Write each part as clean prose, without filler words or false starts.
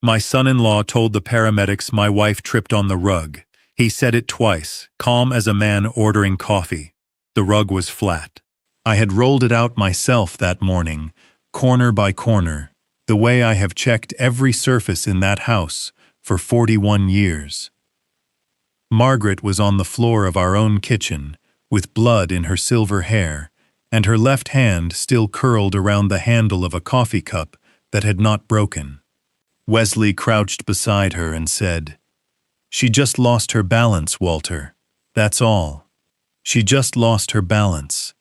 My son-in-law told the paramedics my wife tripped on the rug. He said it twice, calm as a man ordering coffee. The rug was flat. I had rolled it out myself that morning, corner by corner, the way I have checked every surface in that house for 41 years. Margaret was on the floor of our own kitchen, with blood in her silver hair, and her left hand still curled around the handle of a coffee cup that had not broken. Wesley crouched beside her and said, "She just lost her balance, Walter. That's all. She just lost her balance."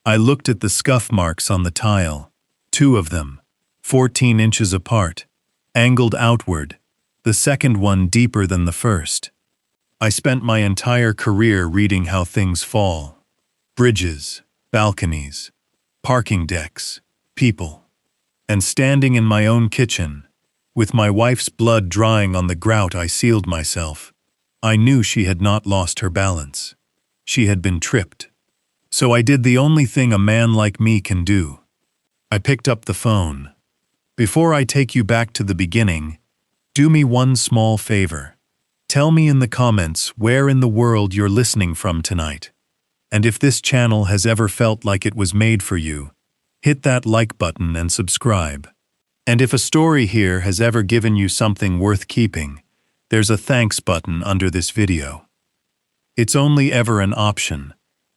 I looked at the scuff marks on the tile, 2 of them, 14 inches apart, angled outward, the second one deeper than the first. I spent my entire career reading how things fall. Bridges, balconies, parking decks, people. And standing in my own kitchen, with my wife's blood drying on the grout I sealed myself, I knew she had not lost her balance. She had been tripped. So I did the only thing a man like me can do. I picked up the phone. "Before I take you back to the beginning, do me one small favor. Tell me in the comments where in the world you're listening from tonight. And if this channel has ever felt like it was made for you, hit that like button and subscribe. And if a story here has ever given you something worth keeping, there's a thanks button under this video. It's only ever an option,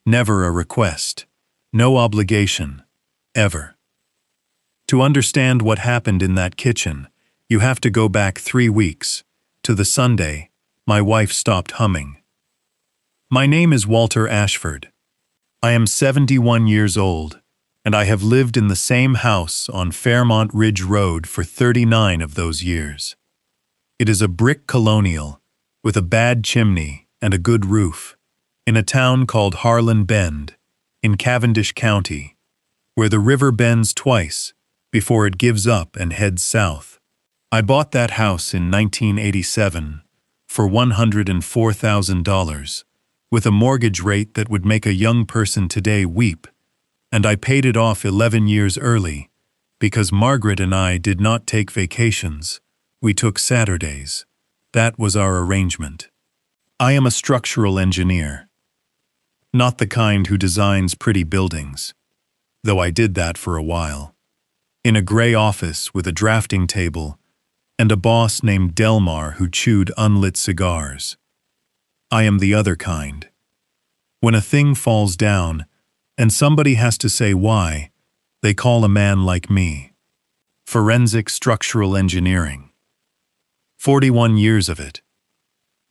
never a request. No obligation, ever." To understand what happened in that kitchen, you have to go back 3 weeks, to the Sunday my wife stopped humming. My name is Walter Ashford. I am 71 years old, and I have lived in the same house on Fairmont Ridge Road for 39 of those years. It is a brick colonial, with a bad chimney and a good roof, in a town called Harlan Bend, in Cavendish County, where the river bends twice before it gives up and heads south. I bought that house in 1987 for $104,000, with a mortgage rate that would make a young person today weep, and I paid it off 11 years early because Margaret and I did not take vacations. We took Saturdays. That was our arrangement. I am a structural engineer. Not the kind who designs pretty buildings, though I did that for a while. In a gray office with a drafting table and a boss named Delmar who chewed unlit cigars. I am the other kind. When a thing falls down and somebody has to say why, they call a man like me. Forensic structural engineering. 41 years of it.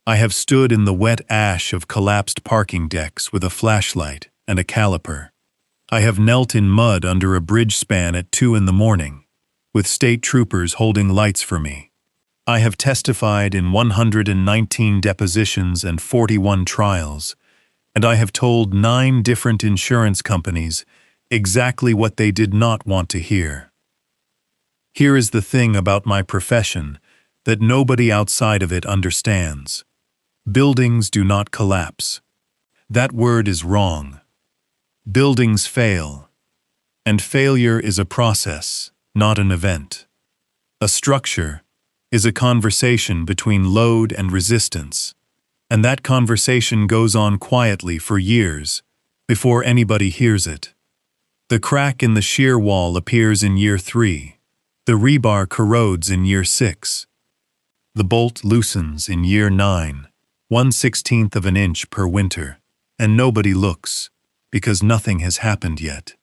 I have stood in the wet ash of collapsed parking decks with a flashlight and a caliper. I have knelt in mud under a bridge span at 2 in the morning, with state troopers holding lights for me. I have testified in 119 depositions and 41 trials, and I have told 9 different insurance companies exactly what they did not want to hear. Here is the thing about my profession that nobody outside of it understands. Buildings do not collapse. That word is wrong. Buildings fail, and failure is a process, not an event. A structure is a conversation between load and resistance, and that conversation goes on quietly for years before anybody hears it. The crack in the shear wall appears in year 3. The rebar corrodes in year 6. The bolt loosens in year 9, 1/16 of an inch per winter, and nobody looks, because nothing has happened yet.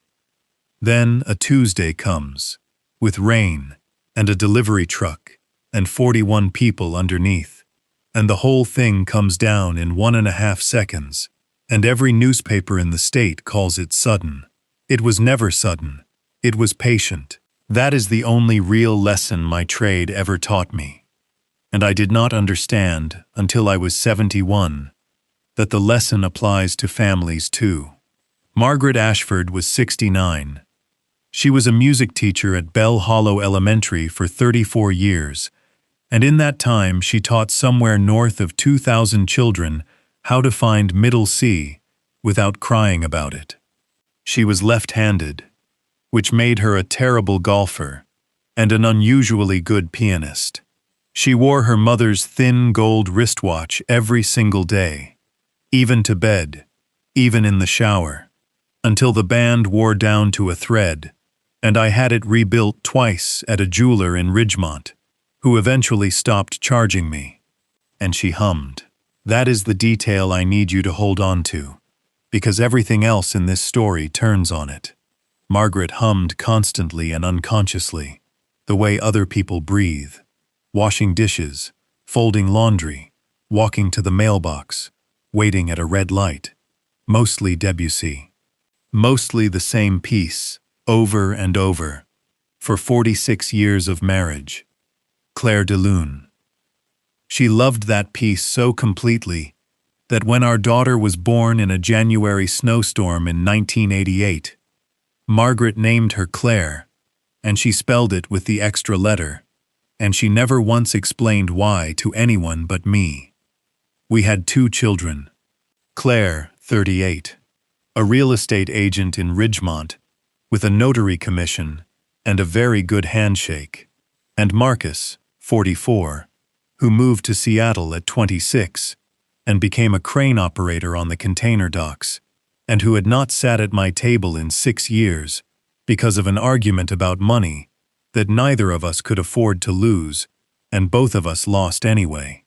Then a Tuesday comes, with rain and a delivery truck and 41 people underneath, and the whole thing comes down in 1.5 seconds, and every newspaper in the state calls it sudden. It was never sudden. It was patient. That is the only real lesson my trade ever taught me. And I did not understand, until I was 71, that the lesson applies to families too. Margaret Ashford was 69. She was a music teacher at Bell Hollow Elementary for 34 years, and in that time she taught somewhere north of 2,000 children how to find middle C without crying about it. She was left-handed, which made her a terrible golfer and an unusually good pianist. She wore her mother's thin gold wristwatch every single day, even to bed, even in the shower, until the band wore down to a thread, and I had it rebuilt twice at a jeweler in Ridgemont, who eventually stopped charging me. And she hummed. That is the detail I need you to hold on to, because everything else in this story turns on it. Margaret hummed constantly and unconsciously, the way other people breathe, washing dishes, folding laundry, walking to the mailbox, waiting at a red light. Mostly Debussy. Mostly the same piece, over and over, for 46 years of marriage. Clair de Lune. She loved that piece so completely that when our daughter was born in a January snowstorm in 1988, Margaret named her Claire, and she spelled it with the extra letter, and she never once explained why to anyone but me. We had 2 children. Claire, 38, a real estate agent in Ridgemont, with a notary commission and a very good handshake, and Marcus, 44, who moved to Seattle at 26 and became a crane operator on the container docks, and who had not sat at my table in 6 years because of an argument about money that neither of us could afford to lose, and both of us lost anyway.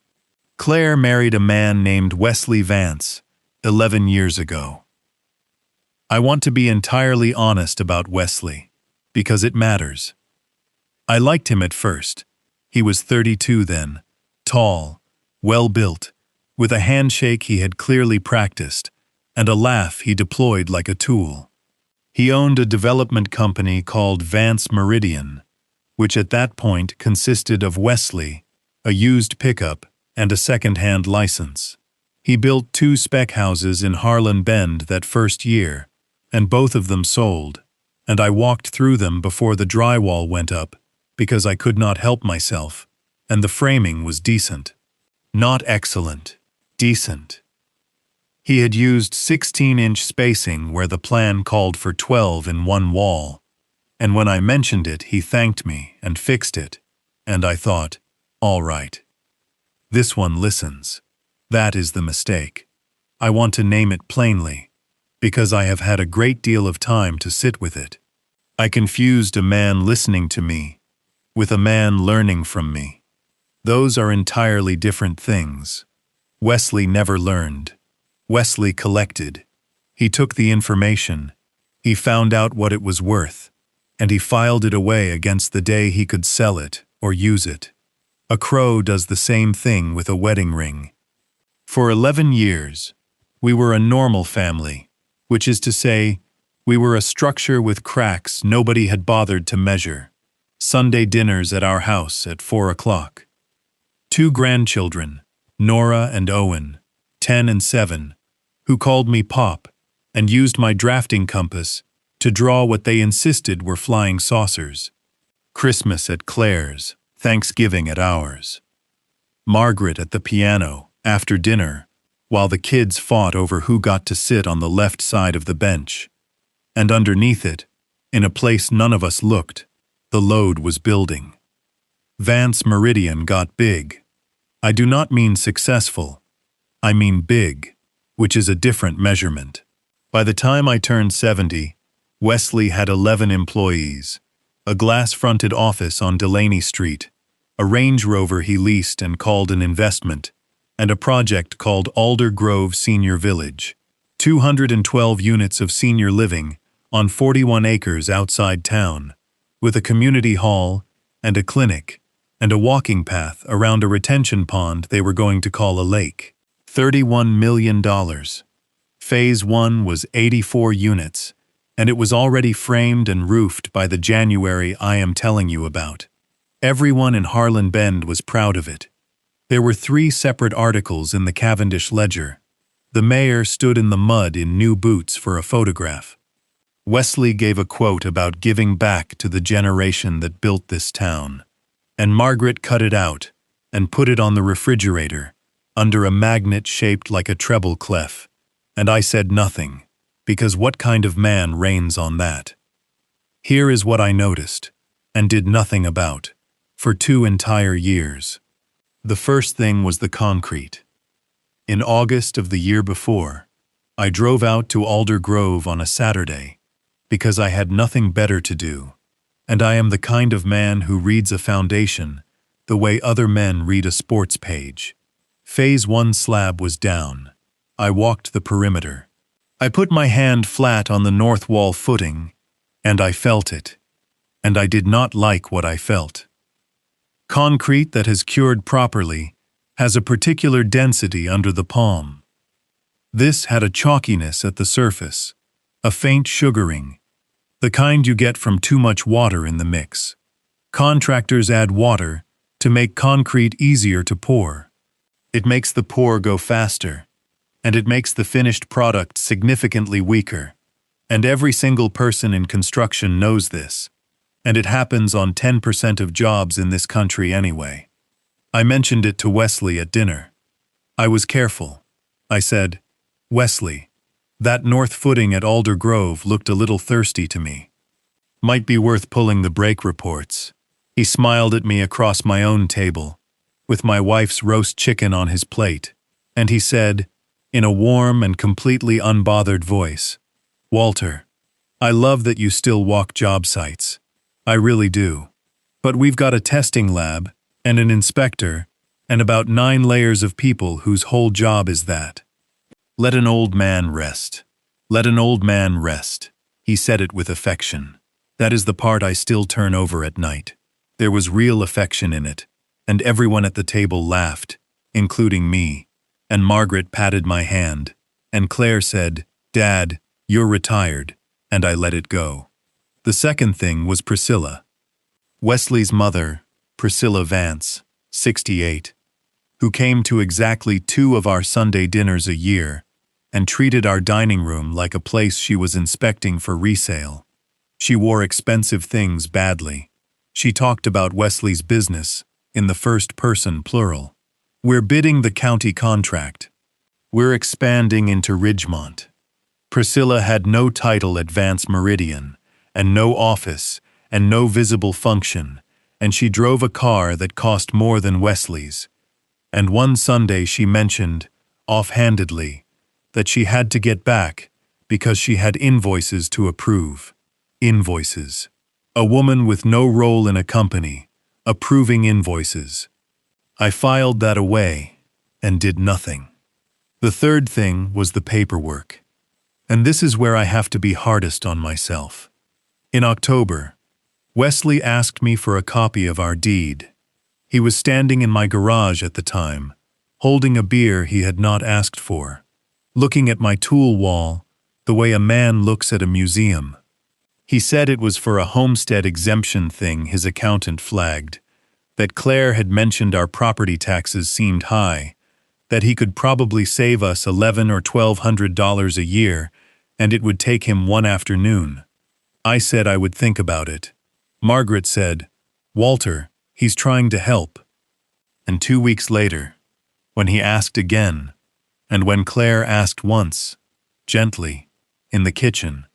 Claire married a man named Wesley Vance 11 years ago. I want to be entirely honest about Wesley, because it matters. I liked him at first. He was 32 then, tall, well-built, with a handshake he had clearly practiced, and a laugh he deployed like a tool. He owned a development company called Vance Meridian, which at that point consisted of Wesley, a used pickup, and a second-hand license. He built 2 spec houses in Harlan Bend that first year, and both of them sold, and I walked through them before the drywall went up because I could not help myself, and the framing was decent. Not excellent, decent. He had used 16-inch spacing where the plan called for 12 in one wall, and when I mentioned it, he thanked me and fixed it, and I thought, all right. This one listens. That is the mistake. I want to name it plainly, because I have had a great deal of time to sit with it. I confused a man listening to me with a man learning from me. Those are entirely different things. Wesley never learned. Wesley collected. He took the information. He found out what it was worth, and he filed it away against the day he could sell it or use it. A crow does the same thing with a wedding ring. For 11 years, we were a normal family, which is to say, we were a structure with cracks nobody had bothered to measure. Sunday dinners at our house at 4 o'clock. 2 grandchildren, Nora and Owen, 10 and 7, who called me Pop and used my drafting compass to draw what they insisted were flying saucers. Christmas at Claire's, Thanksgiving at ours. Margaret at the piano, after dinner, while the kids fought over who got to sit on the left side of the bench. And underneath it, in a place none of us looked, the load was building. Vance Meridian got big. I do not mean successful. I mean big, which is a different measurement. By the time I turned 70, Wesley had 11 employees, a glass-fronted office on Delaney Street, a Range Rover he leased and called an investment, and a project called Alder Grove Senior Village, 212 units of senior living on 41 acres outside town, with a community hall and a clinic and a walking path around a retention pond they were going to call a lake. $31 million. Phase 1 was 84 units, and it was already framed and roofed by the January I am telling you about. Everyone in Harlan Bend was proud of it. There were 3 separate articles in the Cavendish Ledger. The mayor stood in the mud in new boots for a photograph. Wesley gave a quote about giving back to the generation that built this town, and Margaret cut it out and put it on the refrigerator under a magnet shaped like a treble clef, and I said nothing, because what kind of man reigns on that? Here is what I noticed, and did nothing about, for 2 entire years. The first thing was the concrete. In August of the year before, I drove out to Alder Grove on a Saturday because I had nothing better to do, and I am the kind of man who reads a foundation the way other men read a sports page. Phase 1 slab was down. I walked the perimeter. I put my hand flat on the north wall footing, and I felt it. And I did not like what I felt. Concrete that has cured properly has a particular density under the palm. This had a chalkiness at the surface, a faint sugaring, the kind you get from too much water in the mix. Contractors add water to make concrete easier to pour. It makes the pour go faster, and it makes the finished product significantly weaker. And every single person in construction knows this, and it happens on 10% of jobs in this country anyway. I mentioned it to Wesley at dinner. I was careful. I said, "Wesley, that north footing at Alder Grove looked a little thirsty to me. Might be worth pulling the brake reports." He smiled at me across my own table, with my wife's roast chicken on his plate, and he said, in a warm and completely unbothered voice, "Walter, I love that you still walk job sites. I really do. But we've got a testing lab, and an inspector, and about 9 layers of people whose whole job is that. Let an old man rest. Let an old man rest." He said it with affection. That is the part I still turn over at night. There was real affection in it, and everyone at the table laughed, including me, and Margaret patted my hand, and Claire said, "Dad, you're retired," and I let it go. The second thing was Priscilla. Wesley's mother, Priscilla Vance, 68, who came to exactly 2 of our Sunday dinners a year and treated our dining room like a place she was inspecting for resale. She wore expensive things badly. She talked about Wesley's business in the first person plural. "We're bidding the county contract. We're expanding into Ridgemont." Priscilla had no title at Vance Meridian, and no office, and no visible function, and she drove a car that cost more than Wesley's. And one Sunday she mentioned, offhandedly, that she had to get back because she had invoices to approve. Invoices. A woman with no role in a company, approving invoices. I filed that away and did nothing. The third thing was the paperwork. And this is where I have to be hardest on myself. In October, Wesley asked me for a copy of our deed. He was standing in my garage at the time, holding a beer he had not asked for, looking at my tool wall the way a man looks at a museum. He said it was for a homestead exemption thing his accountant flagged, that Claire had mentioned our property taxes seemed high, that he could probably save us $1,100 or $1,200 a year, and it would take him 1 afternoon. I said I would think about it. Margaret said, "Walter, he's trying to help." And 2 weeks later, when he asked again, and when Claire asked once, gently, in the kitchen,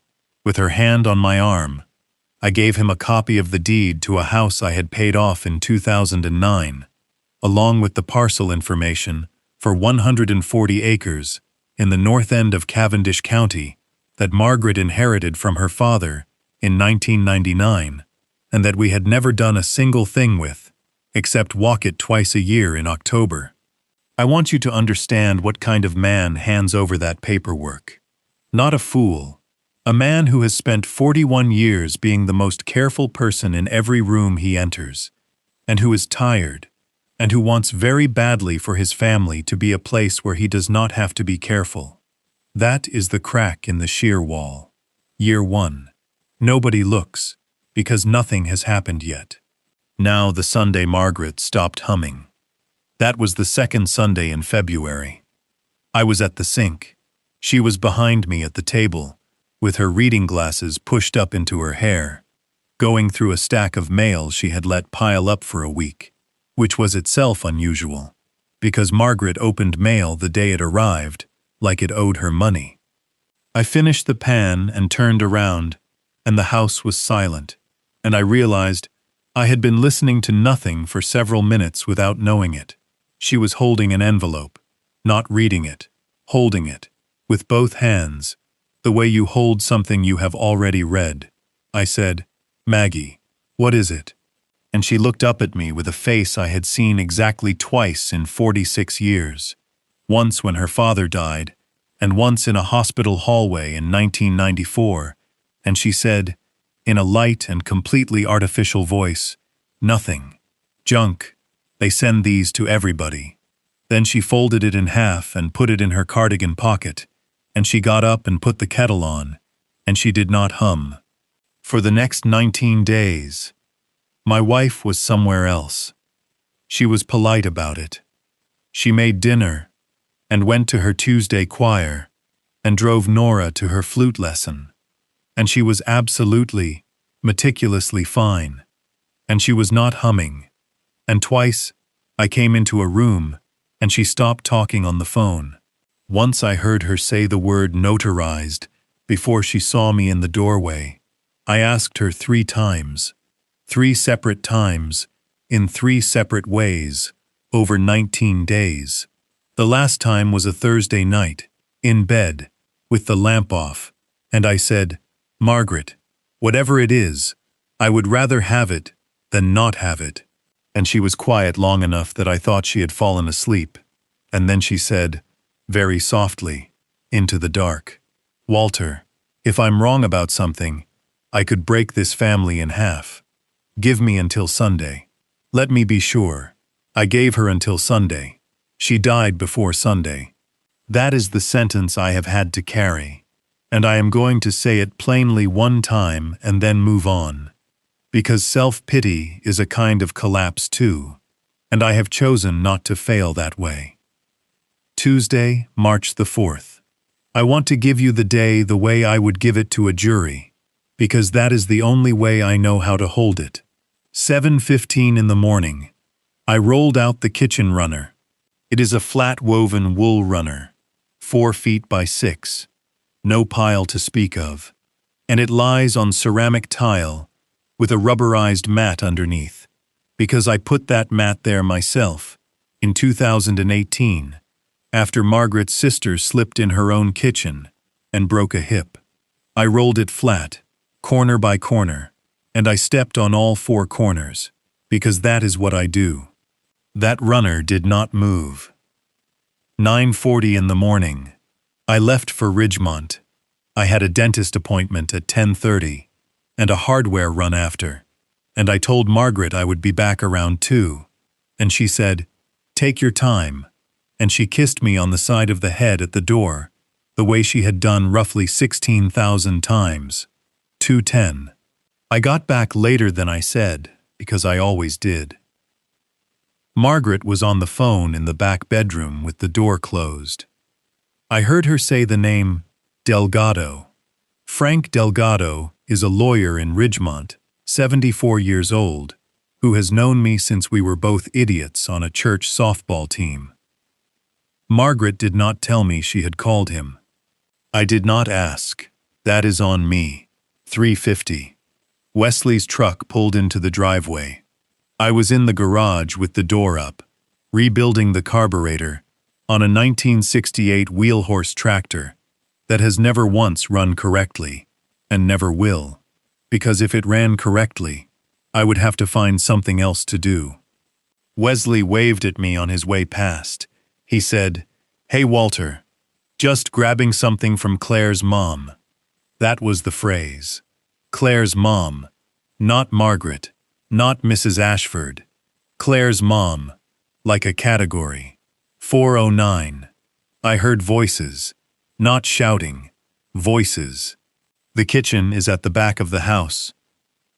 with her hand on my arm, I gave him a copy of the deed to a house I had paid off in 2009, along with the parcel information for 140 acres in the north end of Cavendish County that Margaret inherited from her father in 1999, and that we had never done a single thing with, except walk it twice a year in October. I want you to understand what kind of man hands over that paperwork. Not a fool. A man who has spent 41 years being the most careful person in every room he enters, and who is tired, and who wants very badly for his family to be a place where he does not have to be careful. That is the crack in the shear wall. Year 1. Nobody looks, because nothing has happened yet. Now the Sunday Margaret stopped humming. That was the second Sunday in February. I was at the sink. She was behind me at the table, with her reading glasses pushed up into her hair, going through a stack of mail she had let pile up for a week, which was itself unusual, because Margaret opened mail the day it arrived, like it owed her money. I finished the pan and turned around, and the house was silent, and I realized I had been listening to nothing for several minutes without knowing it. She was holding an envelope, not reading it, holding it, with both hands, the way you hold something you have already read. I said, "Maggie, what is it?" And she looked up at me with a face I had seen exactly twice in 46 years, once when her father died, and once in a hospital hallway in 1994, and she said, in a light and completely artificial voice, "Nothing. Junk. They send these to everybody." Then she folded it in half and put it in her cardigan pocket, and she got up and put the kettle on, and she did not hum. For the next 19 days, my wife was somewhere else. She was polite about it. She made dinner, and went to her Tuesday choir, and drove Nora to her flute lesson. And she was absolutely, meticulously fine. And she was not humming. And twice, I came into a room, and she stopped talking on the phone. Once I heard her say the word notarized before she saw me in the doorway. I asked her 3 times, 3 separate times, in 3 separate ways, over 19 days. The last time was a Thursday night, in bed, with the lamp off, and I said, "Margaret, whatever it is, I would rather have it than not have it." And she was quiet long enough that I thought she had fallen asleep. And then she said, very softly, into the dark, "Walter, if I'm wrong about something, I could break this family in half. Give me until Sunday. Let me be sure." I gave her until Sunday. She died before Sunday. That is the sentence I have had to carry, and I am going to say it plainly one time and then move on, because self-pity is a kind of collapse too, and I have chosen not to fail that way. Tuesday, March the 4th. I want to give you the day the way I would give it to a jury, because that is the only way I know how to hold it. 7:15 in the morning. I rolled out the kitchen runner. It is a flat woven wool runner, 4 feet by 6, no pile to speak of, and it lies on ceramic tile with a rubberized mat underneath, because I put that mat there myself in 2018, after Margaret's sister slipped in her own kitchen and broke a hip. I rolled it flat, corner by corner, and I stepped on all 4 corners, because that is what I do. That runner did not move. 9:40 in the morning. I left for Ridgemont. I had a dentist appointment at 10:30 and a hardware run after, and I told Margaret I would be back around 2, and she said, "Take your time," and she kissed me on the side of the head at the door, the way she had done roughly 16,000 times. 2:10. I got back later than I said, because I always did. Margaret was on the phone in the back bedroom with the door closed. I heard her say the name Delgado. Frank Delgado is a lawyer in Ridgemont, 74 years old, who has known me since we were both idiots on a church softball team. Margaret did not tell me she had called him. I did not ask. That is on me. 3:50. Wesley's truck pulled into the driveway. I was in the garage with the door up, rebuilding the carburetor on a 1968 wheel-horse tractor that has never once run correctly and never will, because if it ran correctly, I would have to find something else to do. Wesley waved at me on his way past. He said, "Hey, Walter, just grabbing something from Claire's mom." That was the phrase. Claire's mom, not Margaret, not Mrs. Ashford. Claire's mom, like a category. 4:09. I heard voices, not shouting, voices. The kitchen is at the back of the house,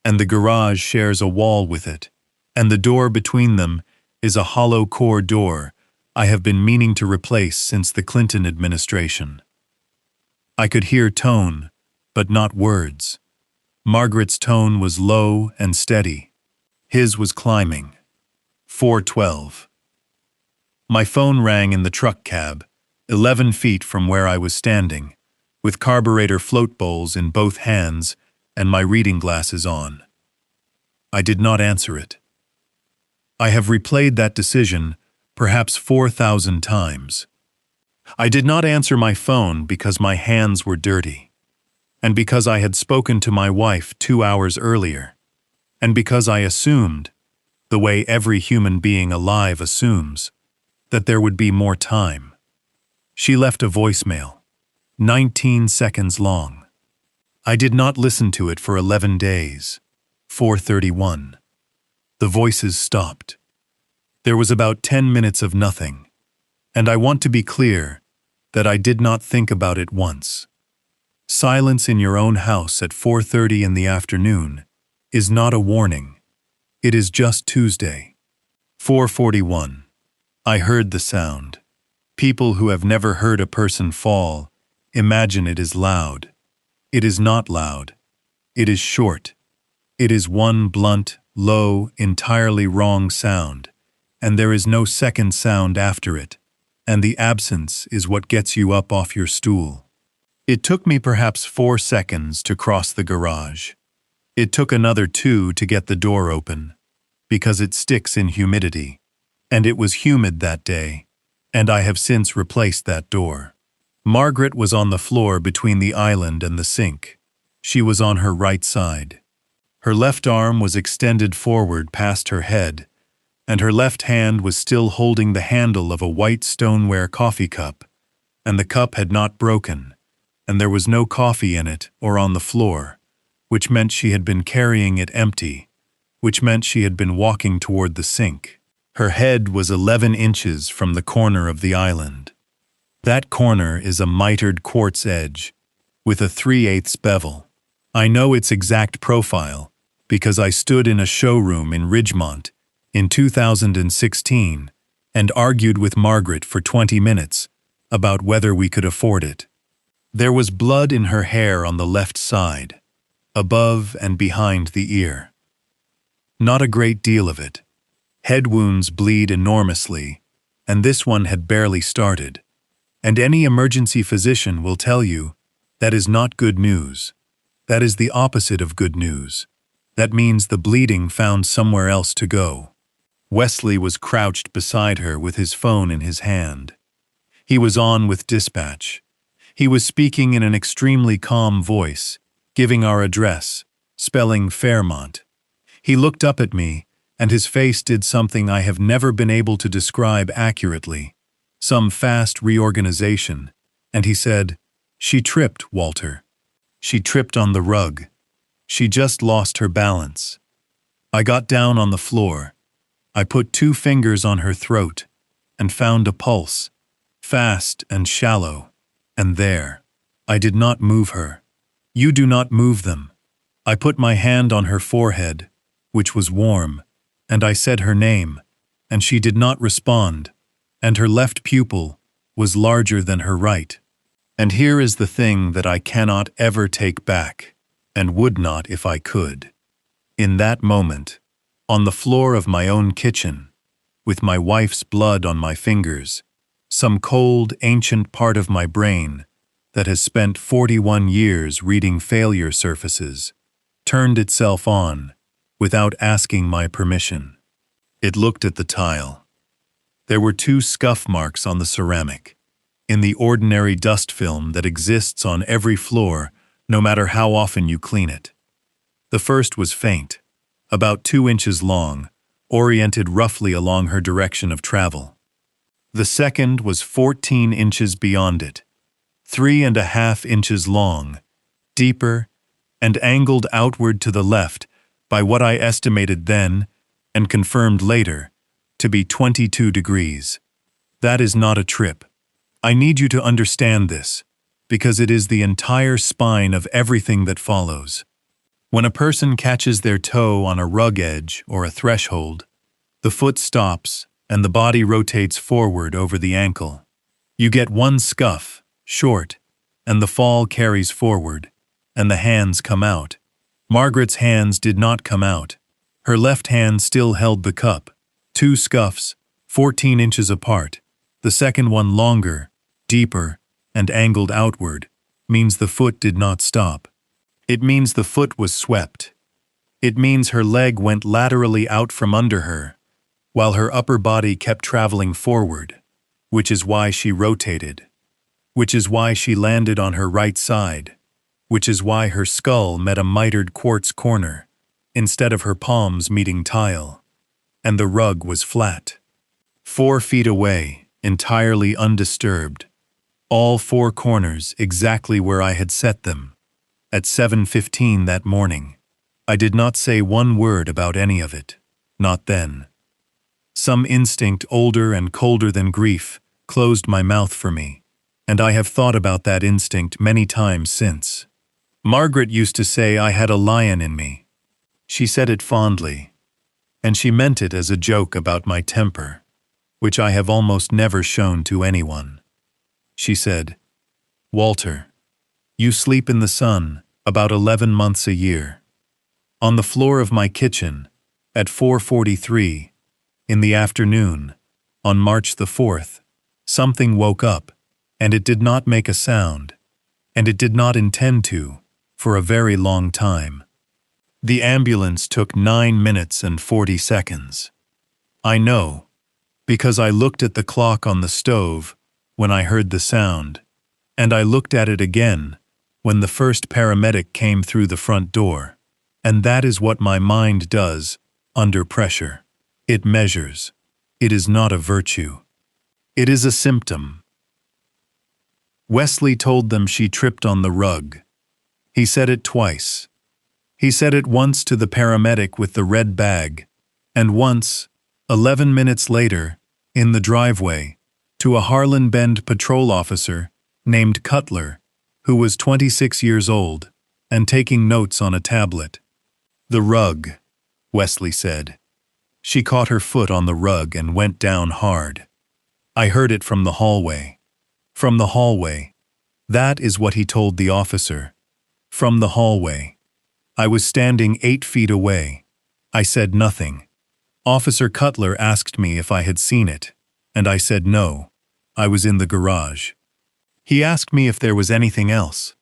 and the garage shares a wall with it, and the door between them is a hollow core door I have been meaning to replace since the Clinton administration. I could hear tone, but not words. Margaret's tone was low and steady. His was climbing. 4:12. My phone rang in the truck cab, 11 feet from where I was standing, with carburetor float bowls in both hands and my reading glasses on. I did not answer it. I have replayed that decision perhaps 4,000 times. I did not answer my phone because my hands were dirty, and because I had spoken to my wife 2 hours earlier, and because I assumed, the way every human being alive assumes, that there would be more time. She left a voicemail, 19 seconds long. I did not listen to it for 11 days. 4:31. The voices stopped. There was about 10 minutes of nothing, and I want to be clear that I did not think about it once. Silence in your own house at 4:30 in the afternoon is not a warning. It is just Tuesday. 4:41. I heard the sound. People who have never heard a person fall imagine it is loud. It is not loud. It is short. It is one blunt, low, entirely wrong sound, and there is no second sound after it, and the absence is what gets you up off your stool. It took me perhaps 4 seconds to cross the garage. It took another 2 to get the door open, because it sticks in humidity, and it was humid that day, and I have since replaced that door. Margaret was on the floor between the island and the sink. She was on her right side. Her left arm was extended forward past her head, and her left hand was still holding the handle of a white stoneware coffee cup, and the cup had not broken, and there was no coffee in it or on the floor, which meant she had been carrying it empty, which meant she had been walking toward the sink. Her head was 11 inches from the corner of the island. That corner is a mitered quartz edge, with a 3/8 bevel. I know its exact profile, because I stood in a showroom in Ridgemont in 2016 and argued with Margaret for 20 minutes about whether we could afford it. There was blood in her hair on the left side, above and behind the ear. Not a great deal of it. Head wounds bleed enormously, and this one had barely started. And any emergency physician will tell you that is not good news. That is the opposite of good news. That means the bleeding found somewhere else to go. Wesley was crouched beside her with his phone in his hand. He was on with dispatch. He was speaking in an extremely calm voice, giving our address, spelling Fairmont. He looked up at me, and his face did something I have never been able to describe accurately, some fast reorganization, and he said, "She tripped, Walter. She tripped on the rug. She just lost her balance." I got down on the floor. I put 2 fingers on her throat and found a pulse, fast and shallow, and there. I did not move her. You do not move them. I put my hand on her forehead, which was warm, and I said her name, and she did not respond, and her left pupil was larger than her right. And here is the thing that I cannot ever take back, and would not if I could. In that moment, on the floor of my own kitchen, with my wife's blood on my fingers, some cold, ancient part of my brain that has spent 41 years reading failure surfaces turned itself on without asking my permission. It looked at the tile. There were 2 scuff marks on the ceramic, in the ordinary dust film that exists on every floor no matter how often you clean it. The first was faint, about 2 inches long, oriented roughly along her direction of travel. The second was 14 inches beyond it, 3.5 inches long, deeper, and angled outward to the left by what I estimated then, and confirmed later, to be 22 degrees. That is not a trip. I need you to understand this, because it is the entire spine of everything that follows. When a person catches their toe on a rug edge or a threshold, the foot stops and the body rotates forward over the ankle. You get one scuff, short, and the fall carries forward, and the hands come out. Margaret's hands did not come out. Her left hand still held the cup. 2 scuffs, 14 inches apart. The second one longer, deeper, and angled outward, means the foot did not stop. It means the foot was swept. It means her leg went laterally out from under her, while her upper body kept traveling forward, which is why she rotated, which is why she landed on her right side, which is why her skull met a mitered quartz corner, instead of her palms meeting tile, and the rug was flat. 4 feet away, entirely undisturbed, all 4 corners exactly where I had set them, at 7:15 that morning. I did not say one word about any of it, not then. Some instinct older and colder than grief closed my mouth for me, and I have thought about that instinct many times since. Margaret used to say I had a lion in me. She said it fondly, and she meant it as a joke about my temper, which I have almost never shown to anyone. She said, "Walter, you sleep in the sun about 11 months a year." On the floor of my kitchen, at 4:43, in the afternoon, on March the 4th, something woke up, and it did not make a sound, and it did not intend to, for a very long time. The ambulance took 9 minutes and 40 seconds. I know, because I looked at the clock on the stove when I heard the sound, and I looked at it again when the first paramedic came through the front door. And that is what my mind does under pressure. It measures. It is not a virtue. It is a symptom. Wesley told them she tripped on the rug. He said it twice. He said it once to the paramedic with the red bag, and once, 11 minutes later, in the driveway, to a Harlan Bend patrol officer named Cutler, who was 26 years old and taking notes on a tablet. "The rug," Wesley said. She caught her foot on the rug and went down hard. I heard it from the hallway. From the hallway. That is what he told the officer. From the hallway. I was standing 8 feet away. I said nothing. Officer Cutler asked me if I had seen it, and I said no. I was in the garage. He asked me if there was anything else,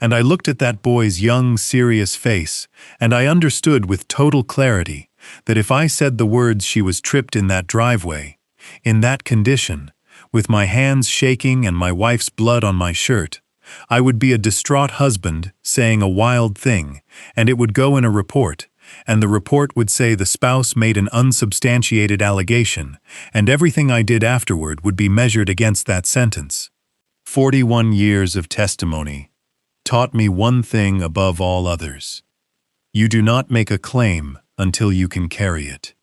and I looked at that boy's young, serious face, and I understood with total clarity that if I said the words "she was tripped in that driveway," in that condition, with my hands shaking and my wife's blood on my shirt, I would be a distraught husband saying a wild thing, and it would go in a report, and the report would say the spouse made an unsubstantiated allegation, and everything I did afterward would be measured against that sentence. 41 years of testimony taught me one thing above all others. You do not make a claim until you can carry it.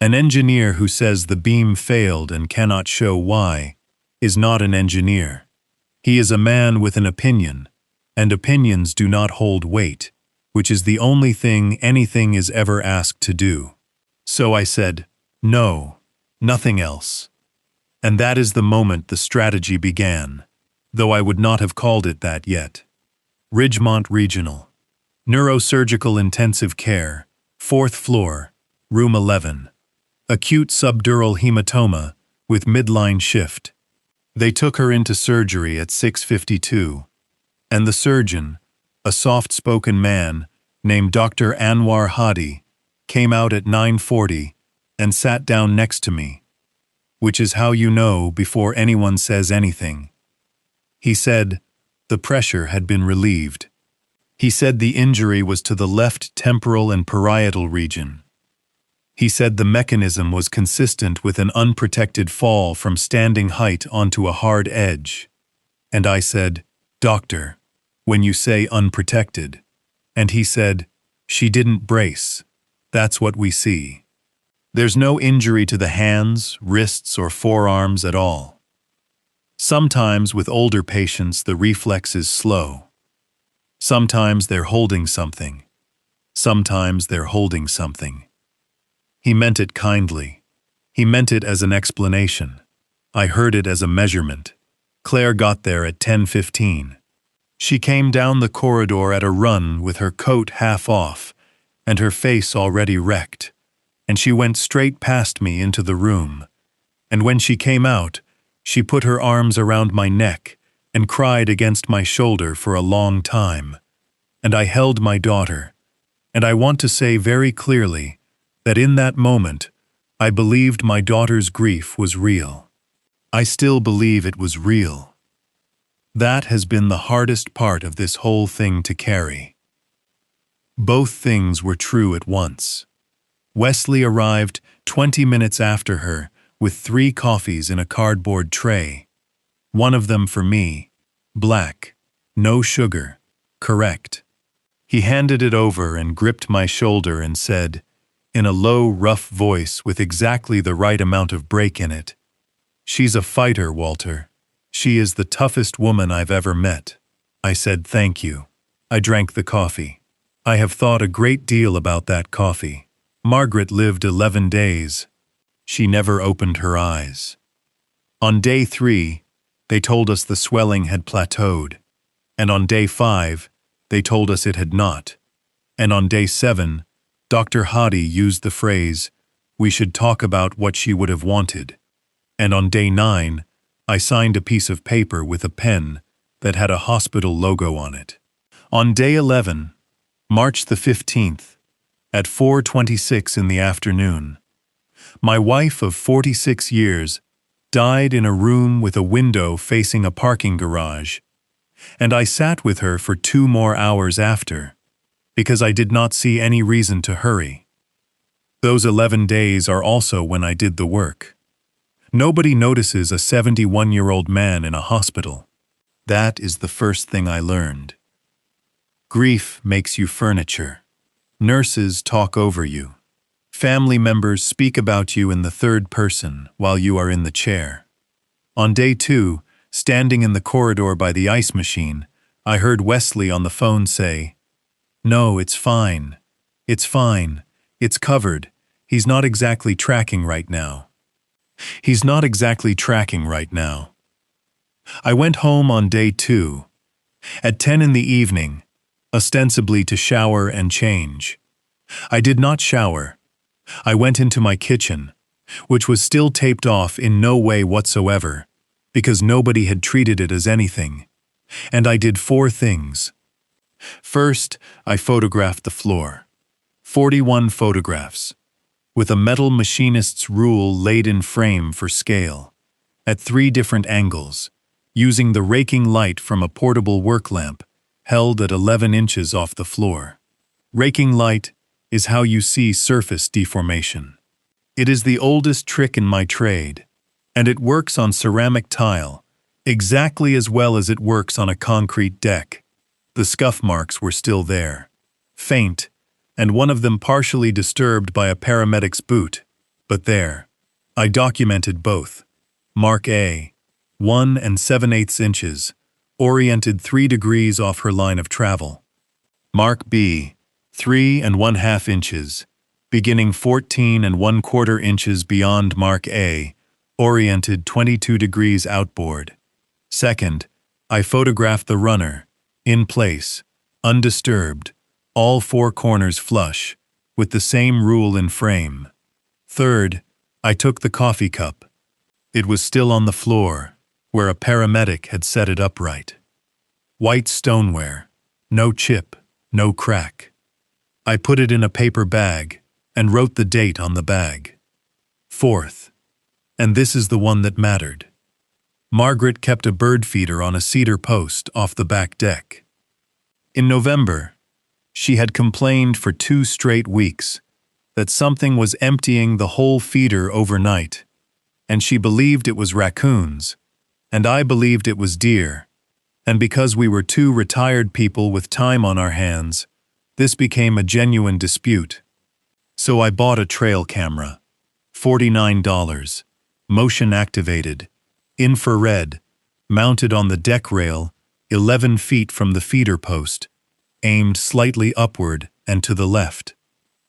An engineer who says the beam failed and cannot show why is not an engineer. He is a man with an opinion, and opinions do not hold weight, which is the only thing anything is ever asked to do. So I said, no, nothing else. And that is the moment the strategy began, though I would not have called it that yet. Ridgemont Regional. Neurosurgical Intensive Care, 4th floor, room 11. Acute subdural hematoma with midline shift. They took her into surgery at 6:52, and the surgeon, a soft-spoken man named Dr. Anwar Hadi, came out at 9:40 and sat down next to me, which is how you know before anyone says anything. He said the pressure had been relieved. He said the injury was to the left temporal and parietal region. He said the mechanism was consistent with an unprotected fall from standing height onto a hard edge. And I said, "Doctor, when you say unprotected," and he said, "She didn't brace. That's what we see. There's no injury to the hands, wrists, or forearms at all. Sometimes with older patients the reflex is slow. Sometimes they're holding something. Sometimes they're holding something." He meant it kindly. He meant it as an explanation. I heard it as a measurement. Claire got there at 10:15. She came down the corridor at a run with her coat half off and her face already wrecked, and she went straight past me into the room. And when she came out, she put her arms around my neck and cried against my shoulder for a long time. And I held my daughter, and I want to say very clearly that in that moment, I believed my daughter's grief was real. I still believe it was real. That has been the hardest part of this whole thing to carry. Both things were true at once. Wesley arrived 20 minutes after her with 3 coffees in a cardboard tray. One of them for me, black, no sugar, correct. He handed it over and gripped my shoulder and said, in a low, rough voice with exactly the right amount of break in it, "She's a fighter, Walter. She is the toughest woman I've ever met." I said thank you. I drank the coffee. I have thought a great deal about that coffee. Margaret lived 11 days. She never opened her eyes. On day 3, they told us the swelling had plateaued, and on day 5, they told us it had not, and on day 7, Dr. Hadi used the phrase, "We should talk about what she would have wanted," and on day 9, I signed a piece of paper with a pen that had a hospital logo on it. On day 11, March the 15th, at 4:26 in the afternoon, my wife of 46 years died in a room with a window facing a parking garage, and I sat with her for 2 more hours after, because I did not see any reason to hurry. Those 11 days are also when I did the work. Nobody notices a 71-year-old man in a hospital. That is the first thing I learned. Grief makes you furniture. Nurses talk over you. Family members speak about you in the third person while you are in the chair. On day 2, standing in the corridor by the ice machine, I heard Wesley on the phone say, "No, it's fine. It's fine. It's covered. He's not exactly tracking right now." He's not exactly tracking right now. I went home on day 2, at 10 in the evening, ostensibly to shower and change. I did not shower. I went into my kitchen, which was still taped off in no way whatsoever, because nobody had treated it as anything, and I did 4 things. First, I photographed the floor. 41 photographs, with a metal machinist's rule laid in frame for scale, at 3 different angles, using the raking light from a portable work lamp held at 11 inches off the floor. Raking light is how you see surface deformation. It is the oldest trick in my trade, and it works on ceramic tile exactly as well as it works on a concrete deck. The scuff marks were still there, faint, and one of them partially disturbed by a paramedic's boot, but there. I documented both. Mark A, 1 7/8 inches, oriented 3 degrees off her line of travel. Mark B, 3 1/2 inches, beginning 14 1/4 inches beyond Mark A, oriented 22 degrees outboard. Second, I photographed the runner, in place, undisturbed, all 4 corners flush, with the same rule in frame. Third, I took the coffee cup. It was still on the floor, where a paramedic had set it upright. White stoneware, no chip, no crack. I put it in a paper bag and wrote the date on the bag. Fourth, and this is the one that mattered. Margaret kept a bird feeder on a cedar post off the back deck. In November, she had complained for 2 straight weeks that something was emptying the whole feeder overnight, and she believed it was raccoons, and I believed it was deer, and because we were 2 retired people with time on our hands, this became a genuine dispute. So I bought a trail camera, $49, motion-activated, infrared, mounted on the deck rail, 11 feet from the feeder post, aimed slightly upward and to the left.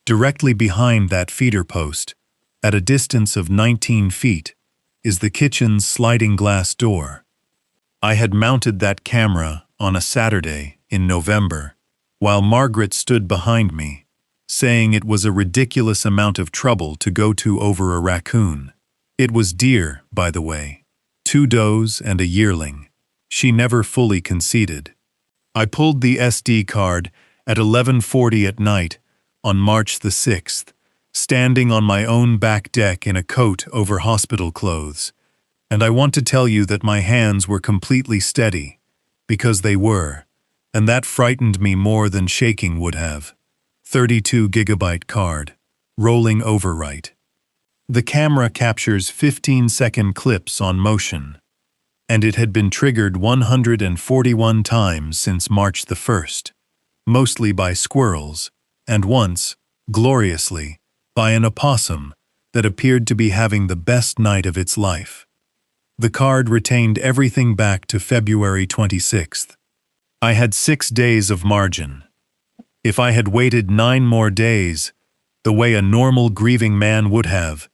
Directly behind that feeder post, at a distance of 19 feet, is the kitchen's sliding glass door. I had mounted that camera on a Saturday in November, while Margaret stood behind me, saying it was a ridiculous amount of trouble to go to over a raccoon. It was deer, by the way, 2 does and a yearling. She never fully conceded. I pulled the SD card at 11:40 at night on March the 6th standing on my own back deck in a coat over hospital clothes, and I want to tell you that my hands were completely steady, because they were, and that frightened me more than shaking would have. 32-gigabyte card, rolling overwrite. The camera captures 15-second clips on motion, and it had been triggered 141 times since March the 1st, mostly by squirrels, and once, gloriously, by an opossum that appeared to be having the best night of its life. The card retained everything back to February 26th. I had 6 days of margin. If I had waited 9 more days, the way a normal grieving man would have,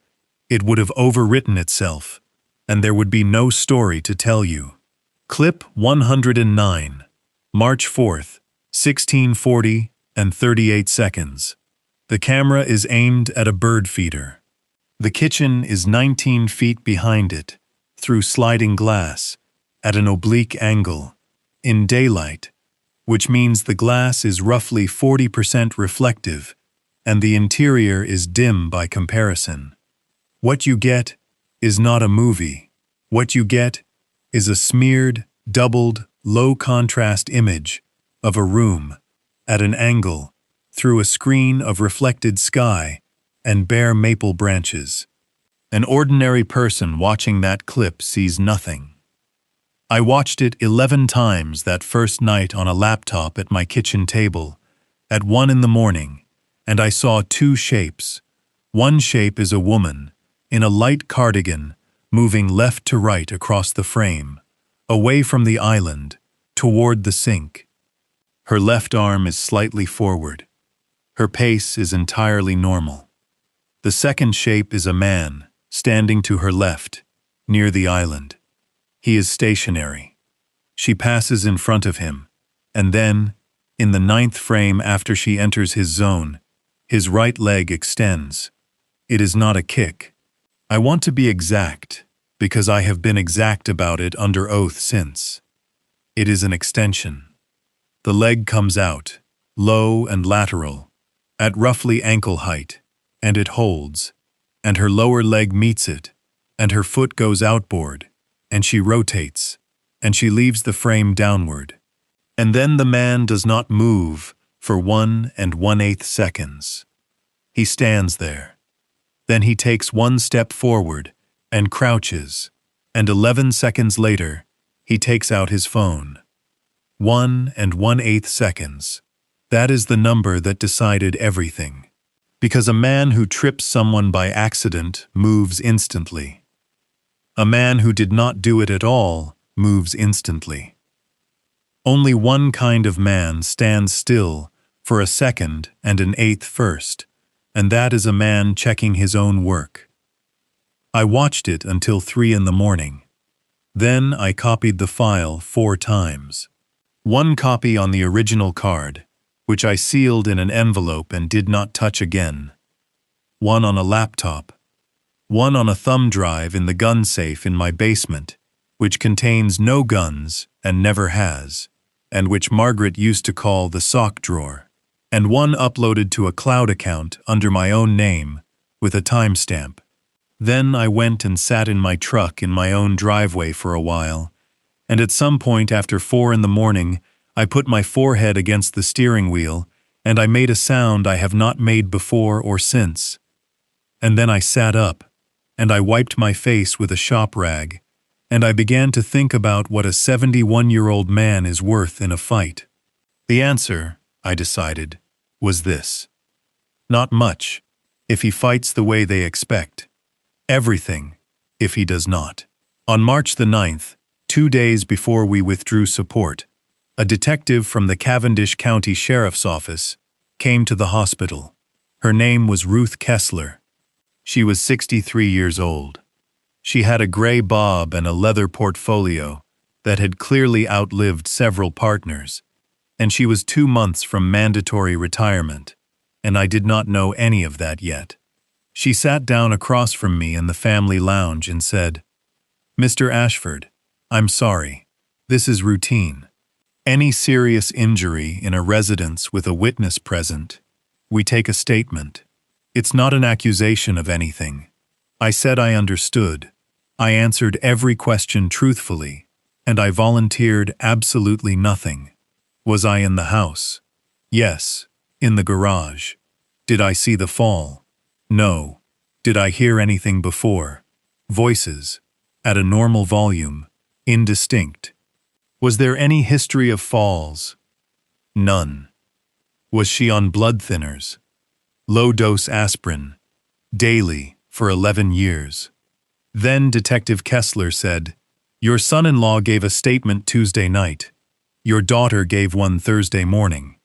it would have overwritten itself, and there would be no story to tell you. Clip 109, March 4th, 1640 and 38 seconds. The camera is aimed at a bird feeder. The kitchen is 19 feet behind it, through sliding glass, at an oblique angle, in daylight, which means the glass is roughly 40% reflective, and the interior is dim by comparison. What you get is not a movie. What you get is a smeared, doubled, low-contrast image of a room, at an angle, through a screen of reflected sky and bare maple branches. An ordinary person watching that clip sees nothing. I watched it 11 times that first night on a laptop at my kitchen table, at 1 in the morning, and I saw 2 shapes. One shape is a woman, in a light cardigan, moving left to right across the frame, away from the island, toward the sink. Her left arm is slightly forward. Her pace is entirely normal. The second shape is a man, standing to her left, near the island. He is stationary. She passes in front of him, and then, in the 9th frame after she enters his zone, his right leg extends. It is not a kick. I want to be exact, because I have been exact about it under oath since. It is an extension. The leg comes out, low and lateral, at roughly ankle height, and it holds, and her lower leg meets it, and her foot goes outboard, and she rotates, and she leaves the frame downward. And then the man does not move for 1 1/8 seconds. He stands there. Then he takes 1 step forward and crouches, and 11 seconds later, he takes out his phone. 1 1/8 seconds. That is the number that decided everything. Because a man who trips someone by accident moves instantly. A man who did not do it at all moves instantly. Only one kind of man stands still for a second and an eighth first, and that is a man checking his own work. I watched it until 3 in the morning. Then I copied the file 4 times. 1 copy on the original card, which I sealed in an envelope and did not touch again. 1 on a laptop. 1 on a thumb drive in the gun safe in my basement, which contains no guns and never has, and which Margaret used to call the sock drawer, and 1 uploaded to a cloud account under my own name with a timestamp. Then I went and sat in my truck in my own driveway for a while, and at some point after 4 in the morning, I put my forehead against the steering wheel, and I made a sound I have not made before or since. And then I sat up, and I wiped my face with a shop rag, and I began to think about what a 71-year-old man is worth in a fight. The answer, I decided, was this: not much, if he fights the way they expect. Everything, if he does not. On March the 9th, 2 days before we withdrew support, a detective from the Cavendish County Sheriff's Office came to the hospital. Her name was Ruth Kessler. She was 63 years old. She had a gray bob and a leather portfolio that had clearly outlived several partners, and she was 2 months from mandatory retirement, and I did not know any of that yet. She sat down across from me in the family lounge and said, "Mr. Ashford, I'm sorry. This is routine. Any serious injury in a residence with a witness present, we take a statement. It's not an accusation of anything. I said I understood. I answered every question truthfully, and I volunteered absolutely nothing. Was I in the house? Yes, in the garage. Did I see the fall? No. Did I hear anything before? Voices, at a normal volume, indistinct. Was there any history of falls? None. Was she on blood thinners? Low-dose aspirin, daily, for 11 years. Then Detective Kessler said, "Your son-in-law gave a statement Tuesday night. Your daughter gave one Thursday morning.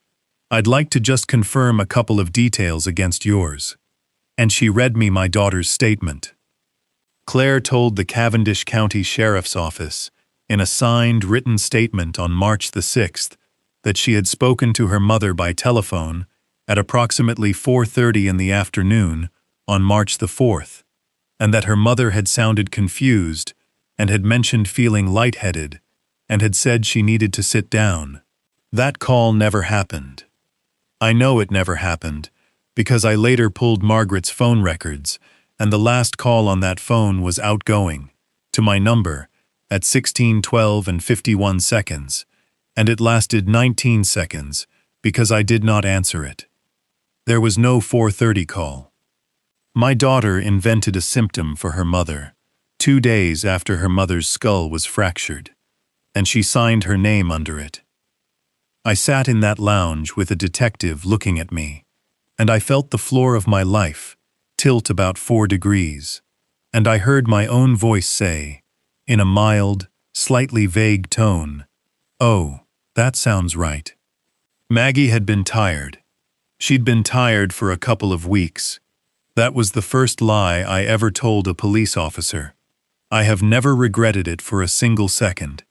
I'd like to just confirm a couple of details against yours." And she read me my daughter's statement. Claire told the Cavendish County Sheriff's Office, in a signed written statement on March the 6th, that she had spoken to her mother by telephone at approximately 4:30 in the afternoon on March the 4th, and that her mother had sounded confused and had mentioned feeling lightheaded and had said she needed to sit down. That call never happened. I know it never happened because I later pulled Margaret's phone records, and the last call on that phone was outgoing, to my number, at 16:12 and 51 seconds, and it lasted 19 seconds because I did not answer it. There was no 4:30 call. My daughter invented a symptom for her mother, 2 days after her mother's skull was fractured, and she signed her name under it. I sat in that lounge with a detective looking at me, and I felt the floor of my life tilt about 4 degrees, and I heard my own voice say, in a mild, slightly vague tone, "Oh, that sounds right." Maggie had been tired. She'd been tired for a couple of weeks. That was the first lie I ever told a police officer. I have never regretted it for a single second,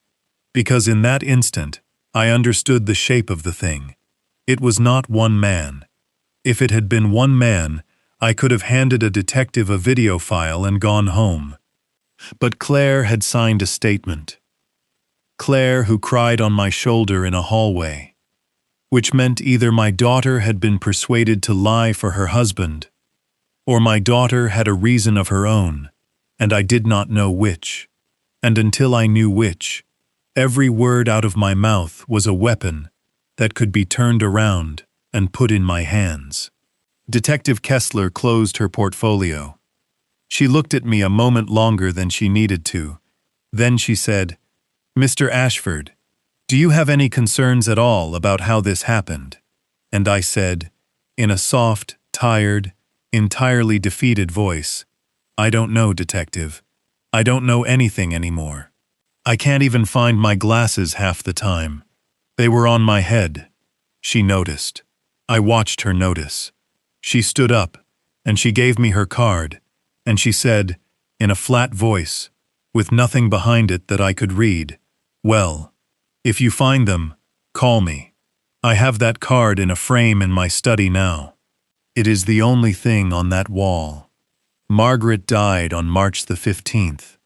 because in that instant, I understood the shape of the thing. It was not one man. If it had been one man, I could have handed a detective a video file and gone home. But Claire had signed a statement. Claire, who cried on my shoulder in a hallway, which meant either my daughter had been persuaded to lie for her husband, or my daughter had a reason of her own, and I did not know which. And until I knew which, every word out of my mouth was a weapon that could be turned around and put in my hands. Detective Kessler closed her portfolio. She looked at me a moment longer than she needed to. Then she said, "Mr. Ashford, do you have any concerns at all about how this happened?" And I said, in a soft, tired, entirely defeated voice, "I don't know, Detective. I don't know anything anymore. I can't even find my glasses half the time. They were on my head." She noticed. I watched her notice. She stood up, and she gave me her card, and she said, in a flat voice, with nothing behind it that I could read, "Well, if you find them, call me. I have that card in a frame in my study now. It is the only thing on that wall." Margaret died on March the 15th.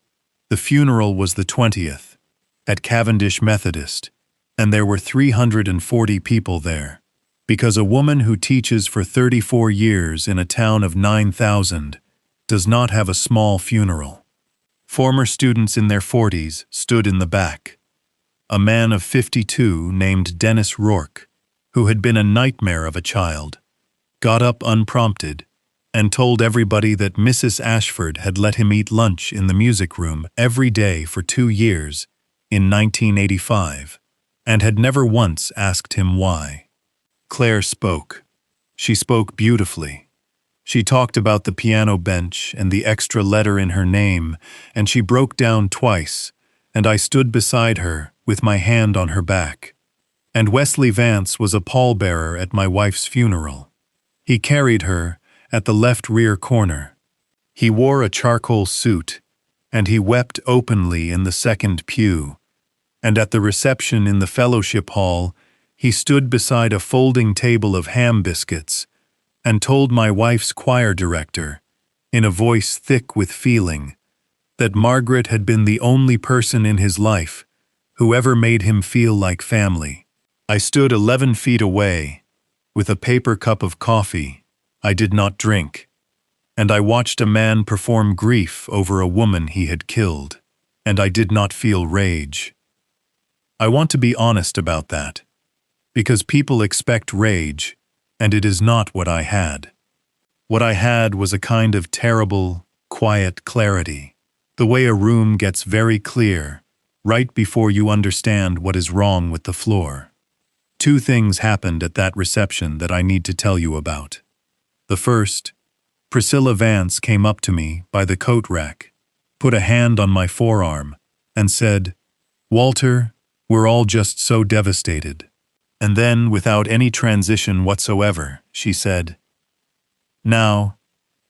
The funeral was the 20th, at Cavendish Methodist, and there were 340 people there, because a woman who teaches for 34 years in a town of 9,000 does not have a small funeral. Former students in their 40s stood in the back. A man of 52 named Dennis Rourke, who had been a nightmare of a child, got up unprompted and told everybody that Mrs. Ashford had let him eat lunch in the music room every day for 2 years in 1985, and had never once asked him why. Claire spoke. She spoke beautifully. She talked about the piano bench and the extra letter in her name, and she broke down twice, and I stood beside her with my hand on her back. And Wesley Vance was a pallbearer at my wife's funeral. He carried her at the left rear corner. He wore a charcoal suit, and he wept openly in the second pew. And at the reception in the fellowship hall, he stood beside a folding table of ham biscuits and told my wife's choir director, in a voice thick with feeling, that Margaret had been the only person in his life who ever made him feel like family. I stood 11 feet away, with a paper cup of coffee I did not drink, And I watched a man perform grief over a woman he had killed, and I did not feel rage. I want to be honest about that, because people expect rage, and it is not what I had. What I had was a kind of terrible, quiet clarity, the way a room gets very clear, right before you understand what is wrong with the floor. Two things happened at that reception that I need to tell you about. The first, Priscilla Vance came up to me by the coat rack, put a hand on my forearm, and said, "Walter, we're all just so devastated." And then, without any transition whatsoever, she said, "Now,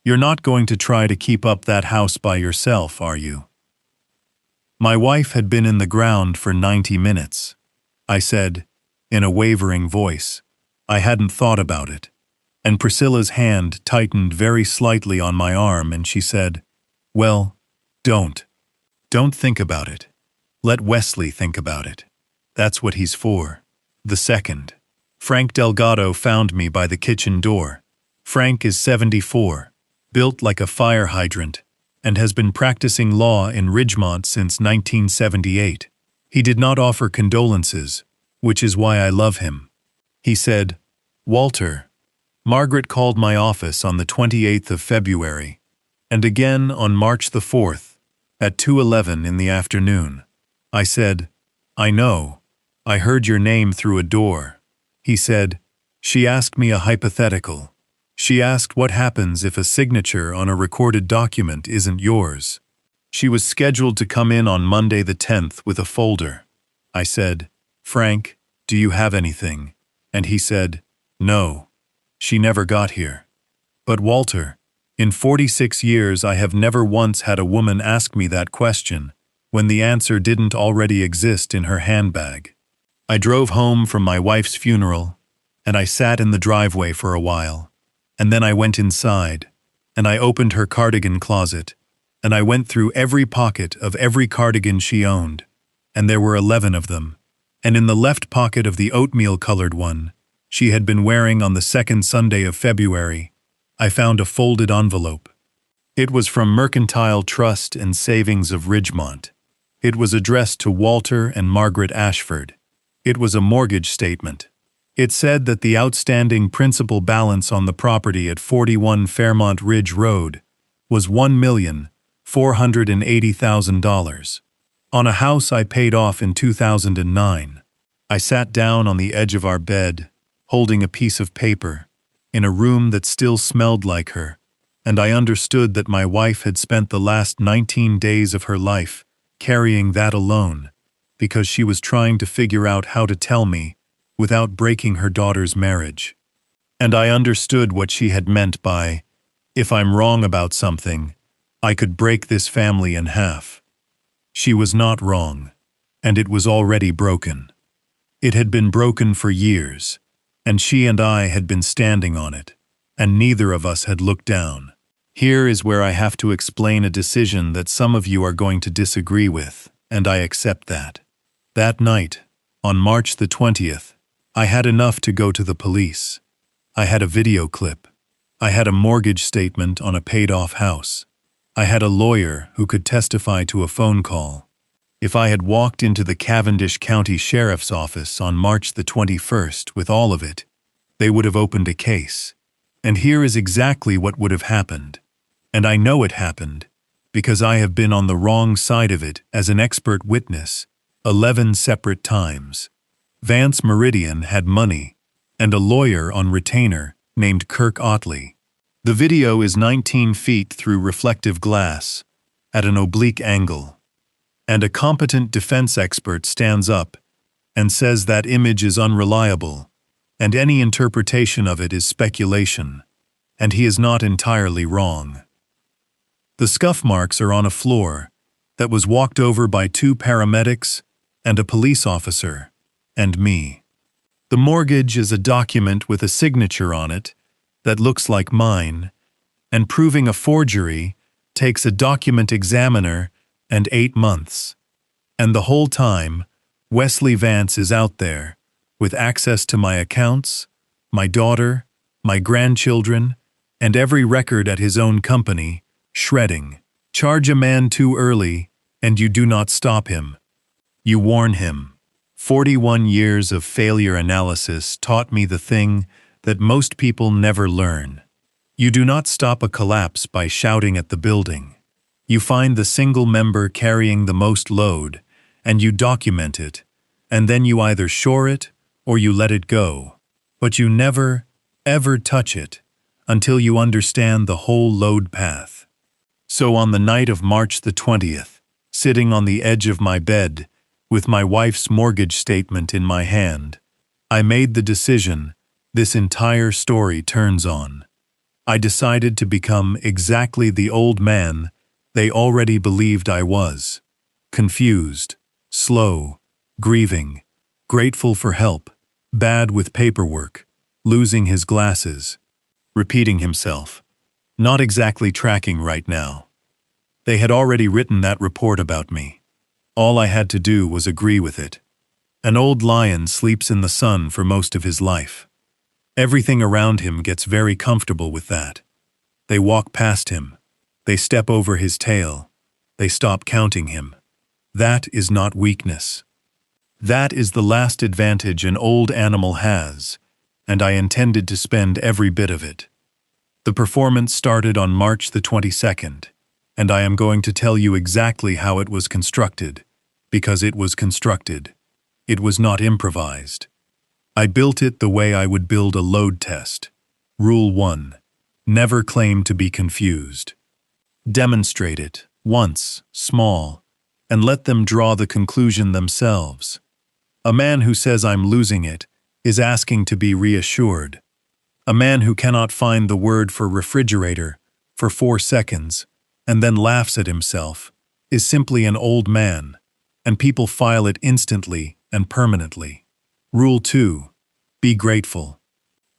you're not going to try to keep up that house by yourself, are you?" My wife had been in the ground for 90 minutes. I said, in a wavering voice, I hadn't thought about it. And Priscilla's hand tightened very slightly on my arm and she said, "Well, don't think about it. Let Wesley think about it. That's what he's for." The second, Frank Delgado found me by the kitchen door. Frank is 74, built like a fire hydrant, and has been practicing law in Ridgemont since 1978. He did not offer condolences, which is why I love him. He said, "Walter, Margaret called my office on the 28th of February, and again on March the 4th, at 2:11 in the afternoon." I said, "I know. I heard your name through a door." He said, "She asked me a hypothetical. She asked what happens if a signature on a recorded document isn't yours. She was scheduled to come in on Monday the 10th with a folder." I said, "Frank, do you have anything?" And he said, "No. She never got here." But Walter, in 46 years I have never once had a woman ask me that question when the answer didn't already exist in her handbag. I drove home from my wife's funeral, and I sat in the driveway for a while, and then I went inside, and I opened her cardigan closet, and I went through every pocket of every cardigan she owned, and there were 11 of them, and in the left pocket of the oatmeal-colored one she had been wearing on the second Sunday of February, I found a folded envelope. It was from Mercantile Trust and Savings of Ridgemont. It was addressed to Walter and Margaret Ashford. It was a mortgage statement. It said that the outstanding principal balance on the property at 41 Fairmont Ridge Road was $1,480,000, on a house I paid off in 2009. I sat down on the edge of our bed, holding a piece of paper, in a room that still smelled like her, and I understood that my wife had spent the last 19 days of her life carrying that alone, because she was trying to figure out how to tell me without breaking her daughter's marriage. And I understood what she had meant by, if I'm wrong about something, I could break this family in half. She was not wrong, and it was already broken. It had been broken for years, and she and I had been standing on it, and neither of us had looked down. Here is where I have to explain a decision that some of you are going to disagree with, and I accept that. That night, on March the 20th, I had enough to go to the police. I had a video clip. I had a mortgage statement on a paid-off house. I had a lawyer who could testify to a phone call. If I had walked into the Cavendish County Sheriff's Office on March the 21st with all of it, they would have opened a case. And here is exactly what would have happened. And I know it happened, because I have been on the wrong side of it as an expert witness 11 separate times. Vance Meridian had money, and a lawyer on retainer named Kirk Otley. The video is 19 feet through reflective glass, at an oblique angle. And a competent defense expert stands up and says that image is unreliable, and any interpretation of it is speculation, and he is not entirely wrong. The scuff marks are on a floor that was walked over by 2 paramedics and a police officer, and me. The mortgage is a document with a signature on it that looks like mine, and proving a forgery takes a document examiner and 8 months. And the whole time, Wesley Vance is out there, with access to my accounts, my daughter, my grandchildren, and every record at his own company, shredding. Charge a man too early, and you do not stop him. You warn him. 41 years of failure analysis taught me the thing that most people never learn. You do not stop a collapse by shouting at the building. You find the single member carrying the most load, and you document it, and then you either shore it or you let it go. But you never, ever touch it until you understand the whole load path. So on the night of March the 20th, sitting on the edge of my bed, with my wife's mortgage statement in my hand, I made the decision this entire story turns on. I decided to become exactly the old man they already believed I was. Confused, slow, grieving, grateful for help, bad with paperwork, losing his glasses, repeating himself, not exactly tracking right now. They had already written that report about me. All I had to do was agree with it. An old lion sleeps in the sun for most of his life. Everything around him gets very comfortable with that. They walk past him. They step over his tail. They stop counting him. That is not weakness. That is the last advantage an old animal has, and I intended to spend every bit of it. The performance started on March the 22nd, and I am going to tell you exactly how it was constructed, because it was constructed. It was not improvised. I built it the way I would build a load test. Rule 1. Never claim to be confused. Demonstrate it, once, small, and let them draw the conclusion themselves. A man who says I'm losing it is asking to be reassured. A man who cannot find the word for refrigerator for 4 seconds and then laughs at himself is simply an old man, and people file it instantly and permanently. Rule 2. Be grateful.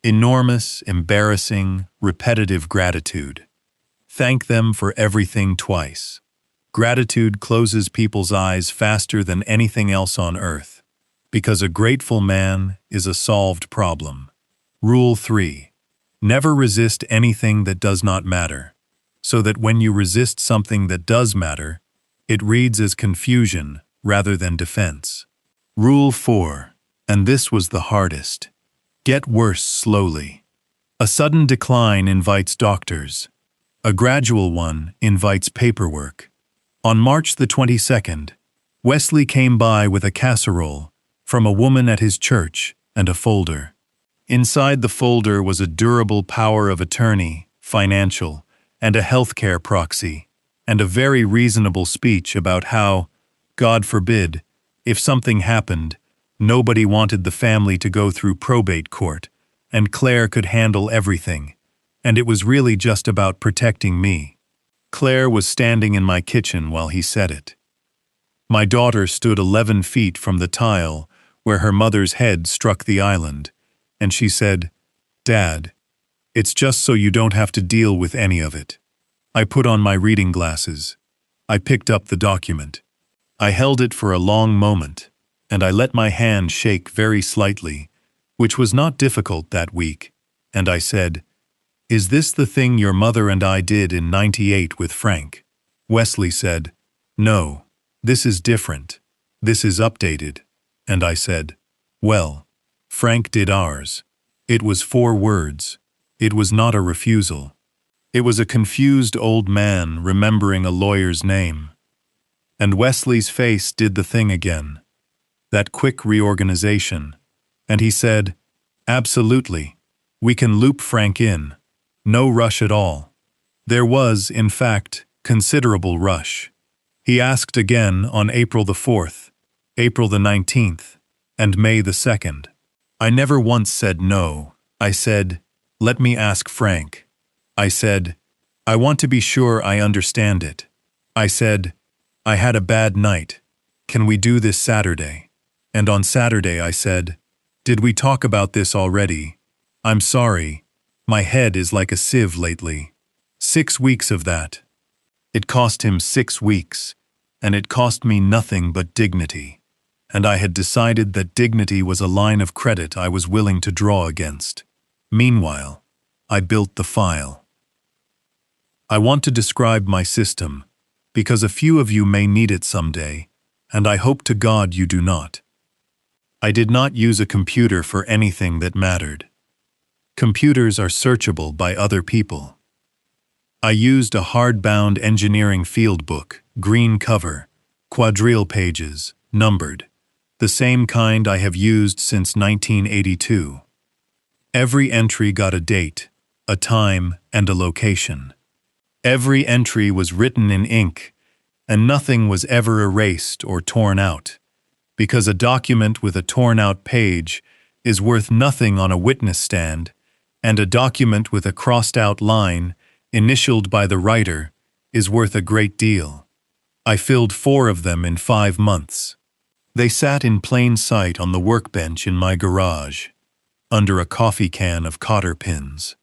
Enormous, embarrassing, repetitive gratitude. Thank them for everything twice. Gratitude closes people's eyes faster than anything else on earth, because a grateful man is a solved problem. Rule 3. Never resist anything that does not matter, so that when you resist something that does matter, it reads as confusion rather than defense. Rule 4. And this was the hardest. Get worse slowly. A sudden decline invites doctors. A gradual one invites paperwork. On March the 22nd, Wesley came by with a casserole from a woman at his church and a folder. Inside the folder was a durable power of attorney, financial, and a healthcare proxy, and a very reasonable speech about how, God forbid, if something happened, nobody wanted the family to go through probate court, and Claire could handle everything, and it was really just about protecting me. Claire was standing in my kitchen while he said it. My daughter stood 11 feet from the tile where her mother's head struck the island, and she said, "Dad, it's just so you don't have to deal with any of it." I put on my reading glasses. I picked up the document. I held it for a long moment, and I let my hand shake very slightly, which was not difficult that week, and I said, "Is this the thing your mother and I did in '98 with Frank?" Wesley said, "No, this is different. This is updated." And I said, "Well, Frank did ours." It was 4 words. It was not a refusal. It was a confused old man remembering a lawyer's name. And Wesley's face did the thing again. That quick reorganization. And he said, "Absolutely. We can loop Frank in. No rush at all." There was, in fact, considerable rush. He asked again on April the 4th, April the 19th, and May the 2nd. I never once said no. I said, "Let me ask Frank." I said, "I want to be sure I understand it." I said, "I had a bad night. Can we do this Saturday?" And on Saturday I said, "Did we talk about this already? I'm sorry. My head is like a sieve lately." 6 weeks of that. It cost him 6 weeks, and it cost me nothing but dignity. And I had decided that dignity was a line of credit I was willing to draw against. Meanwhile, I built the file. I want to describe my system, because a few of you may need it someday, and I hope to God you do not. I did not use a computer for anything that mattered. Computers are searchable by other people. I used a hardbound engineering field book, green cover, quadrille pages, numbered, the same kind I have used since 1982. Every entry got a date, a time, and a location. Every entry was written in ink, and nothing was ever erased or torn out, because a document with a torn-out page is worth nothing on a witness stand, and a document with a crossed-out line, initialed by the writer, is worth a great deal. I filled 4 of them in 5 months. They sat in plain sight on the workbench in my garage, under a coffee can of cotter pins.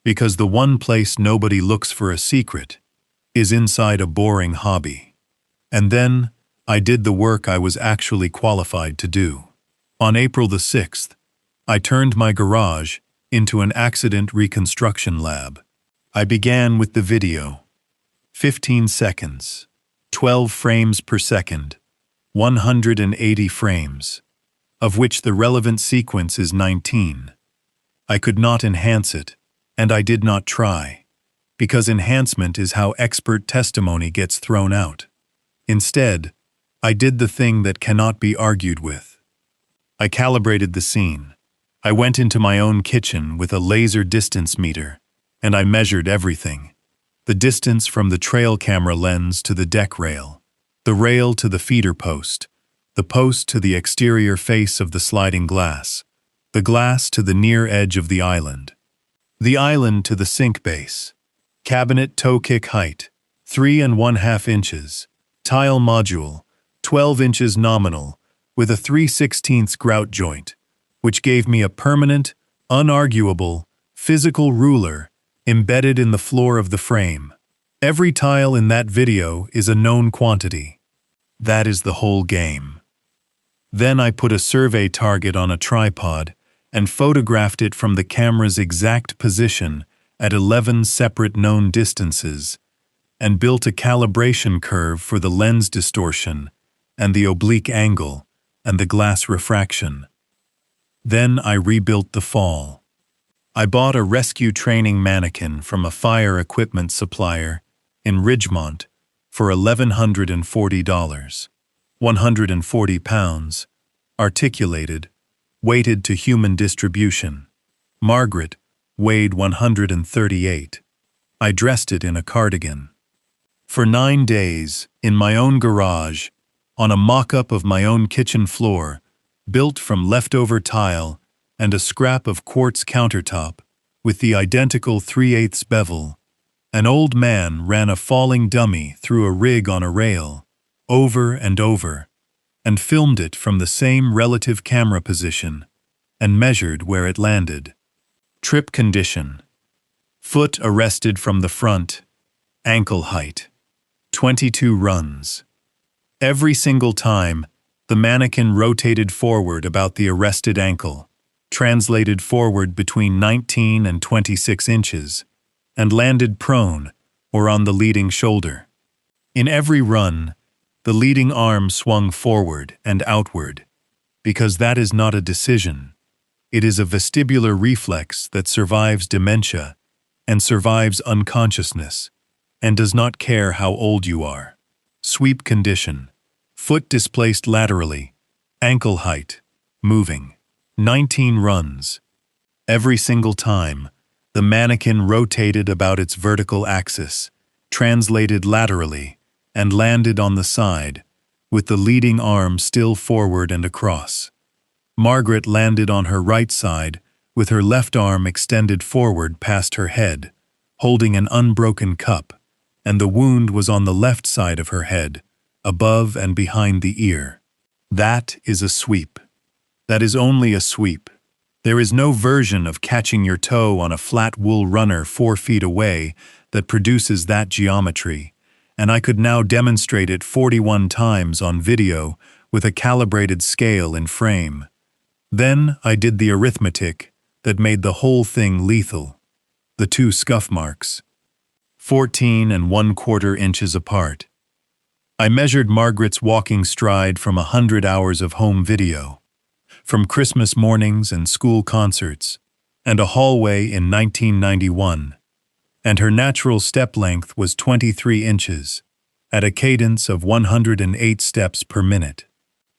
Because the one place nobody looks for a secret is inside a boring hobby. And then I did the work I was actually qualified to do. On April the 6th, I turned my garage into an accident reconstruction lab. I began with the video. 15 seconds, 12 frames per second, 180 frames, of which the relevant sequence is 19. I could not enhance it, and I did not try, because enhancement is how expert testimony gets thrown out. Instead, I did the thing that cannot be argued with. I calibrated the scene. I went into my own kitchen with a laser distance meter, and I measured everything. The distance from the trail camera lens to the deck rail, the rail to the feeder post, the post to the exterior face of the sliding glass, the glass to the near edge of the island to the sink base, cabinet toe kick height, 3 1/2 inches, tile module, 12 inches nominal, with a 3/16 grout joint, which gave me a permanent, unarguable, physical ruler embedded in the floor of the frame. Every tile in that video is a known quantity. That is the whole game. Then I put a survey target on a tripod and photographed it from the camera's exact position at 11 separate known distances, and built a calibration curve for the lens distortion and the oblique angle and the glass refraction. Then I rebuilt the fall. I bought a rescue training mannequin from a fire equipment supplier in Ridgemont for $1,140, 140 pounds, articulated, weighted to human distribution. Margaret weighed 138. I dressed it in a cardigan. For 9 days, in my own garage, on a mock-up of my own kitchen floor, built from leftover tile and a scrap of quartz countertop with the identical 3/8 bevel, an old man ran a falling dummy through a rig on a rail, over and over, and filmed it from the same relative camera position, and measured where it landed. Trip condition. Foot arrested from the front, ankle height, 22 runs. Every single time, the mannequin rotated forward about the arrested ankle, translated forward between 19 and 26 inches, and landed prone or on the leading shoulder. In every run, the leading arm swung forward and outward, because that is not a decision. It is a vestibular reflex that survives dementia and survives unconsciousness, and does not care how old you are. Sweep condition. Foot displaced laterally, ankle height, moving. 19 runs. Every single time, the mannequin rotated about its vertical axis, translated laterally, and landed on the side, with the leading arm still forward and across. Margaret landed on her right side, with her left arm extended forward past her head, holding an unbroken cup, and the wound was on the left side of her head, above and behind the ear. That is a sweep. That is only a sweep. There is no version of catching your toe on a flat wool runner 4 feet away that produces that geometry, and I could now demonstrate it 41 times on video with a calibrated scale in frame. Then I did the arithmetic that made the whole thing lethal. The 2 scuff marks. 14¼ inches apart. I measured Margaret's walking stride from 100 hours of home video, from Christmas mornings and school concerts, and a hallway in 1991, and her natural step length was 23 inches, at a cadence of 108 steps per minute.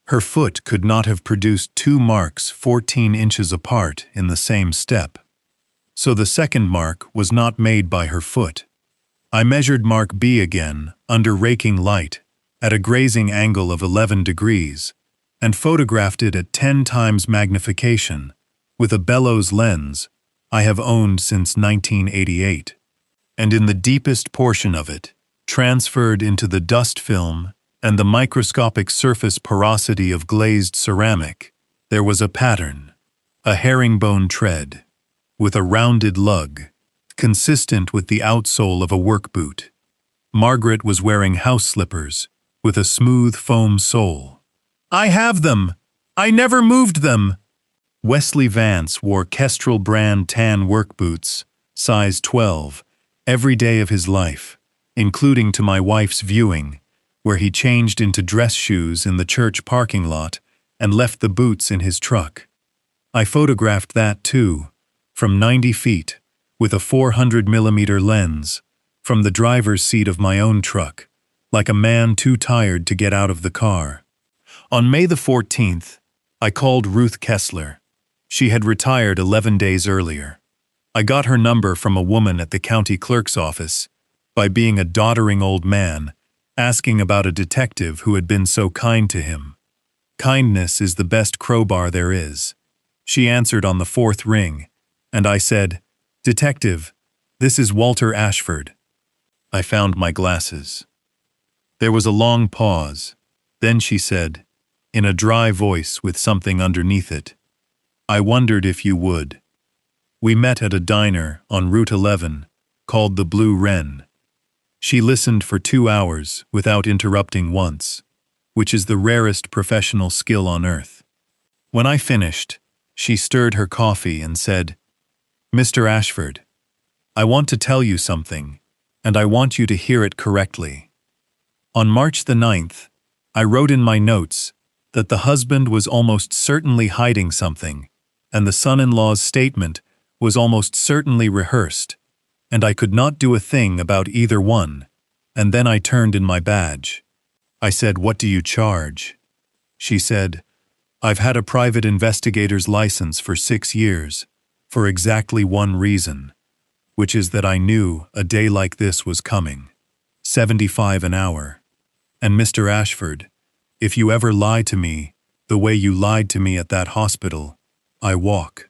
Her foot could not have produced two marks 14 inches apart in the same step. So the second mark was not made by her foot. I measured mark B again, under raking light, at a grazing angle of 11 degrees, and photographed it at 10 times magnification, with a bellows lens I have owned since 1988. And in the deepest portion of it, transferred into the dust film and the microscopic surface porosity of glazed ceramic, there was a pattern, a herringbone tread, with a rounded lug, consistent with the outsole of a work boot. Margaret was wearing house slippers, with a smooth foam sole. "I have them! I never moved them!" Wesley Vance wore Kestrel brand tan work boots, size 12, every day of his life, including to my wife's viewing, where he changed into dress shoes in the church parking lot and left the boots in his truck. I photographed that too, from 90 feet, with a 400mm lens, from the driver's seat of my own truck, like a man too tired to get out of the car. On May the 14th, I called Ruth Kessler. She had retired 11 days earlier. I got her number from a woman at the county clerk's office by being a doddering old man, asking about a detective who had been so kind to him. Kindness is the best crowbar there is. She answered on the fourth ring, and I said, "Detective, this is Walter Ashford." I found my glasses. There was a long pause. Then she said, in a dry voice with something underneath it, "I wondered if you would." We met at a diner on Route 11, called the Blue Wren. She listened for 2 hours without interrupting once, which is the rarest professional skill on earth. When I finished, she stirred her coffee and said, "Mr. Ashford, I want to tell you something, and I want you to hear it correctly. On March the 9th, I wrote in my notes that the husband was almost certainly hiding something, and the son-in-law's statement was almost certainly rehearsed, and I could not do a thing about either one, and then I turned in my badge. I said, 'What do you charge?' She said, 'I've had a private investigator's license for 6 years, for exactly one reason, which is that I knew a day like this was coming. 75 an hour. And Mr. Ashford, if you ever lie to me the way you lied to me at that hospital, I walk.'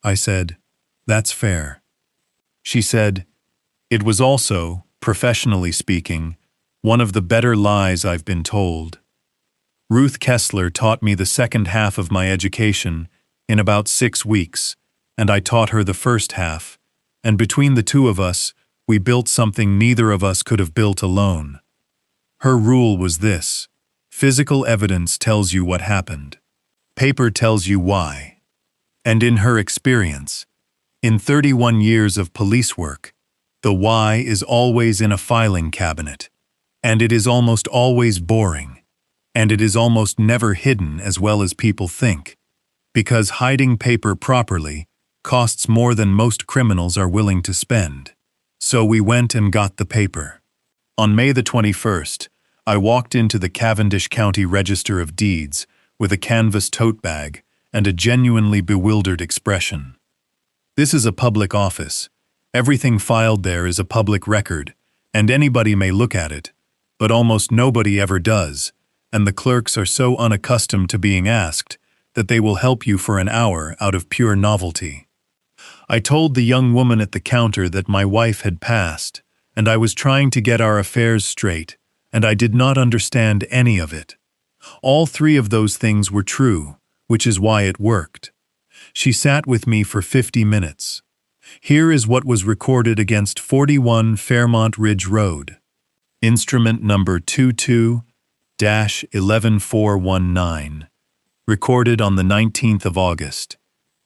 I said, 'That's fair.' She said, 'It was also, professionally speaking, one of the better lies I've been told.' Ruth Kessler taught me the second half of my education in about 6 weeks, and I taught her the first half, and between the two of us, we built something neither of us could have built alone. Her rule was this: physical evidence tells you what happened. Paper tells you why. And in her experience, in 31 years of police work, the why is always in a filing cabinet, and it is almost always boring, and it is almost never hidden as well as people think, because hiding paper properly costs more than most criminals are willing to spend. So we went and got the paper. On May the 21st, I walked into the Cavendish County Register of Deeds with a canvas tote bag and a genuinely bewildered expression. This is a public office. Everything filed there is a public record, and anybody may look at it, but almost nobody ever does, and the clerks are so unaccustomed to being asked that they will help you for an hour out of pure novelty. I told the young woman at the counter that my wife had passed, and I was trying to get our affairs straight, and I did not understand any of it. All 3 of those things were true, which is why it worked. She sat with me for 50 minutes. Here is what was recorded against 41 Fairmont Ridge Road. Instrument number 22-11419. Recorded on the 19th of August.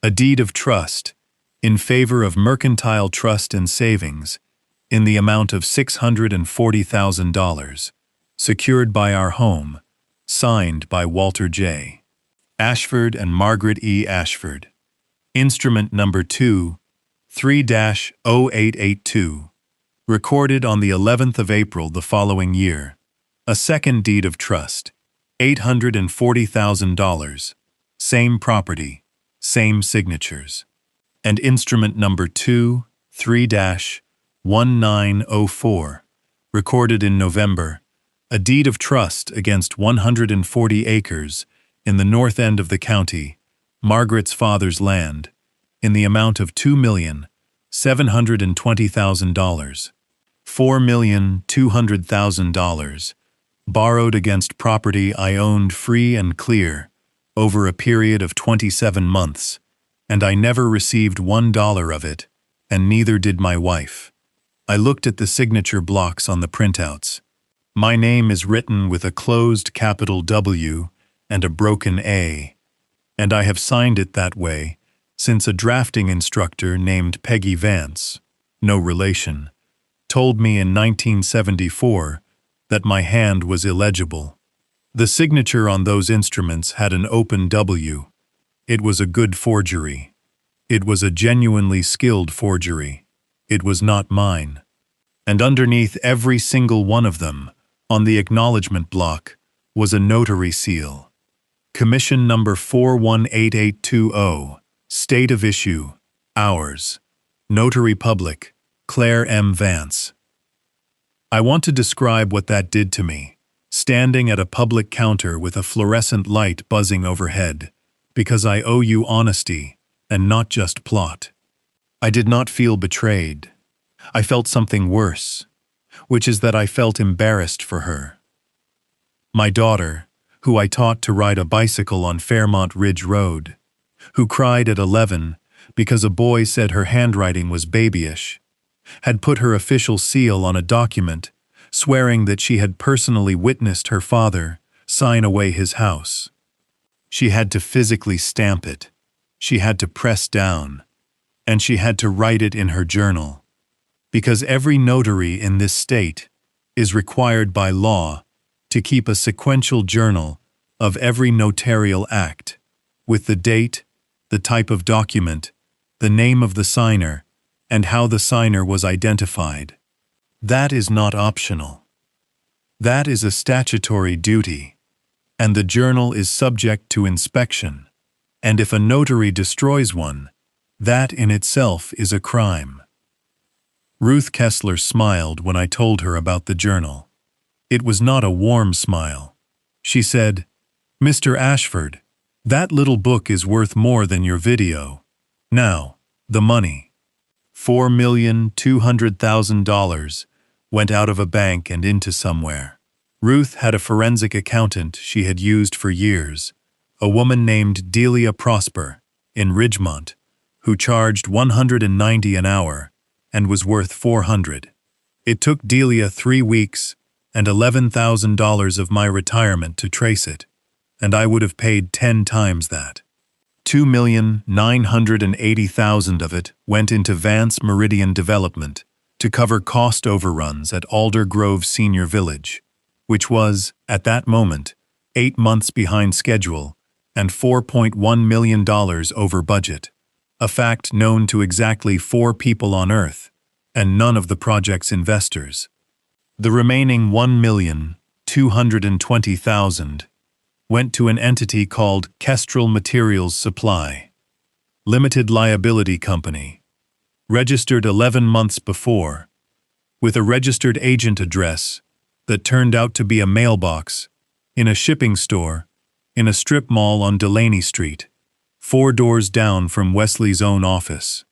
A deed of trust, in favor of Mercantile Trust and Savings, in the amount of $640,000, secured by our home, signed by Walter J. Ashford and Margaret E. Ashford. Instrument number 2-3-0882, recorded on the 11th of April the following year. A second deed of trust, $840,000, same property, same signatures. And instrument number 2-3-1904, recorded in November, a deed of trust against 140 acres in the north end of the county, Margaret's father's land, in the amount of $2,720,000, $4,200,000, borrowed against property I owned free and clear over a period of 27 months, and I never received $1 of it, and neither did my wife. I looked at the signature blocks on the printouts. My name is written with a closed capital W and a broken A, and I have signed it that way since a drafting instructor named Peggy Vance, no relation, told me in 1974 that my hand was illegible. The signature on those instruments had an open W. It was a good forgery. It was a genuinely skilled forgery. It was not mine. And underneath every single one of them, on the acknowledgement block, was a notary seal. Commission number 418820, State of Issue, Ours. Notary Public, Claire M. Vance. I want to describe what that did to me, standing at a public counter with a fluorescent light buzzing overhead, because I owe you honesty and not just plot. I did not feel betrayed. I felt something worse, which is that I felt embarrassed for her. My daughter, who I taught to ride a bicycle on Fairmont Ridge Road, who cried at 11 because a boy said her handwriting was babyish, had put her official seal on a document swearing that she had personally witnessed her father sign away his house. She had to physically stamp it, she had to press down, and she had to write it in her journal, because every notary in this state is required by law to keep a sequential journal of every notarial act, with the date, the type of document, the name of the signer, and how the signer was identified. That is not optional. That is a statutory duty, and the journal is subject to inspection, and if a notary destroys one, that in itself is a crime. Ruth Kessler smiled when I told her about the journal. It was not a warm smile. She said, "Mr. Ashford, that little book is worth more than your video. Now, the money." $4,200,000 went out of a bank and into somewhere. Ruth had a forensic accountant she had used for years, a woman named Delia Prosper, in Ridgemont, who charged $190 an hour and was worth $400. It took Delia 3 weeks and $11,000 of my retirement to trace it, and I would have paid 10 times that. $2,980,000 of it went into Vance Meridian Development to cover cost overruns at Alder Grove Senior Village, which was, at that moment, 8 months behind schedule and $4.1 million over budget, a fact known to exactly 4 people on Earth and none of the project's investors. The remaining $1,220,000 went to an entity called Kestrel Materials Supply, Limited Liability Company, registered 11 months before, with a registered agent address that turned out to be a mailbox in a shipping store in a strip mall on Delaney Street, 4 doors down from Wesley's own office.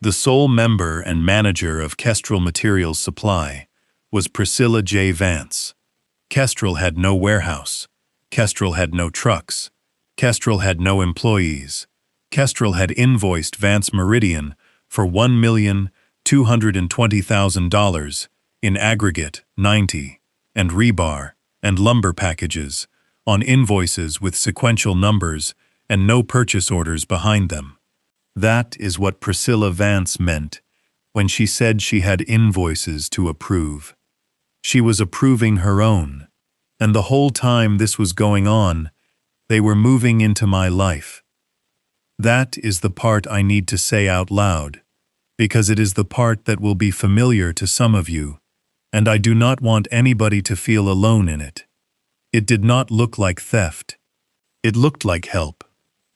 The sole member and manager of Kestrel Materials Supply was Priscilla J. Vance. Kestrel had no warehouse. Kestrel had no trucks. Kestrel had no employees. Kestrel had invoiced Vance Meridian for $1,220,000 in aggregate 90 and rebar and lumber packages on invoices with sequential numbers and no purchase orders behind them. That is what Priscilla Vance meant when she said she had invoices to approve. She was approving her own, and the whole time this was going on, they were moving into my life. That is the part I need to say out loud, because it is the part that will be familiar to some of you, and I do not want anybody to feel alone in it. It did not look like theft. It looked like help.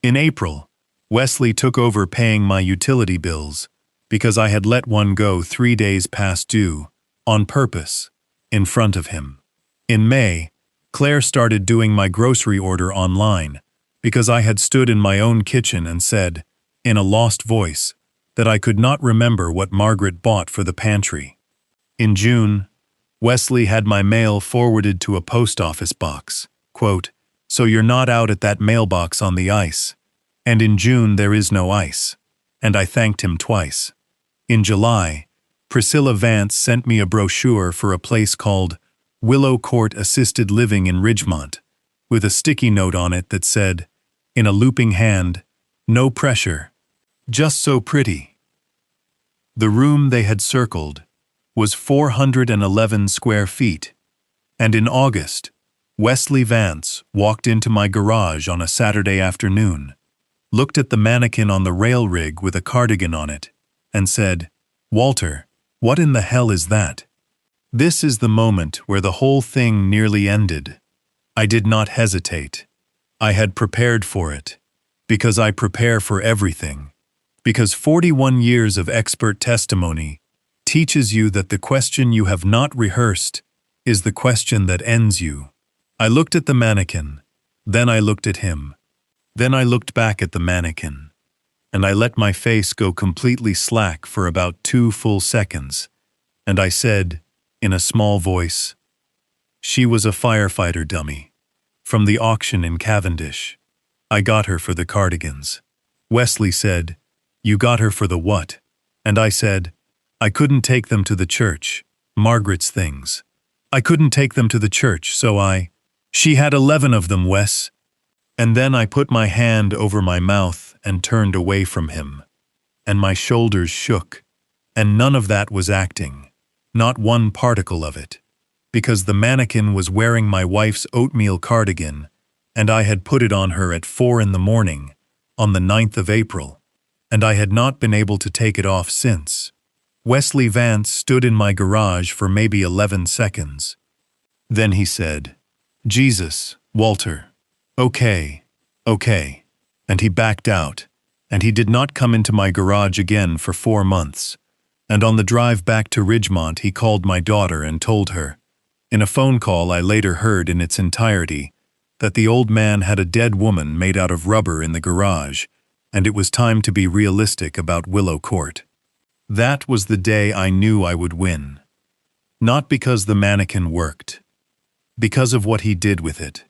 In April, Wesley took over paying my utility bills because I had let one go 3 days past due, on purpose, in front of him. In May, Claire started doing my grocery order online because I had stood in my own kitchen and said, in a lost voice, that I could not remember what Margaret bought for the pantry. In June, Wesley had my mail forwarded to a post office box. Quote, "So you're not out at that mailbox on the ice. And in June there is no ice." And I thanked him twice. In July, Priscilla Vance sent me a brochure for a place called Willow Court Assisted Living in Ridgemont, with a sticky note on it that said, in a looping hand, "No pressure. Just so pretty." The room they had circled was 411 square feet, and in August, Wesley Vance walked into my garage on a Saturday afternoon, looked at the mannequin on the rail rig with a cardigan on it, and said, "Walter, what in the hell is that?" This is the moment where the whole thing nearly ended. I did not hesitate. I had prepared for it, because I prepare for everything, because 41 years of expert testimony teaches you that the question you have not rehearsed is the question that ends you. I looked at the mannequin, then I looked at him, then I looked back at the mannequin, and I let my face go completely slack for about 2 full seconds, and I said, in a small voice, "She was a firefighter dummy, from the auction in Cavendish. I got her for the cardigans." Wesley said, "You got her for the what?" And I said, "I couldn't take them to the church, Margaret's things. I couldn't take them to the church, so she had 11 of them, Wes." And then I put my hand over my mouth and turned away from him, and my shoulders shook, and none of that was acting, not one particle of it, because the mannequin was wearing my wife's oatmeal cardigan, and I had put it on her at 4 in the morning, on the 9th of April, and I had not been able to take it off since. Wesley Vance stood in my garage for maybe 11 seconds. Then he said, "Jesus, Walter, okay, okay," and he backed out, and he did not come into my garage again for 4 months, and on the drive back to Ridgemont he called my daughter and told her, in a phone call I later heard in its entirety, that the old man had a dead woman made out of rubber in the garage, and it was time to be realistic about Willow Court. That was the day I knew I would win. Not because the mannequin worked, because of what he did with it.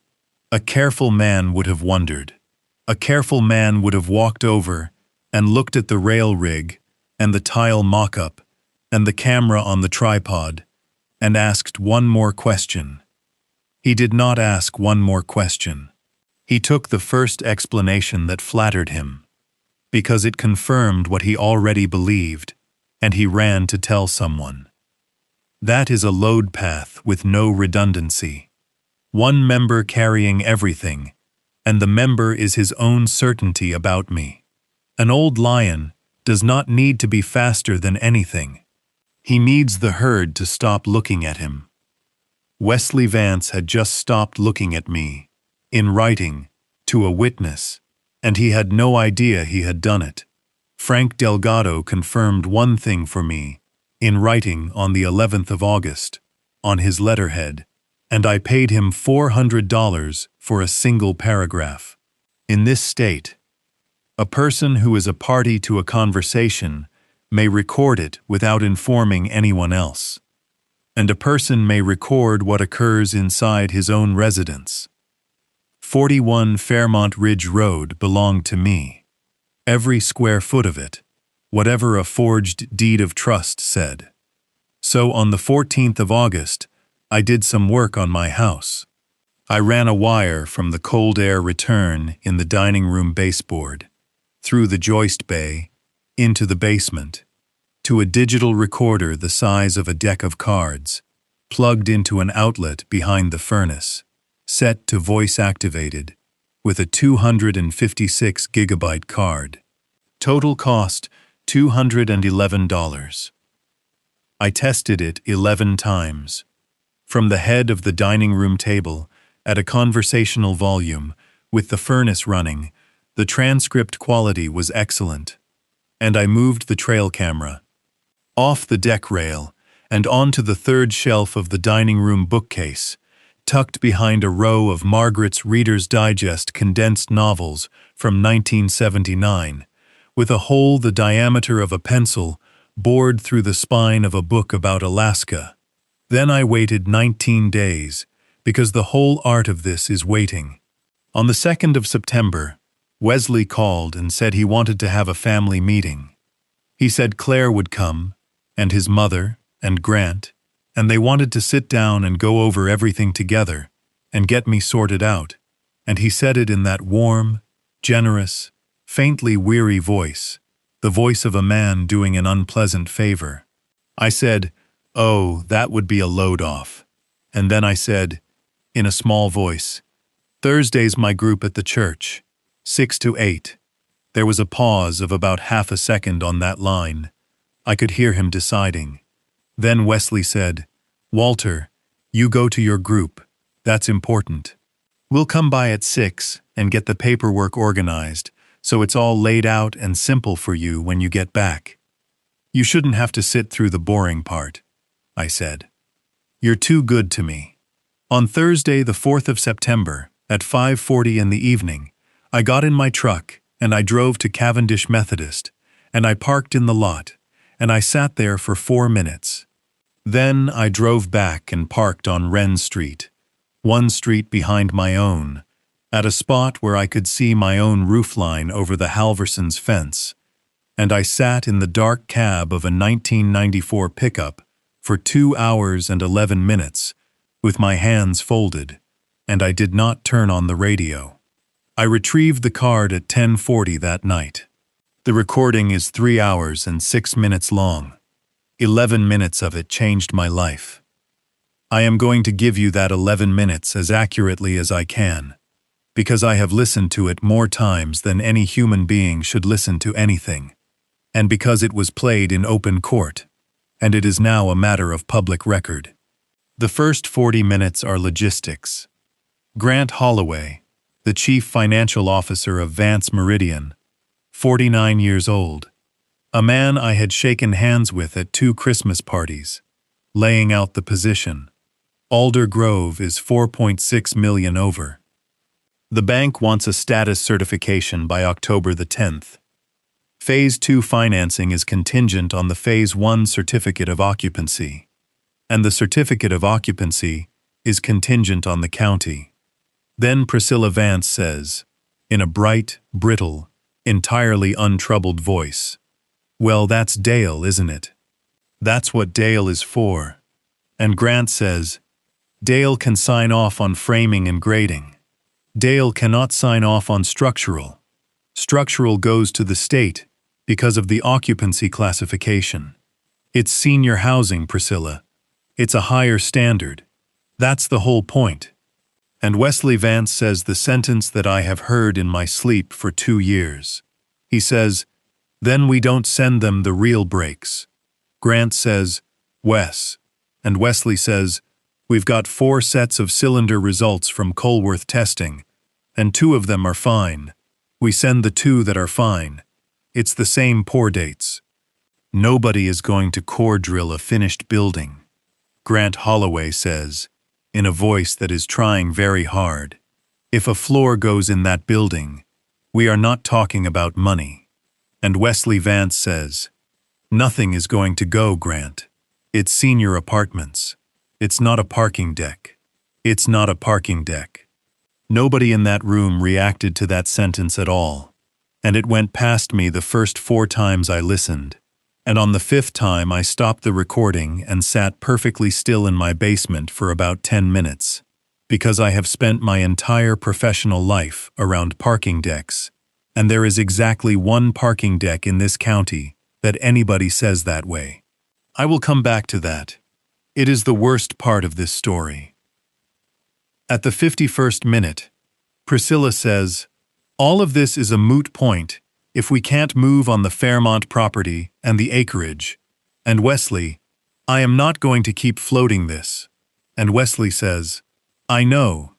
A careful man would have wondered. A careful man would have walked over and looked at the rail rig and the tile mock-up and the camera on the tripod and asked one more question. He did not ask one more question. He took the first explanation that flattered him, because it confirmed what he already believed, and he ran to tell someone. That is a load path with no redundancy. One member carrying everything, and the member is his own certainty about me. An old lion does not need to be faster than anything. He needs the herd to stop looking at him. Wesley Vance had just stopped looking at me, in writing, to a witness, and he had no idea he had done it. Frank Delgado confirmed one thing for me, in writing on the 11th of August, on his letterhead, and I paid him $400 for a single paragraph. In this state, a person who is a party to a conversation may record it without informing anyone else, and a person may record what occurs inside his own residence. 41 Fairmont Ridge Road belonged to me. Every square foot of it, whatever a forged deed of trust said. So on the 14th of August, I did some work on my house. I ran a wire from the cold air return in the dining room baseboard, through the joist bay, into the basement, to a digital recorder the size of a deck of cards, plugged into an outlet behind the furnace, set to voice-activated, with a 256 gigabyte card. Total cost $211. I tested it 11 times. From the head of the dining room table, at a conversational volume, with the furnace running, the transcript quality was excellent. And I moved the trail camera off the deck rail and onto the third shelf of the dining room bookcase, tucked behind a row of Margaret's Reader's Digest condensed novels from 1979, with a hole the diameter of a pencil bored through the spine of a book about Alaska. Then I waited 19 days, because the whole art of this is waiting. On the 2nd of September, Wesley called and said he wanted to have a family meeting. He said Claire would come, and his mother, and Grant, and they wanted to sit down and go over everything together and get me sorted out, and he said it in that warm, generous, faintly weary voice, the voice of a man doing an unpleasant favor. I said, "Oh, that would be a load off." And then I said, in a small voice, "Thursday's my group at the church, 6 to 8. There was a pause of about half a second on that line. I could hear him deciding. Then Wesley said, "Walter, you go to your group. That's important. We'll come by at 6 and get the paperwork organized, so it's all laid out and simple for you when you get back. You shouldn't have to sit through the boring part," I said. "You're too good to me." On Thursday, the 4th of September, at 5:40 in the evening, I got in my truck and I drove to Cavendish Methodist, and I parked in the lot, and I sat there for 4 minutes. Then I drove back and parked on Wren Street, one street behind my own, at a spot where I could see my own roofline over the Halversons' fence, and I sat in the dark cab of a 1994 pickup for 2 hours and 11 minutes, with my hands folded, and I did not turn on the radio. I retrieved the card at 10:40 that night. The recording is 3 hours and 6 minutes long. 11 minutes of it changed my life. I am going to give you that 11 minutes as accurately as I can, because I have listened to it more times than any human being should listen to anything, and because it was played in open court, and it is now a matter of public record. The first 40 minutes are logistics. Grant Holloway, the chief financial officer of Vance Meridian, 49 years old, a man I had shaken hands with at 2 Christmas parties, laying out the position. Alder Grove is 4.6 million over. The bank wants a status certification by October the 10th. Phase 2 financing is contingent on the Phase 1 certificate of occupancy, and the certificate of occupancy is contingent on the county. Then Priscilla Vance says, in a bright, brittle, entirely untroubled voice, "Well, that's Dale, isn't it? That's what Dale is for." And Grant says, "Dale can sign off on framing and grading. Dale cannot sign off on structural. Structural goes to the state because of the occupancy classification. It's senior housing, Priscilla. It's a higher standard. That's the whole point." And Wesley Vance says the sentence that I have heard in my sleep for 2 years. He says, "Then we don't send them the real breaks." Grant says, "Wes." And Wesley says, "We've got 4 sets of cylinder results from Colworth testing, and 2 of them are fine. We send the 2 that are fine. It's the same pour dates. Nobody is going to core drill a finished building." Grant Holloway says, in a voice that is trying very hard, "If a floor goes in that building, we are not talking about money." And Wesley Vance says, "Nothing is going to go, Grant. It's senior apartments. It's not a parking deck. It's not a parking deck." Nobody in that room reacted to that sentence at all, and it went past me the first 4 times I listened, and on the 5th time I stopped the recording and sat perfectly still in my basement for about 10 minutes, because I have spent my entire professional life around parking decks, and there is exactly 1 parking deck in this county that anybody says that way. I will come back to that. It is the worst part of this story. At the 51st minute, Priscilla says, "All of this is a moot point if we can't move on the Fairmont property and the acreage." And Wesley, "I am not going to keep floating this." And Wesley says, "I know."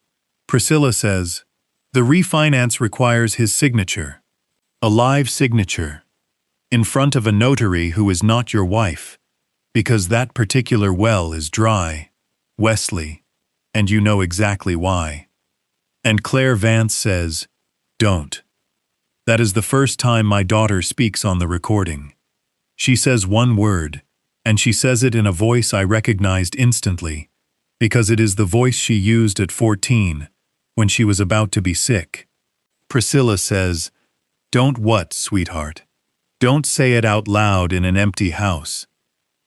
Priscilla says, "The refinance requires his signature. A live signature. In front of a notary who is not your wife, because that particular well is dry, Wesley, and you know exactly why." And Claire Vance says, "Don't." That is the first time my daughter speaks on the recording. She says one word, and she says it in a voice I recognized instantly, because it is the voice she used at 14, when she was about to be sick. Priscilla says, "Don't what, sweetheart? Don't say it out loud in an empty house."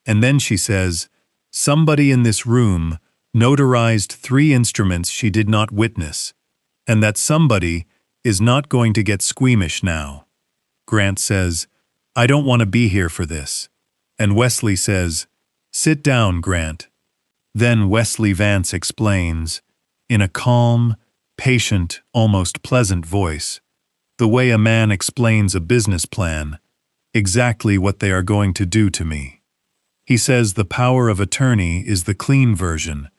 And then she says, "Somebody in this room notarized 3 instruments she did not witness, and that somebody is not going to get squeamish now." Grant says, "I don't want to be here for this." And Wesley says, "Sit down, Grant." Then Wesley Vance explains, in a calm, patient, almost pleasant voice, the way a man explains a business plan, exactly what they are going to do to me. He says the power of attorney is the clean version,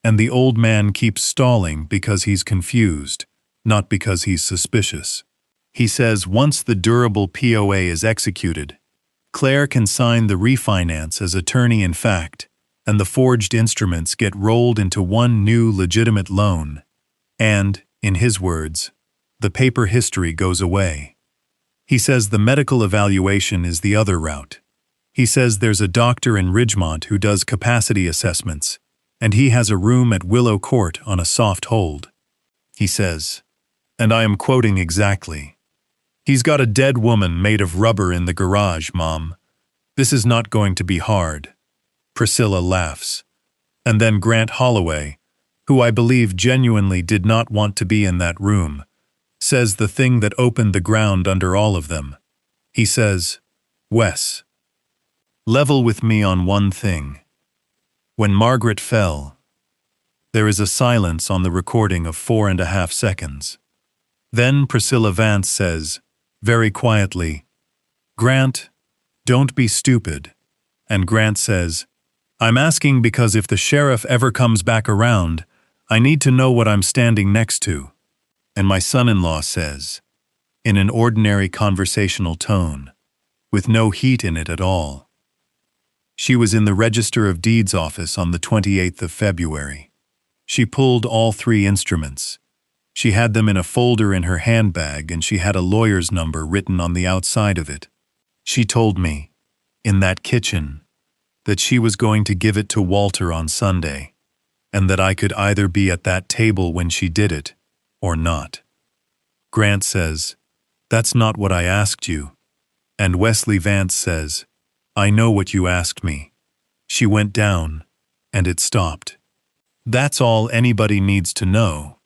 and the old man keeps stalling because he's confused, not because he's suspicious. He says once the durable POA is executed, Claire can sign the refinance as attorney in fact, and the forged instruments get rolled into one new legitimate loan, and, in his words, the paper history goes away. He says the medical evaluation is the other route. He says there's a doctor in Ridgemont who does capacity assessments, and he has a room at Willow Court on a soft hold. He says, and I am quoting exactly, "He's got a dead woman made of rubber in the garage, Mom. This is not going to be hard." Priscilla laughs. And then Grant Holloway, who I believe genuinely did not want to be in that room, says the thing that opened the ground under all of them. He says, "Wes, level with me on one thing. When Margaret fell," there is a silence on the recording of 4.5 seconds. Then Priscilla Vance says, very quietly, "Grant, don't be stupid." And Grant says, "I'm asking because if the sheriff ever comes back around, I need to know what I'm standing next to." And my son-in-law says, in an ordinary conversational tone, with no heat in it at all, "She was in the Register of Deeds office on the 28th of February. She pulled all 3 instruments. She had them in a folder in her handbag and she had a lawyer's number written on the outside of it. She told me, in that kitchen, that she was going to give it to Walter on Sunday, and that I could either be at that table when she did it, or not." Grant says, "That's not what I asked you." And Wesley Vance says, "I know what you asked me. She went down, and it stopped. That's all anybody needs to know.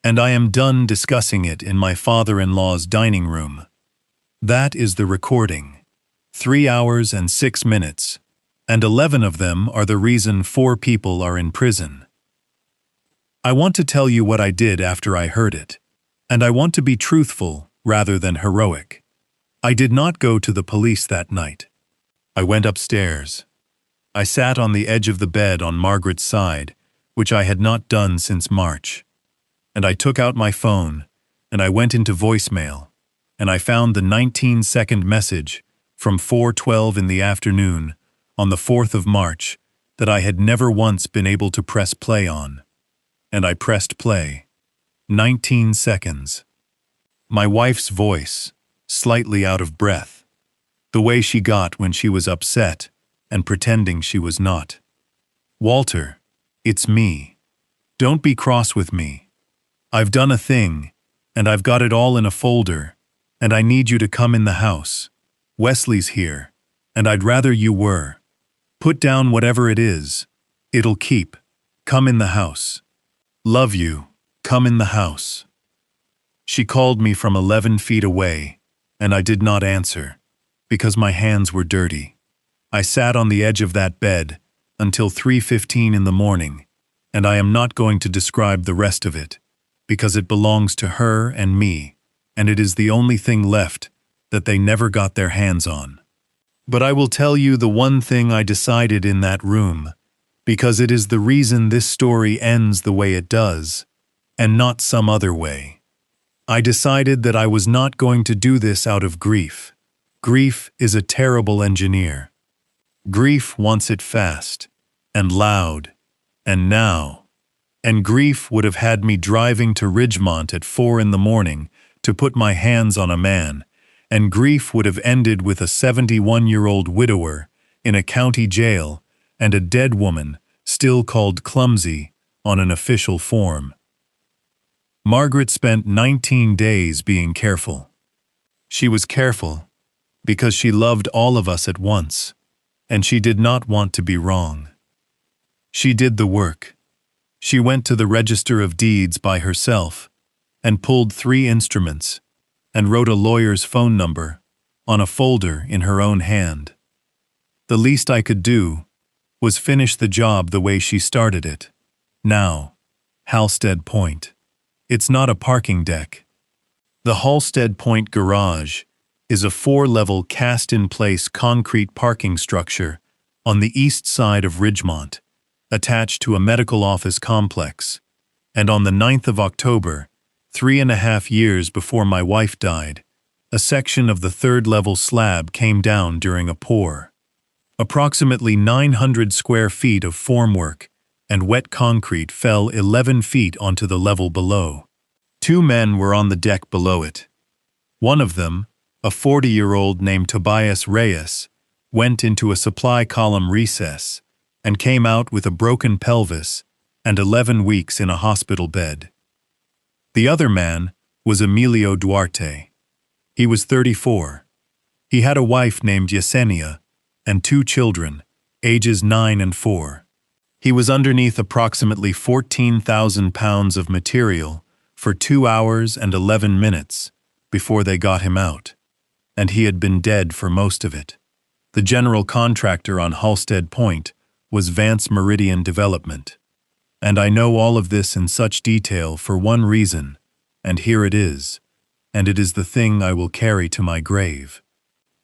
And I am done discussing it in my father-in-law's dining room." That is the recording. 3 hours and 6 minutes, and 11 of them are the reason 4 people are in prison. I want to tell you what I did after I heard it, and I want to be truthful rather than heroic. I did not go to the police that night. I went upstairs. I sat on the edge of the bed on Margaret's side, which I had not done since March. And I took out my phone, and I went into voicemail, and I found the 19-second message from 4:12 in the afternoon on the 4th of March that I had never once been able to press play on. And I pressed play. 19 seconds. My wife's voice, slightly out of breath, the way she got when she was upset and pretending she was not. "Walter, it's me. Don't be cross with me. I've done a thing, and I've got it all in a folder, and I need you to come in the house. Wesley's here, and I'd rather you were. Put down whatever it is. It'll keep. Come in the house. Love you. Come in the house." She called me from 11 feet away, and I did not answer. because my hands were dirty. I sat on the edge of that bed until 3:15 in the morning, and I am not going to describe the rest of it, because it belongs to her and me, and it is the only thing left that they never got their hands on. But I will tell you the one thing I decided in that room, because it is the reason this story ends the way it does, and not some other way. I decided that I was not going to do this out of grief. Grief is a terrible engineer. Grief wants it fast, and loud, and now. And grief would have had me driving to Ridgemont at 4 in the morning to put my hands on a man, and grief would have ended with a 71-year-old widower in a county jail and a dead woman, still called clumsy, on an official form. Margaret spent 19 days being careful. She was careful because she loved all of us at once, and she did not want to be wrong. She did the work. She went to the Register of Deeds by herself and pulled 3 instruments and wrote a lawyer's phone number on a folder in her own hand. The least I could do was finish the job the way she started it. Now, Halstead Point. It's not a parking deck. The Halstead Point Garage is a 4-level cast-in-place concrete parking structure on the east side of Ridgemont, attached to a medical office complex, and on the 9th of October, 3.5 years before my wife died, a section of the 3rd-level slab came down during a pour. Approximately 900 square feet of formwork and wet concrete fell 11 feet onto the level below. 2 men were on the deck below it. One of them, a 40-year-old named Tobias Reyes, went into a supply column recess and came out with a broken pelvis and 11 weeks in a hospital bed. The other man was Emilio Duarte. He was 34. He had a wife named Yesenia and 2 children, ages 9 and 4. He was underneath approximately 14,000 pounds of material for 2 hours and 11 minutes before they got him out, and he had been dead for most of it. The general contractor on Halstead Point was Vance Meridian Development, and I know all of this in such detail for one reason, and here it is, and it is the thing I will carry to my grave.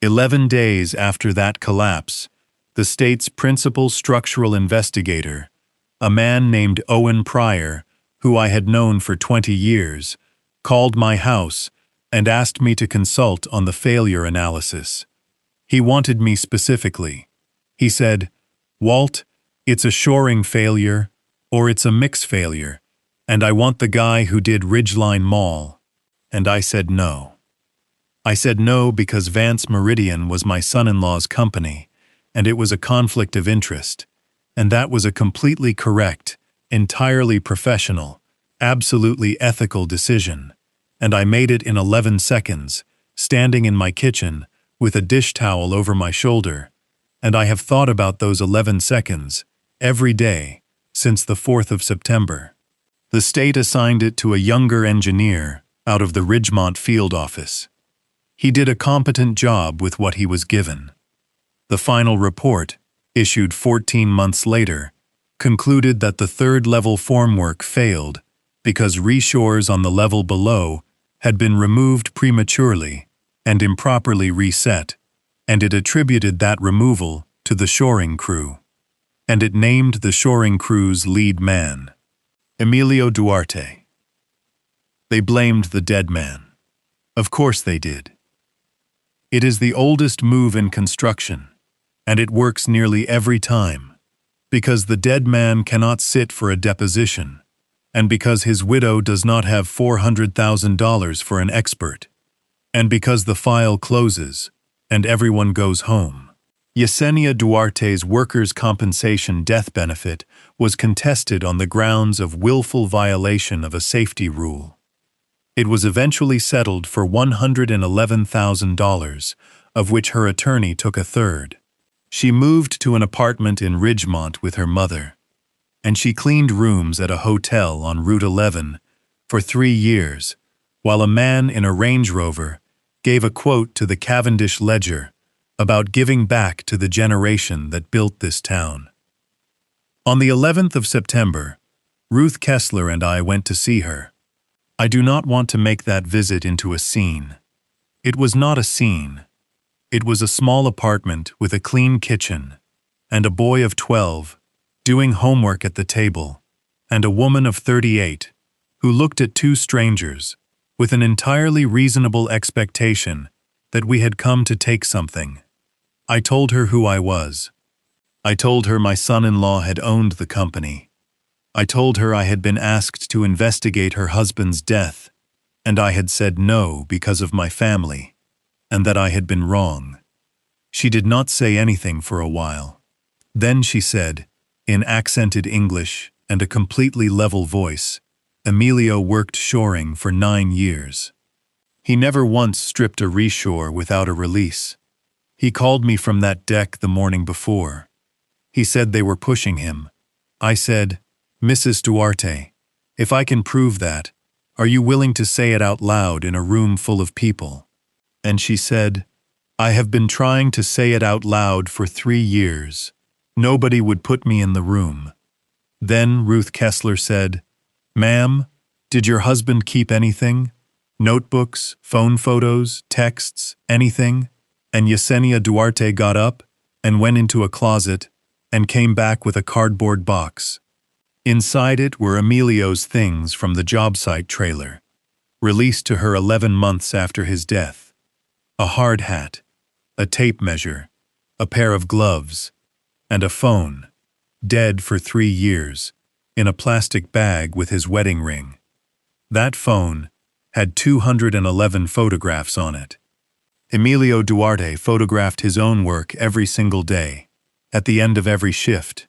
11 days after that collapse, the state's principal structural investigator, a man named Owen Pryor, who I had known for 20 years, called my house and asked me to consult on the failure analysis. He wanted me specifically. He said, "Walt, it's a shoring failure, or it's a mix failure, and I want the guy who did Ridgeline Mall." And I said no. I said no because Vance Meridian was my son-in-law's company, and it was a conflict of interest, and that was a completely correct, entirely professional, absolutely ethical decision, and I made it in 11 seconds, standing in my kitchen with a dish towel over my shoulder, and I have thought about those 11 seconds every day since the 4th of September. The state assigned it to a younger engineer out of the Ridgemont field office. He did a competent job with what he was given. The final report, issued 14 months later, concluded that the 3rd-level formwork failed because reshores on the level below had been removed prematurely and improperly reset, and it attributed that removal to the shoring crew. And it named the shoring crew's lead man, Emilio Duarte. They blamed the dead man. Of course they did. It is the oldest move in construction, and it works nearly every time, because the dead man cannot sit for a deposition, and because his widow does not have $400,000 for an expert, and because the file closes and everyone goes home. Yesenia Duarte's workers' compensation death benefit was contested on the grounds of willful violation of a safety rule. It was eventually settled for $111,000, of which her attorney took a third. She moved to an apartment in Ridgemont with her mother, and she cleaned rooms at a hotel on Route 11 for 3 years, while a man in a Range Rover gave a quote to the Cavendish Ledger about giving back to the generation that built this town. On the 11th of September, Ruth Kessler and I went to see her. I do not want to make that visit into a scene. It was not a scene. It was a small apartment with a clean kitchen, and a boy of 12 doing homework at the table, and a woman of 38 who looked at two strangers with an entirely reasonable expectation that we had come to take something. I told her who I was. I told her my son-in-law had owned the company. I told her I had been asked to investigate her husband's death, and I had said no because of my family, and that I had been wrong. She did not say anything for a while. Then she said, in accented English and a completely level voice, Emilio worked shoring for 9 years. He never once stripped a reshore without a release. He called me from that deck the morning before. He said they were pushing him. I said, Mrs. Duarte, if I can prove that, are you willing to say it out loud in a room full of people? And she said, I have been trying to say it out loud for 3 years. Nobody would put me in the room. Then Ruth Kessler said, Ma'am, did your husband keep anything? Notebooks, phone photos, texts, anything? And Yesenia Duarte got up and went into a closet and came back with a cardboard box. Inside it were Emilio's things from the job site trailer, released to her 11 months after his death. A hard hat, a tape measure, a pair of gloves, and a phone, dead for 3 years, in a plastic bag with his wedding ring. That phone had 211 photographs on it. Emilio Duarte photographed his own work every single day, at the end of every shift,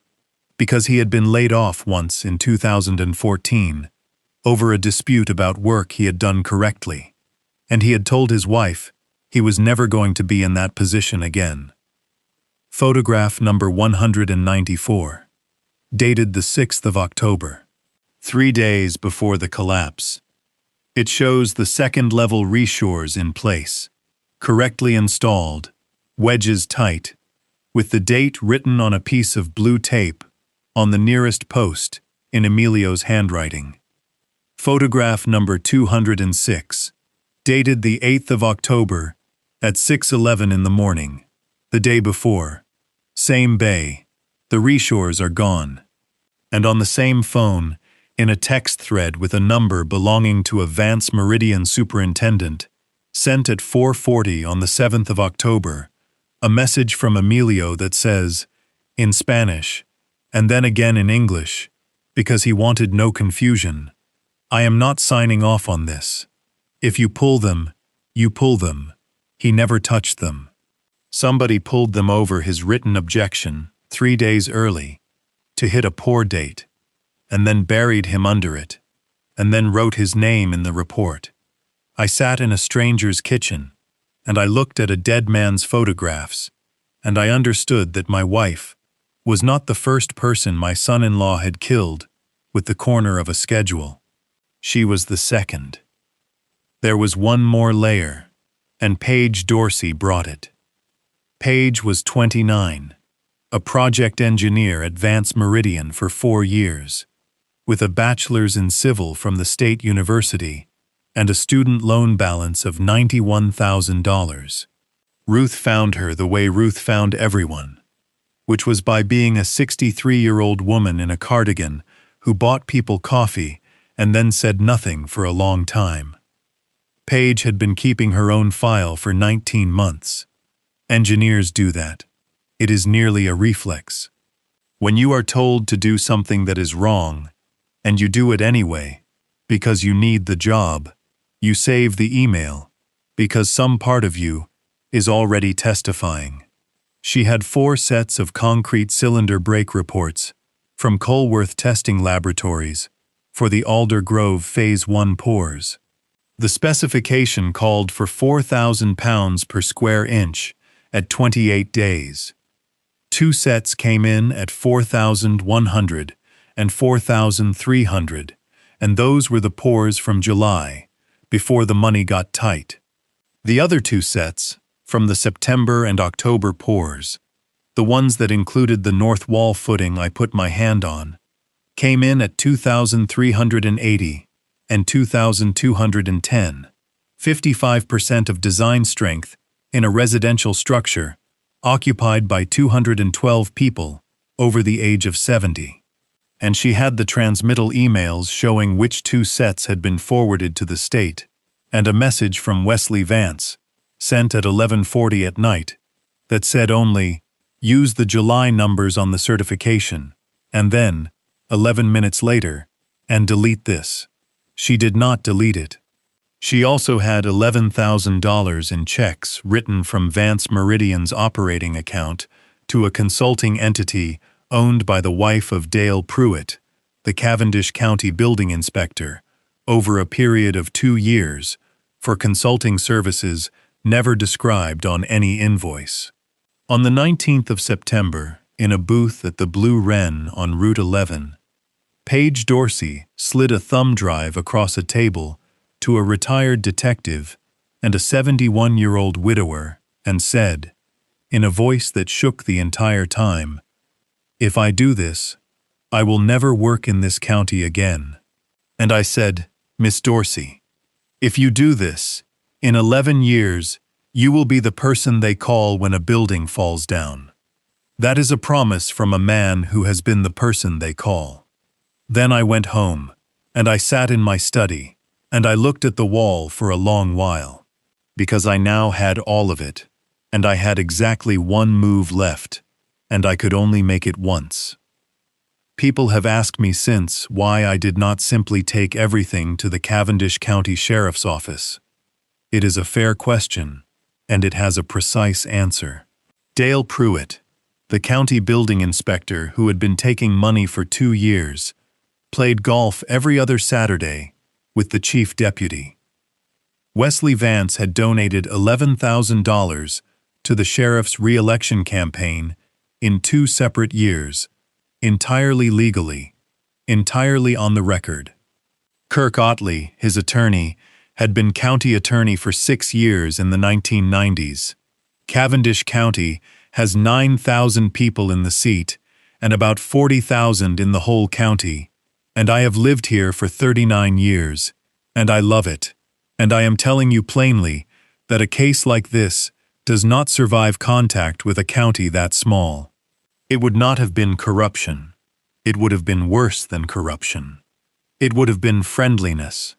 because he had been laid off once in 2014 over a dispute about work he had done correctly, and he had told his wife he was never going to be in that position again. Photograph number 194, dated the 6th of October, 3 days before the collapse. It shows the second-level reshores in place, correctly installed, wedges tight, with the date written on a piece of blue tape on the nearest post in Emilio's handwriting. Photograph number 206, dated the 8th of October at 6:11 in the morning, the day before. Same bay, the reshores are gone. And on the same phone, in a text thread with a number belonging to a Vance Meridian superintendent, sent at 4:40 on the 7th of October, a message from Emilio that says, in Spanish, and then again in English, because he wanted no confusion, I am not signing off on this. If you pull them, you pull them. He never touched them. Somebody pulled them over his written objection 3 days early to hit a poor date, and then buried him under it, and then wrote his name in the report. I sat in a stranger's kitchen, and I looked at a dead man's photographs, and I understood that my wife was not the first person my son-in-law had killed with the corner of a schedule. She was the second. There was one more layer, and Paige Dorsey brought it. Paige was 29, a project engineer at Vance Meridian for 4 years, with a bachelor's in civil from the State University and a student loan balance of $91,000. Ruth found her the way Ruth found everyone, which was by being a 63-year-old woman in a cardigan who bought people coffee and then said nothing for a long time. Paige had been keeping her own file for 19 months. Engineers do that. It is nearly a reflex. When you are told to do something that is wrong, and you do it anyway, because you need the job, you save the email, because some part of you is already testifying. She had 4 sets of concrete cylinder break reports from Colworth Testing Laboratories for the Alder Grove Phase 1 pours. The specification called for 4,000 pounds per square inch at 28 days. 2 sets came in at 4,100 and 4,300, and those were the pours from July, before the money got tight. The other 2 sets, from the September and October pours. The ones that included the north wall footing I put my hand on came in at 2,380 and 2,210, 55% of design strength in a residential structure occupied by 212 people over the age of 70. And she had the transmittal emails showing which 2 sets had been forwarded to the state, and a message from Wesley Vance, sent at 11:40 at night, that said only, "Use the July numbers on the certification," and then, 11 minutes later, "and delete this." She did not delete it. She also had $11,000 in checks written from Vance Meridian's operating account to a consulting entity owned by the wife of Dale Pruitt, the Cavendish County building inspector, over a period of 2 years, for consulting services never described on any invoice. On the 19th of September, in a booth at the Blue Wren on Route 11, Paige Dorsey slid a thumb drive across a table to a retired detective and a 71-year-old widower and said, in a voice that shook the entire time, "If I do this, I will never work in this county again." And I said, "Miss Dorsey, if you do this, in 11 years, you will be the person they call when a building falls down." That is a promise from a man who has been the person they call. Then I went home, and I sat in my study, and I looked at the wall for a long while, because I now had all of it, and I had exactly one move left, and I could only make it once. People have asked me since why I did not simply take everything to the Cavendish County Sheriff's Office. It is a fair question, and it has a precise answer. Dale Pruitt, the county building inspector who had been taking money for 2 years, played golf every other Saturday with the chief deputy. Wesley Vance had donated $11,000 to the sheriff's re-election campaign in 2 separate years, entirely legally, entirely on the record. Kirk Otley, his attorney, had been county attorney for 6 years in the 1990s. Cavendish County has 9,000 people in the seat and about 40,000 in the whole county, and I have lived here for 39 years, and I love it, and I am telling you plainly that a case like this does not survive contact with a county that small. It would not have been corruption. It would have been worse than corruption. It would have been friendliness.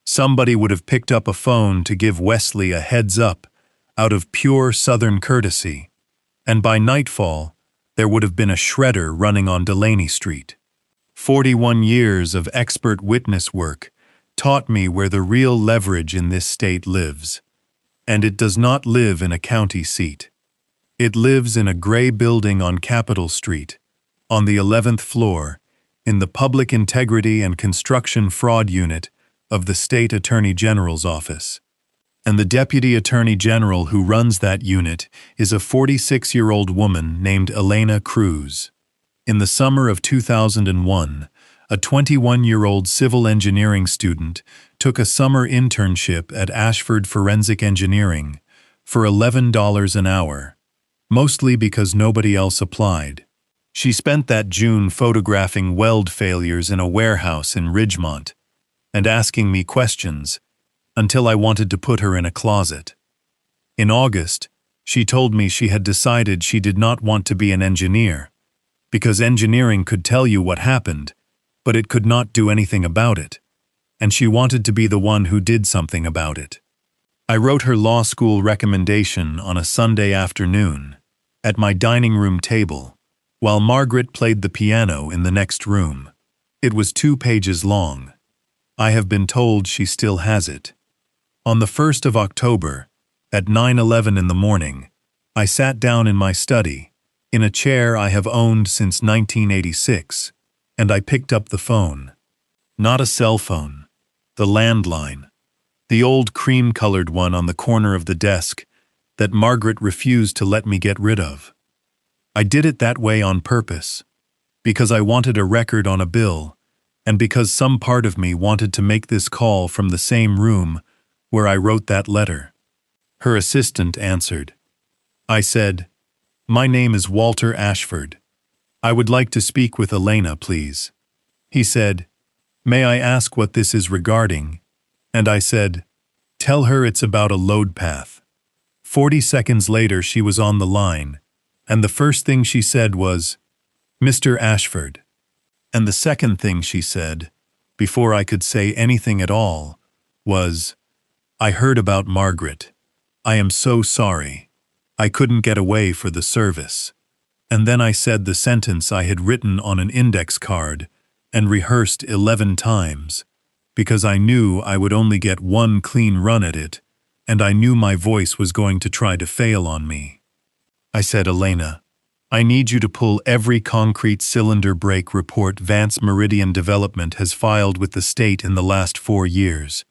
Somebody would have picked up a phone to give Wesley a heads up out of pure Southern courtesy, and by nightfall, there would have been a shredder running on Delaney Street. 41 years of expert witness work taught me where the real leverage in this state lives. And it does not live in a county seat. It lives in a gray building on Capitol Street, on the 11th floor, in the Public Integrity and Construction Fraud Unit of the State Attorney General's office. And the Deputy Attorney General who runs that unit is a 46-year-old woman named Elena Cruz. In the summer of 2001, a 21-year-old civil engineering student took a summer internship at Ashford Forensic Engineering for $11 an hour, mostly because nobody else applied. She spent that June photographing weld failures in a warehouse in Ridgemont and asking me questions until I wanted to put her in a closet. In August, she told me she had decided she did not want to be an engineer, because engineering could tell you what happened, but it could not do anything about it, and she wanted to be the one who did something about it. I wrote her law school recommendation on a Sunday afternoon, at my dining room table, while Margaret played the piano in the next room. It was 2 pages long. I have been told she still has it. On the 1st of October, at 9:11 in the morning, I sat down in my study, in a chair I have owned since 1986, and I picked up the phone. Not a cell phone, the landline, the old cream-colored one on the corner of the desk that Margaret refused to let me get rid of. I did it that way on purpose, because I wanted a record on a bill, and because some part of me wanted to make this call from the same room where I wrote that letter. Her assistant answered, I said, "My name is Walter Ashford. I would like to speak with Elena, please." He said, "May I ask what this is regarding?" And I said, "Tell her it's about a load path." 40 seconds later she was on the line, and the first thing she said was, "Mr. Ashford." And the second thing she said, before I could say anything at all, was, "I heard about Margaret. I am so sorry. I couldn't get away for the service." And then I said the sentence I had written on an index card and rehearsed 11 times, because I knew I would only get one clean run at it, and I knew my voice was going to try to fail on me. I said, "Elena, I need you to pull every concrete cylinder break report Vance Meridian Development has filed with the state in the last 4 years,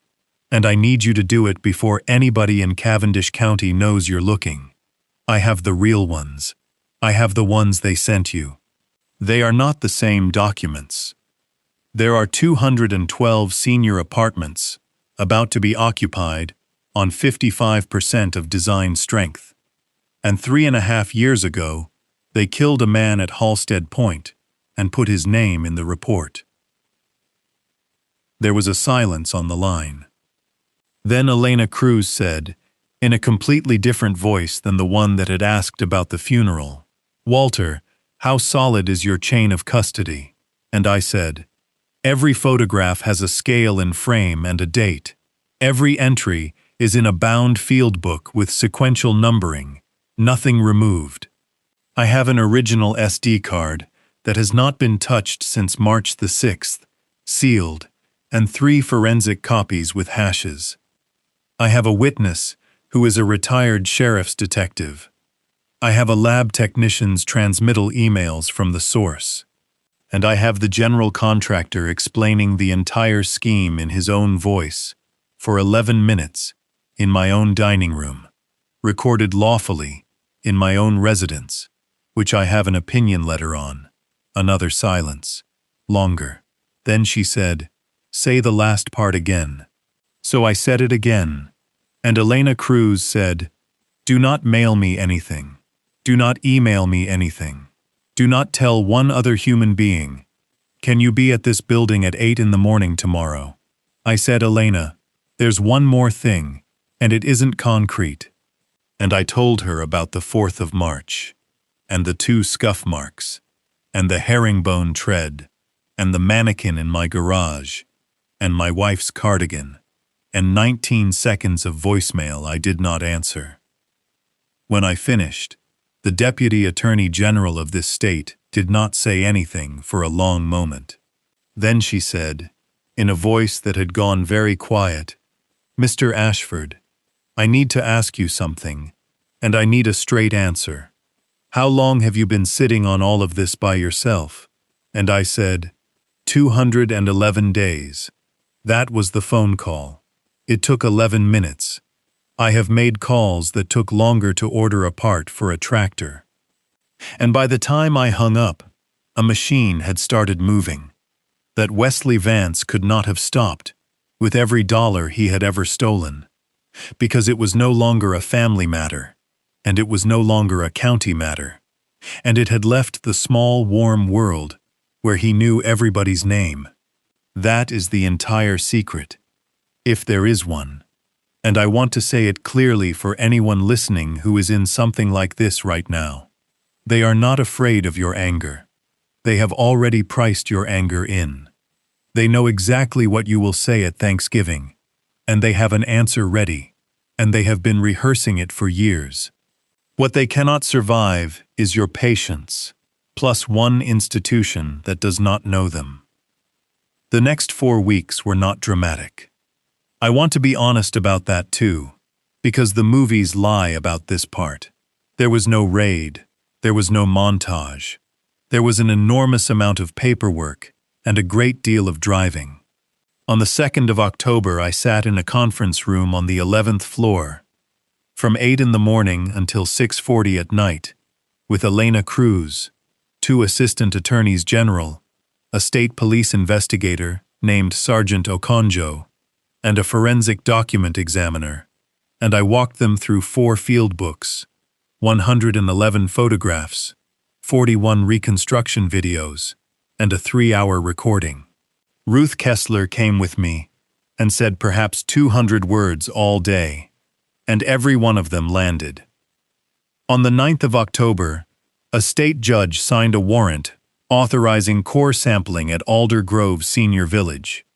and I need you to do it before anybody in Cavendish County knows you're looking. I have the real ones. I have the ones they sent you. They are not the same documents. There are 212 senior apartments about to be occupied on 55% of design strength. And 3.5 years ago, they killed a man at Halstead Point and put his name in the report." There was a silence on the line. Then Elena Cruz said, in a completely different voice than the one that had asked about the funeral, "Walter, how solid is your chain of custody?" And I said, "Every photograph has a scale and frame and a date. Every entry is in a bound field book with sequential numbering, nothing removed. I have an original SD card that has not been touched since March the 6th, sealed, and 3 forensic copies with hashes. I have a witness who is a retired sheriff's detective. I have a lab technician's transmittal emails from the source. And I have the general contractor explaining the entire scheme in his own voice, for 11 minutes, in my own dining room, recorded lawfully, in my own residence, which I have an opinion letter on." Another silence. Longer. Then she said, "Say the last part again." So I said it again, and Elena Cruz said, "Do not mail me anything. Do not email me anything. Do not tell one other human being. Can you be at this building at 8 in the morning tomorrow?" I said, "Elena, there's one more thing, and it isn't concrete." And I told her about the 4th of March, and the 2 scuff marks, and the herringbone tread, and the mannequin in my garage, and my wife's cardigan, and 19 seconds of voicemail I did not answer. When I finished, the Deputy Attorney General of this state did not say anything for a long moment. Then she said, in a voice that had gone very quiet, "Mr. Ashford, I need to ask you something, and I need a straight answer. How long have you been sitting on all of this by yourself?" And I said, 211 days. That was the phone call. It took 11 minutes. I have made calls that took longer to order a part for a tractor. And by the time I hung up, a machine had started moving that Wesley Vance could not have stopped with every dollar he had ever stolen, because it was no longer a family matter, and it was no longer a county matter, and it had left the small, warm world where he knew everybody's name. That is the entire secret, if there is one. And I want to say it clearly for anyone listening who is in something like this right now. They are not afraid of your anger. They have already priced your anger in. They know exactly what you will say at Thanksgiving, and they have an answer ready, and they have been rehearsing it for years. What they cannot survive is your patience, plus one institution that does not know them. The next 4 weeks were not dramatic. I want to be honest about that too, because the movies lie about this part. There was no raid, there was no montage. There was an enormous amount of paperwork and a great deal of driving. On the 2nd of October, I sat in a conference room on the 11th floor, from 8 in the morning until 6:40 at night, with Elena Cruz, 2 assistant attorneys general, a state police investigator named Sergeant Okonjo, and a forensic document examiner, and I walked them through 4 field books, 111 photographs, 41 reconstruction videos, and a 3-hour recording. Ruth Kessler came with me and said perhaps 200 words all day, and every one of them landed. On the 9th of October, a state judge signed a warrant authorizing core sampling at Alder Grove Senior Village.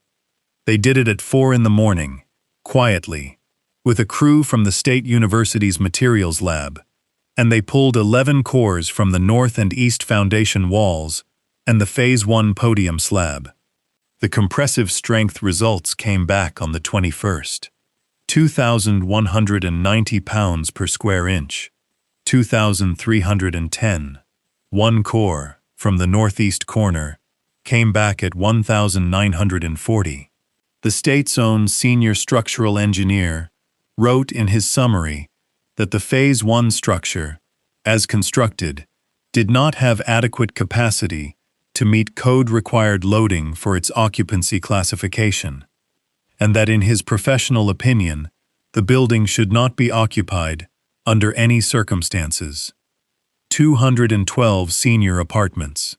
They did it at 4 in the morning, quietly, with a crew from the State University's materials lab, and they pulled 11 cores from the north and east foundation walls and the Phase 1 podium slab. The compressive strength results came back on the 21st. 2,190 pounds per square inch, 2,310. One core, from the northeast corner, came back at 1,940. The state's own senior structural engineer wrote in his summary that the Phase 1 structure, as constructed, did not have adequate capacity to meet code-required loading for its occupancy classification, and that in his professional opinion, the building should not be occupied under any circumstances. 212 senior apartments.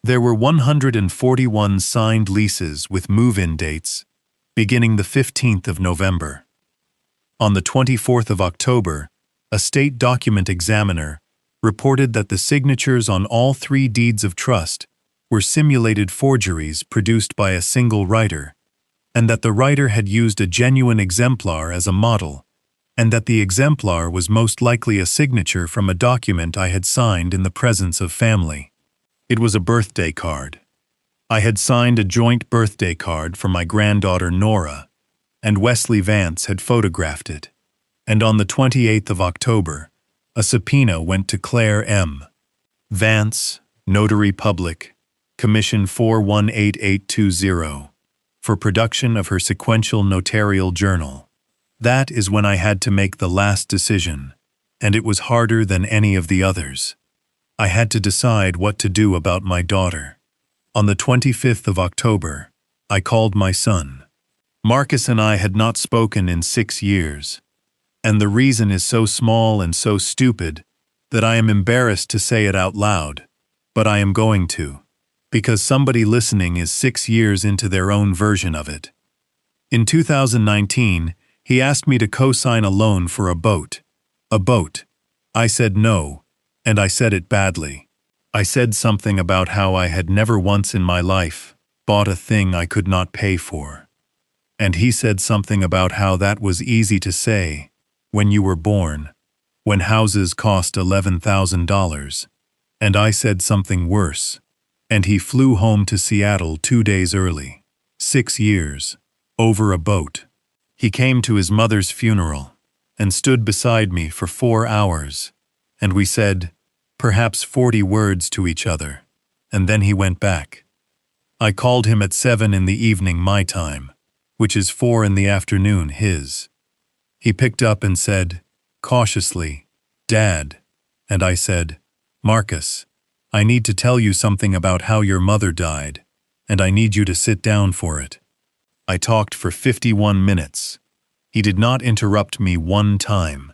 There were 141 signed leases with move-in dates beginning the 15th of November. On the 24th of October, a state document examiner reported that the signatures on all 3 deeds of trust were simulated forgeries produced by a single writer, and that the writer had used a genuine exemplar as a model, and that the exemplar was most likely a signature from a document I had signed in the presence of family. It was a birthday card. I had signed a joint birthday card for my granddaughter Nora, and Wesley Vance had photographed it. And on the 28th of October, a subpoena went to Claire M. Vance, Notary Public, Commission 418820, for production of her sequential notarial journal. That is when I had to make the last decision, and it was harder than any of the others. I had to decide what to do about my daughter. On the 25th of October, I called my son. Marcus and I had not spoken in 6 years, and the reason is so small and so stupid that I am embarrassed to say it out loud, but I am going to, because somebody listening is 6 years into their own version of it. In 2019, he asked me to co-sign a loan for a boat. A boat. I said no, and I said it badly. I said something about how I had never once in my life bought a thing I could not pay for. And he said something about how that was easy to say when you were born, when houses cost $11,000. And I said something worse, and he flew home to Seattle 2 days early. 6 years. Over a boat. He came to his mother's funeral and stood beside me for 4 hours, and we said perhaps 40 words to each other, and then he went back. I called him at 7 in the evening my time, which is 4 in the afternoon his. He picked up and said, cautiously, "Dad," and I said, "Marcus, I need to tell you something about how your mother died, and I need you to sit down for it." I talked for 51 minutes. He did not interrupt me one time.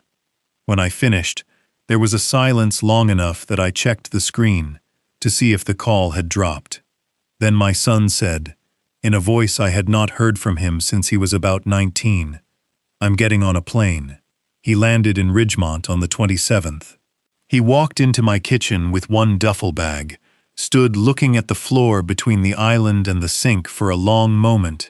When I finished, there was a silence long enough that I checked the screen to see if the call had dropped. Then my son said, in a voice I had not heard from him since he was about 19, "I'm getting on a plane." He landed in Ridgemont on the 27th. He walked into my kitchen with one duffel bag, stood looking at the floor between the island and the sink for a long moment,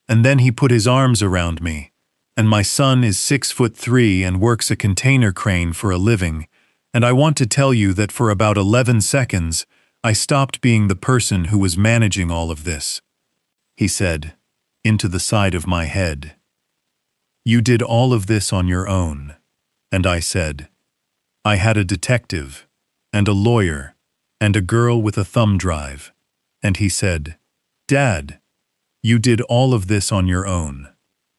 and then he put his arms around me. And my son is 6'3" and works a container crane for a living, and I want to tell you that for about 11 seconds, I stopped being the person who was managing all of this. He said, into the side of my head, "You did all of this on your own." And I said, "I had a detective, and a lawyer, and a girl with a thumb drive." And he said, "Dad, you did all of this on your own."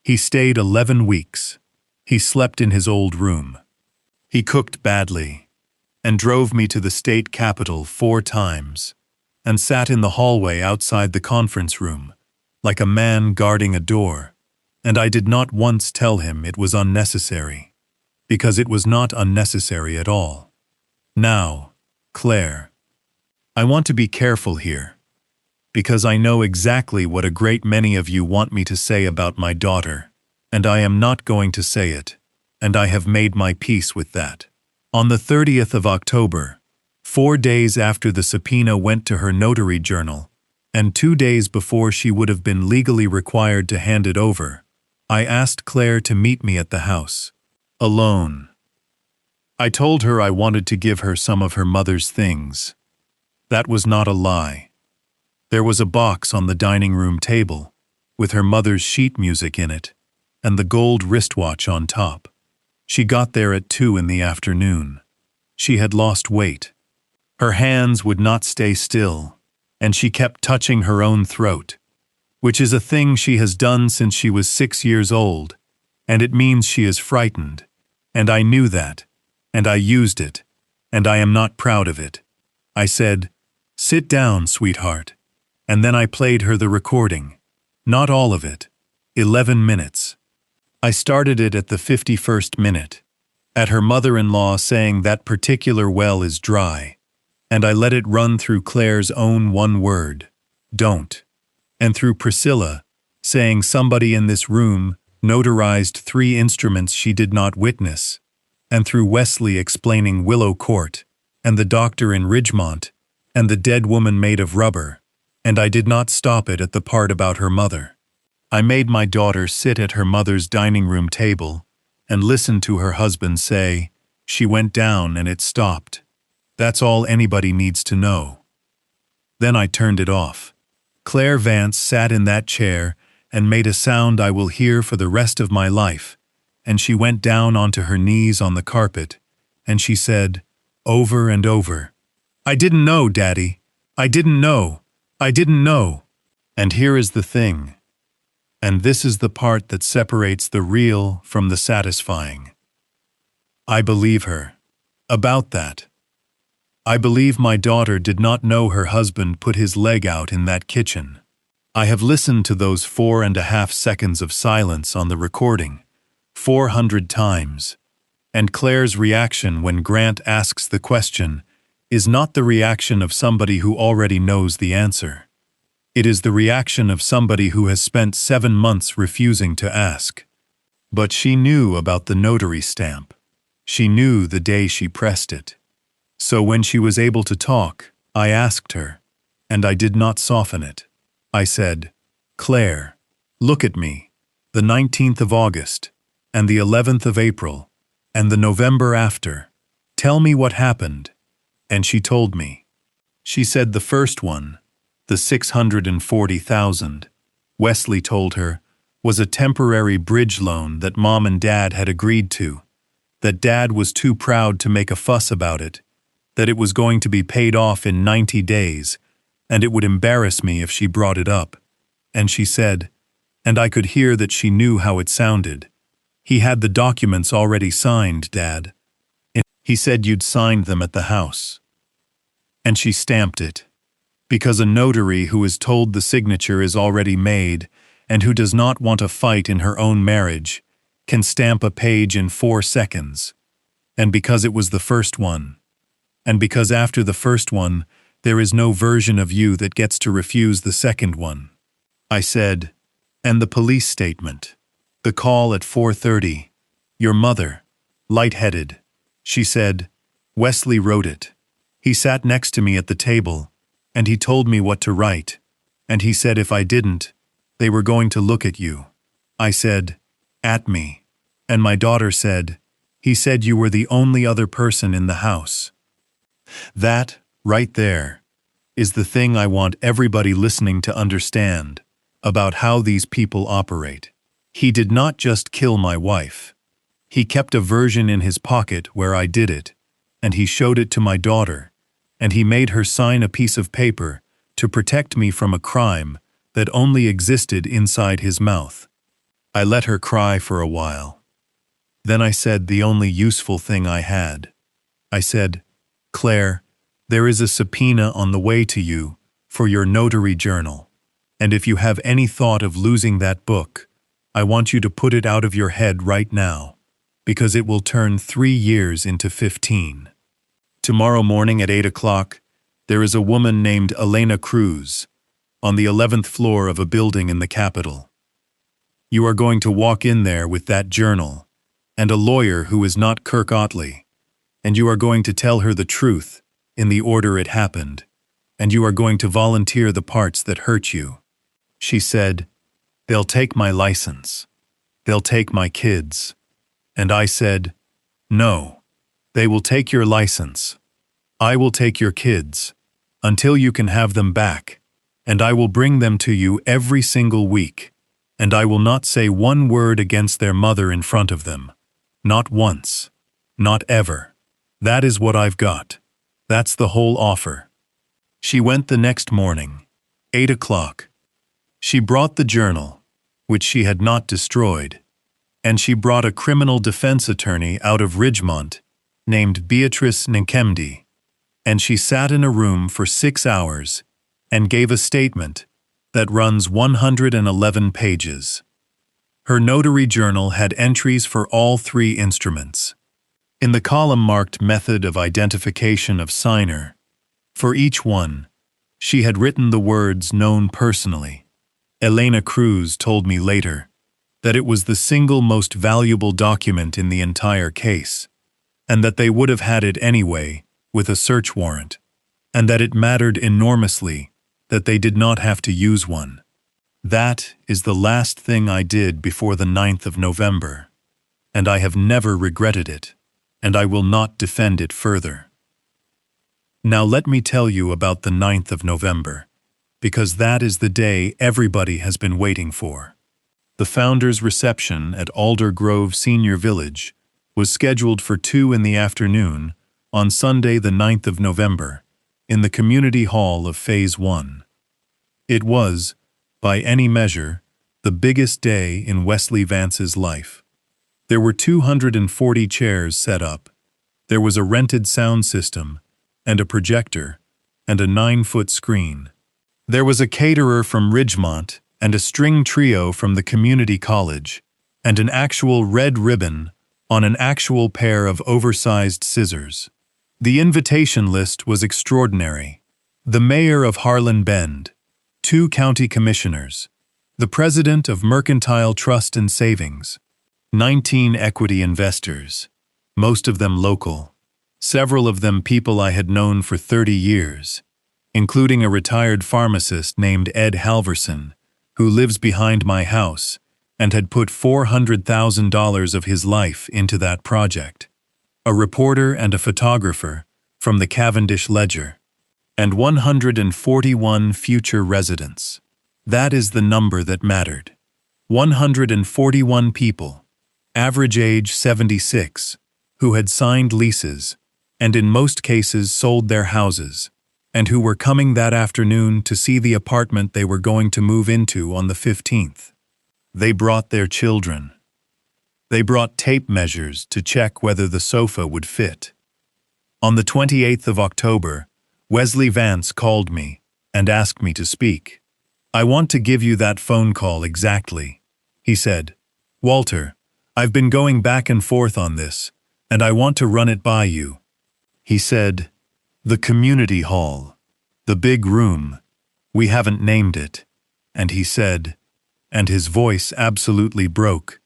He stayed 11 weeks. He slept in his old room. He cooked badly, and drove me to the state capitol 4 times, and sat in the hallway outside the conference room, like a man guarding a door, and I did not once tell him it was unnecessary. because it was not unnecessary at all. Now, Claire, I want to be careful here, because I know exactly what a great many of you want me to say about my daughter, and I am not going to say it, and I have made my peace with that. On the 30th of October, 4 days after the subpoena went to her notary journal, and 2 days before she would have been legally required to hand it over, I asked Claire to meet me at the house, alone. I told her I wanted to give her some of her mother's things. That was not a lie. There was a box on the dining room table, with her mother's sheet music in it, and the gold wristwatch on top. She got there at 2 in the afternoon. She had lost weight. Her hands would not stay still, and she kept touching her own throat, which is a thing she has done since she was 6 years old, and it means she is frightened, and I knew that, and I used it, and I am not proud of it. I said, "Sit down, sweetheart," and then I played her the recording, not all of it, 11 minutes. I started it at the 51st minute, at her mother-in-law saying that particular well is dry, and I let it run through Claire's own one word, "Don't," and through Priscilla, saying somebody in this room notarized 3 instruments she did not witness, and through Wesley explaining Willow Court, and the doctor in Ridgemont, and the dead woman made of rubber, and I did not stop it at the part about her mother. I made my daughter sit at her mother's dining room table and listen to her husband say, "She went down and it stopped. That's all anybody needs to know." Then I turned it off. Claire Vance sat in that chair and made a sound I will hear for the rest of my life, and she went down onto her knees on the carpet, and she said, over and over, "I didn't know, Daddy. I didn't know. I didn't know." And here is the thing. And this is the part that separates the real from the satisfying. I believe her. About that. I believe my daughter did not know her husband put his leg out in that kitchen. I have listened to those 4.5 seconds of silence on the recording 400 times, and Claire's reaction when Grant asks the question is not the reaction of somebody who already knows the answer. It is the reaction of somebody who has spent 7 months refusing to ask. But she knew about the notary stamp. She knew the day she pressed it. So when she was able to talk, I asked her, and I did not soften it. I said, "Claire, look at me, the 19th of August, and the 11th of April, and the November after. Tell me what happened." And she told me. She said the first one, the 640,000, Wesley told her, was a temporary bridge loan that Mom and Dad had agreed to, that Dad was too proud to make a fuss about it, that it was going to be paid off in 90 days, and it would embarrass me if she brought it up. And she said, and I could hear that she knew how it sounded, "He had the documents already signed, Dad. He said you'd signed them at the house." And she stamped it. Because a notary who is told the signature is already made and who does not want a fight in her own marriage can stamp a page in 4 seconds. And because it was the first one. And because after the first one, there is no version of you that gets to refuse the second one. I said, and the police statement. The call at 4:30. Your mother, lightheaded. She said, Wesley wrote it. He sat next to me at the table, and he told me what to write, and he said if I didn't, they were going to look at you. I said, at me, and my daughter said, he said you were the only other person in the house. That, right there, is the thing I want everybody listening to understand about how these people operate. He did not just kill my wife. He kept a version in his pocket where I did it, and he showed it to my daughter, and he made her sign a piece of paper to protect me from a crime that only existed inside his mouth. I let her cry for a while. Then I said the only useful thing I had. I said, Claire, there is a subpoena on the way to you for your notary journal, and if you have any thought of losing that book, I want you to put it out of your head right now. because it will turn 3 years into 15. Tomorrow morning at 8 o'clock, there is a woman named Elena Cruz on the 11th floor of a building in the Capitol. You are going to walk in there with that journal and a lawyer who is not Kirk Otley, and you are going to tell her the truth in the order it happened, and you are going to volunteer the parts that hurt you. She said, "They'll take my license. They'll take my kids." And I said, "No, they will take your license. I will take your kids until you can have them back, and I will bring them to you every single week, and I will not say one word against their mother in front of them. Not once. Not ever. That is what I've got. That's the whole offer." She went the next morning, 8 o'clock. She brought the journal, which she had not destroyed, and she brought a criminal defense attorney out of Ridgemont named Beatrice Nkemdi, and she sat in a room for 6 hours and gave a statement that runs 111 pages. Her notary journal had entries for all 3 instruments. In the column marked Method of Identification of Signer, for each one, she had written the words "known personally." Elena Cruz told me later that it was the single most valuable document in the entire case, and that they would have had it anyway with a search warrant, and that it mattered enormously that they did not have to use one. That is the last thing I did before the 9th of November, and I have never regretted it, and I will not defend it further. Now let me tell you about the 9th of November, because that is the day everybody has been waiting for. The founders' reception at Alder Grove Senior Village was scheduled for 2 in the afternoon on Sunday the 9th of November in the Community Hall of Phase 1. It was, by any measure, the biggest day in Wesley Vance's life. There were 240 chairs set up. There was a rented sound system and a projector and a 9-foot screen. There was a caterer from Ridgemont and a string trio from the community college, and an actual red ribbon on an actual pair of oversized scissors. The invitation list was extraordinary. The mayor of Harlan Bend, 2 county commissioners, the president of Mercantile Trust and Savings, 19 equity investors, most of them local, several of them people I had known for 30 years, including a retired pharmacist named Ed Halverson, who lives behind my house and had put $400,000 of his life into that project, a reporter and a photographer from the Cavendish Ledger, and 141 future residents. That is the number that mattered. 141 people, average age 76, who had signed leases and in most cases sold their houses, and who were coming that afternoon to see the apartment they were going to move into on the 15th. They brought their children. They brought tape measures to check whether the sofa would fit. On the 28th of October, Wesley Vance called me and asked me to speak. "I want to give you that phone call exactly," he said. "Walter, I've been going back and forth on this, and I want to run it by you." He said, "The community hall, the big room, we haven't named it." And he said, and his voice absolutely broke,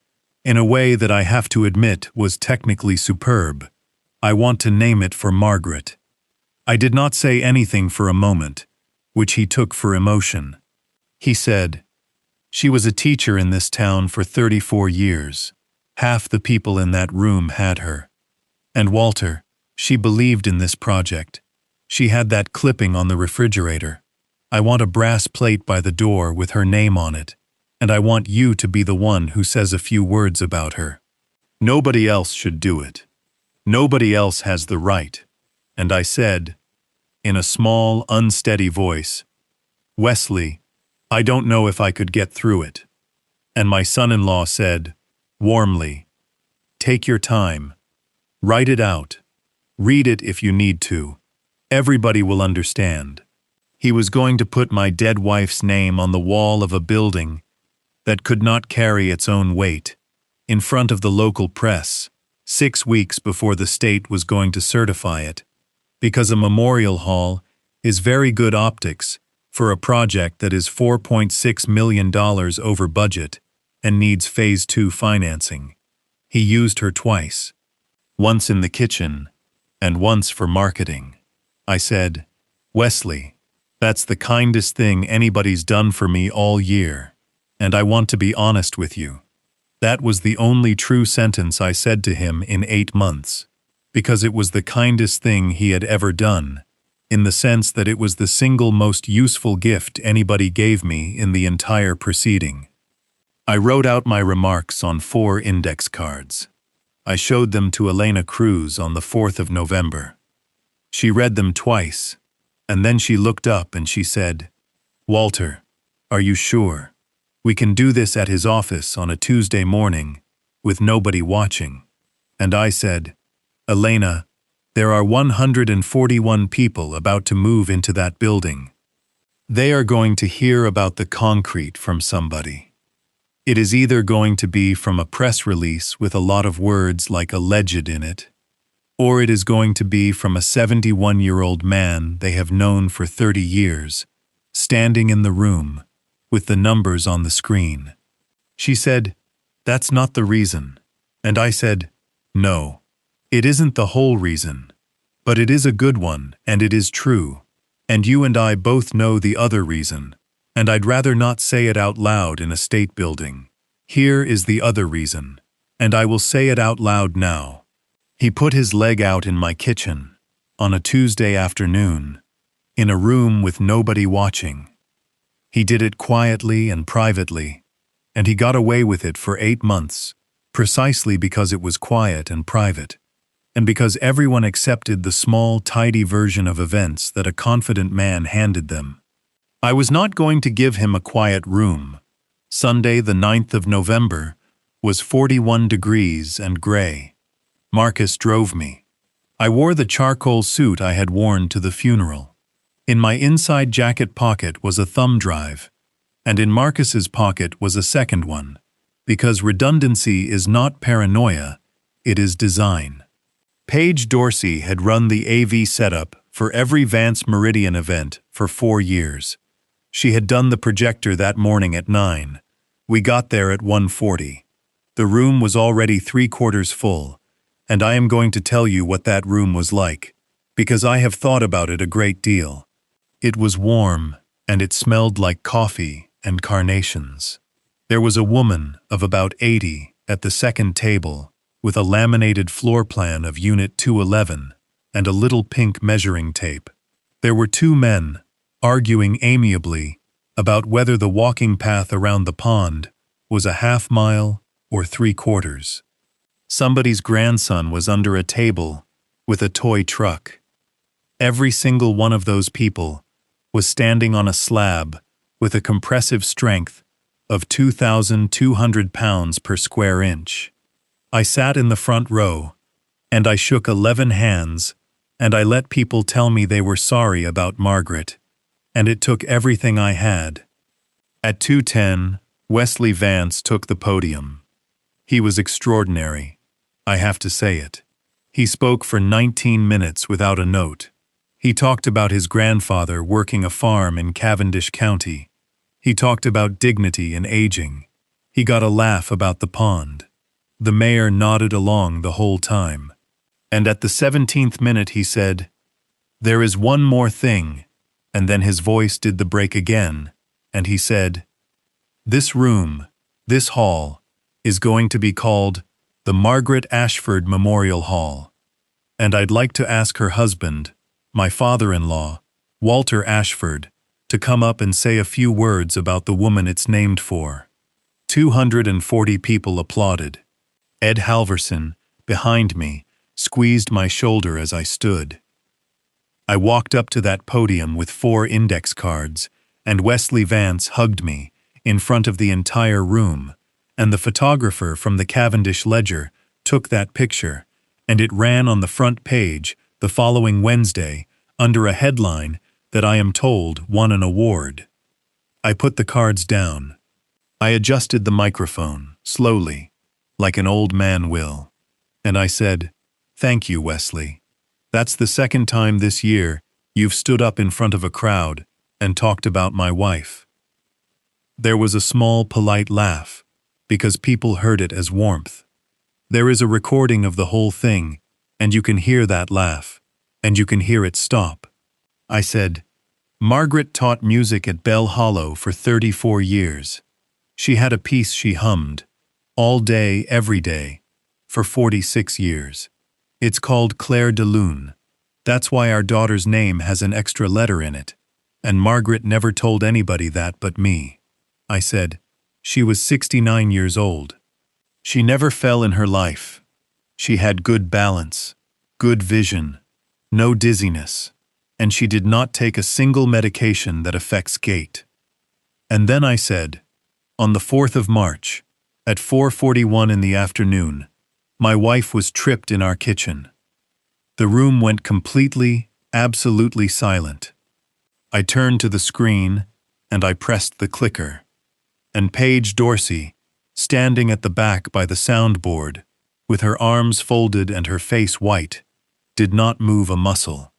in a way that I have to admit was technically superb, "I want to name it for Margaret." I did not say anything for a moment, which he took for emotion. He said, "She was a teacher in this town for 34 years. Half the people in that room had her. And Walter, she believed in this project. She had that clipping on the refrigerator. I want a brass plate by the door with her name on it, and I want you to be the one who says a few words about her. Nobody else should do it. Nobody else has the right." And I said, in a small, unsteady voice, "Wesley, I don't know if I could get through it." And my son-in-law said, warmly, "Take your time. Write it out. Read it if you need to. Everybody will understand." He was going to put my dead wife's name on the wall of a building that could not carry its own weight, in front of the local press, 6 weeks before the state was going to certify it, because a memorial hall is very good optics for a project that is $4.6 million over budget and needs Phase 2 financing. He used her twice, once in the kitchen and once for marketing. I said, "Wesley, that's the kindest thing anybody's done for me all year, and I want to be honest with you." That was the only true sentence I said to him in 8 months, because it was the kindest thing he had ever done, in the sense that it was the single most useful gift anybody gave me in the entire proceeding. I wrote out my remarks on 4 index cards. I showed them to Elena Cruz on the 4th of November. She read them twice, and then she looked up and she said, "Walter, are you sure? We can do this at his office on a Tuesday morning, with nobody watching." And I said, "Elena, there are 141 people about to move into that building. They are going to hear about the concrete from somebody. It is either going to be from a press release with a lot of words like alleged in it, or it is going to be from a 71-year-old man they have known for 30 years, standing in the room, with the numbers on the screen." She said, "That's not the reason." And I said, "No, it isn't the whole reason, but it is a good one and it is true, and you and I both know the other reason, and I'd rather not say it out loud in a state building. Here is the other reason, and I will say it out loud now." He put his leg out in my kitchen, on a Tuesday afternoon, in a room with nobody watching. He did it quietly and privately, and he got away with it for 8 months, precisely because it was quiet and private, and because everyone accepted the small, tidy version of events that a confident man handed them. I was not going to give him a quiet room. Sunday, the 9th of November, was 41 degrees and gray. Marcus drove me. I wore the charcoal suit I had worn to the funeral. In my inside jacket pocket was a thumb drive, and in Marcus's pocket was a second one, because redundancy is not paranoia, it is design. Paige Dorsey had run the AV setup for every Vance Meridian event for 4 years. She had done the projector that morning at 9. We got there at 1:40. The room was already 3/4 full, and I am going to tell you what that room was like, because I have thought about it a great deal. It was warm, and it smelled like coffee and carnations. There was a woman of about 80 at the second table, with a laminated floor plan of Unit 211 and a little pink measuring tape. There were 2 men, arguing amiably about whether the walking path around the pond was a 1/2 mile or 3/4. Somebody's grandson was under a table with a toy truck. Every single one of those people was standing on a slab with a compressive strength of 2,200 pounds per square inch. I sat in the front row, and I shook 11 hands, and I let people tell me they were sorry about Margaret, and it took everything I had. At 2:10, Wesley Vance took the podium. He was extraordinary, I have to say it. He spoke for 19 minutes without a note. He talked about his grandfather working a farm in Cavendish County. He talked about dignity and aging. He got a laugh about the pond. The mayor nodded along the whole time. And at the 17th minute he said, "There is one more thing," and then his voice did the break again, and he said, "This room, this hall, is going to be called the Margaret Ashford Memorial Hall, and I'd like to ask her husband, my father-in-law, Walter Ashford, to come up and say a few words about the woman it's named for." 240 people applauded. Ed Halverson, behind me, squeezed my shoulder as I stood. I walked up to that podium with 4 index cards, and Wesley Vance hugged me in front of the entire room, and the photographer from the Cavendish Ledger took that picture, and it ran on the front page the following Wednesday under a headline that I am told won an award. I put the cards down. I adjusted the microphone, slowly, like an old man will, And I said, "Thank you, Wesley. That's the second time this year you've stood up in front of a crowd and talked about my wife." There was a small, polite laugh, because people heard it as warmth. There is a recording of the whole thing, and you can hear that laugh, and you can hear it stop. I said, "Margaret taught music at Bell Hollow for 34 years. She had a piece she hummed, all day, every day, for 46 years. It's called Claire de Lune. That's why our daughter's name has an extra letter in it, and Margaret never told anybody that but me." I said, "She was 69 years old. She never fell in her life. She had good balance, good vision, no dizziness, and she did not take a single medication that affects gait." And then I said, "On the 4th of March, at 4:41 in the afternoon, my wife was tripped in our kitchen. The room went completely, absolutely silent. I turned to the screen, and I pressed the clicker. And Paige Dorsey, standing at the back by the soundboard, with her arms folded and her face white, did not move a muscle.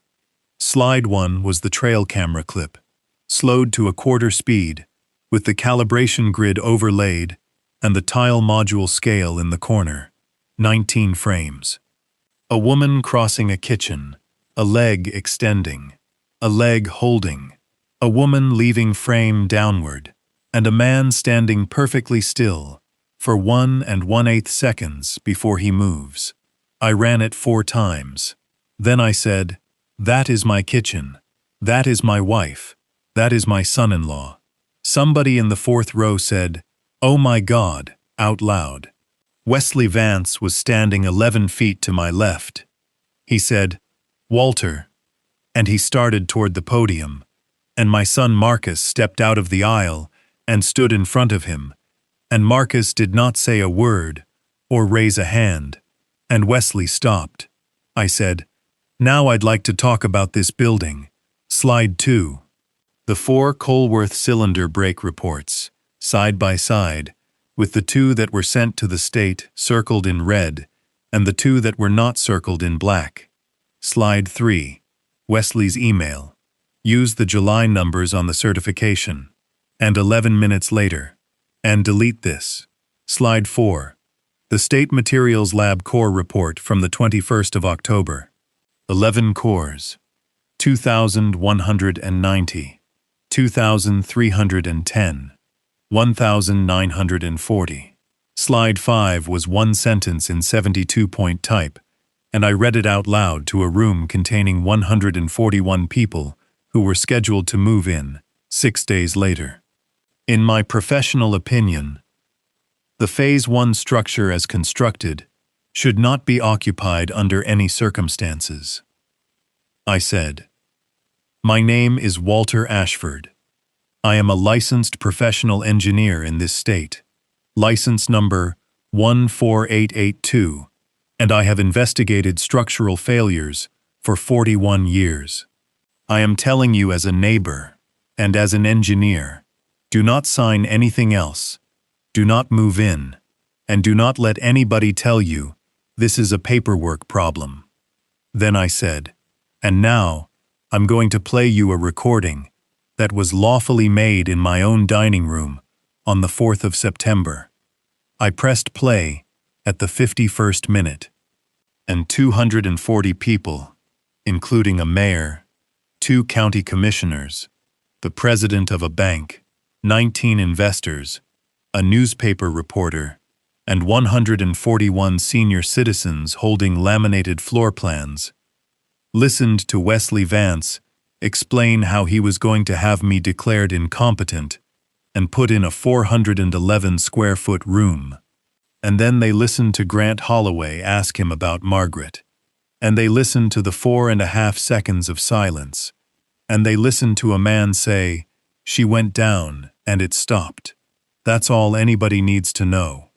Slide 1 was the trail camera clip, slowed to a quarter speed, with the calibration grid overlaid and the tile module scale in the corner, 19 frames. A woman crossing a kitchen, a leg extending, a leg holding, a woman leaving frame downward, and a man standing perfectly still for 1 1/8 seconds before he moves. I ran it 4 times. Then I said, "That is my kitchen. That is my wife. That is my son-in-law." Somebody in the 4th row said, "Oh my God," out loud. Wesley Vance was standing 11 feet to my left. He said, "Walter," and he started toward the podium, and my son Marcus stepped out of the aisle and stood in front of him, and Marcus did not say a word or raise a hand, and Wesley stopped. I said, "Now I'd like to talk about this building. Slide 2. The 4 Colworth cylinder break reports, side by side, with the 2 that were sent to the state circled in red and the 2 that were not circled in black. Slide 3. Wesley's email. Use the July numbers on the certification. And 11 minutes later. And delete this. Slide 4. The State Materials Lab Core Report from the 21st of October. 11 cores. 2,190. 2,310. 1,940. Slide 5 was 1 sentence in 72-point type, and I read it out loud to a room containing 141 people who were scheduled to move in 6 days later. In my professional opinion, the Phase 1 structure as constructed should not be occupied under any circumstances. I said, "My name is Walter Ashford. I am a licensed professional engineer in this state, license number 14882, and I have investigated structural failures for 41 years. I am telling you as a neighbor and as an engineer, do not sign anything else, do not move in, and do not let anybody tell you this is a paperwork problem." Then I said, "And now I'm going to play you a recording that was lawfully made in my own dining room on the 4th of September. I pressed play at the 51st minute, and 240 people, including a mayor, 2 county commissioners, the president of a bank, 19 investors, a newspaper reporter, and 141 senior citizens holding laminated floor plans, listened to Wesley Vance explain how he was going to have me declared incompetent and put in a 411-square-foot room. And then they listened to Grant Holloway ask him about Margaret. And they listened to the 4.5 seconds of silence. And they listened to a man say, "She went down, and it stopped." That's all anybody needs to know.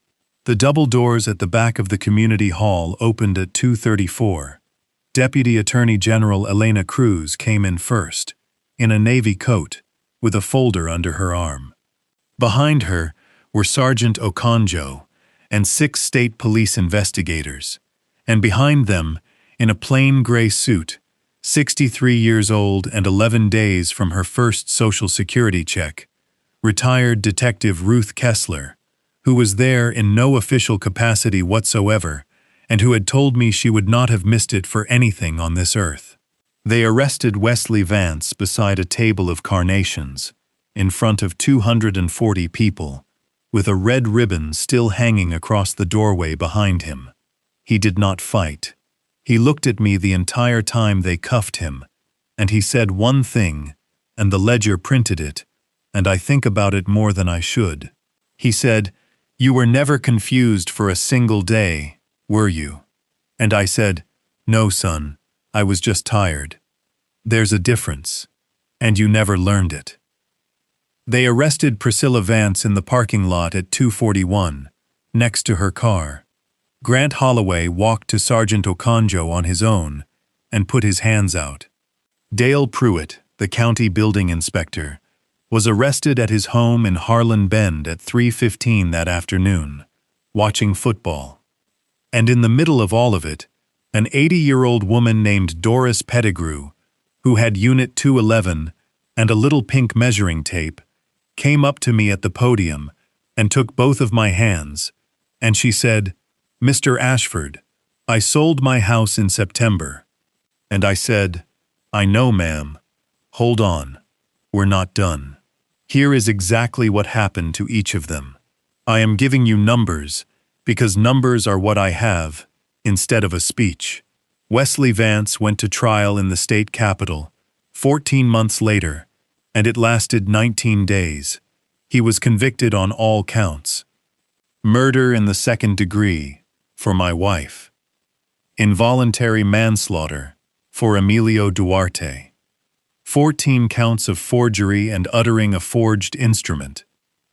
The double doors at the back of the community hall opened at 2:34. Deputy Attorney General Elena Cruz came in first, in a navy coat, with a folder under her arm. Behind her were Sergeant Okonjo and 6 state police investigators, and behind them, in a plain gray suit, 63 years old and 11 days from her first Social Security check, retired Detective Ruth Kessler, who was there in no official capacity whatsoever, and who had told me she would not have missed it for anything on this earth. They arrested Wesley Vance beside a table of carnations, in front of 240 people, with a red ribbon still hanging across the doorway behind him. He did not fight. He looked at me the entire time they cuffed him, and he said one thing, and the ledger printed it, and I think about it more than I should. He said, "You were never confused for a single day, were you?" And I said, "No, son, I was just tired." There's a difference, and you never learned it. They arrested Priscilla Vance in the parking lot at 241, next to her car. Grant Holloway walked to Sergeant Okonjo on his own and put his hands out. Dale Pruitt, the county building inspector, was arrested at his home in Harlan Bend at 3:15 that afternoon, watching football. And in the middle of all of it, an 80-year-old woman named Doris Pettigrew, who had Unit 211 and a little pink measuring tape, came up to me at the podium and took both of my hands, and she said, "Mr. Ashford, I sold my house in September." And I said, "I know, ma'am. Hold on. We're not done. Here is exactly what happened to each of them. I am giving you numbers, because numbers are what I have, instead of a speech." Wesley Vance went to trial in the state capitol 14 months later, and it lasted 19 days. He was convicted on all counts. Murder in the second degree, for my wife. Involuntary manslaughter, for Emilio Duarte. 14 counts of forgery and uttering a forged instrument.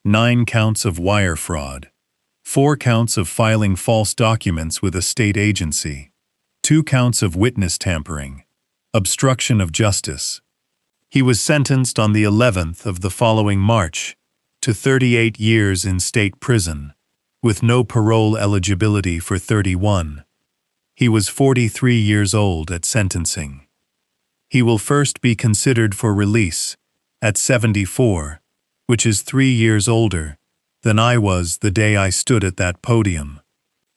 9 counts of wire fraud. 4 counts of filing false documents with a state agency. 2 counts of witness tampering. Obstruction of justice. He was sentenced on the 11th of the following March to 38 years in state prison, with no parole eligibility for 31. He was 43 years old at sentencing. He will first be considered for release at 74, which is 3 years older than I was the day I stood at that podium.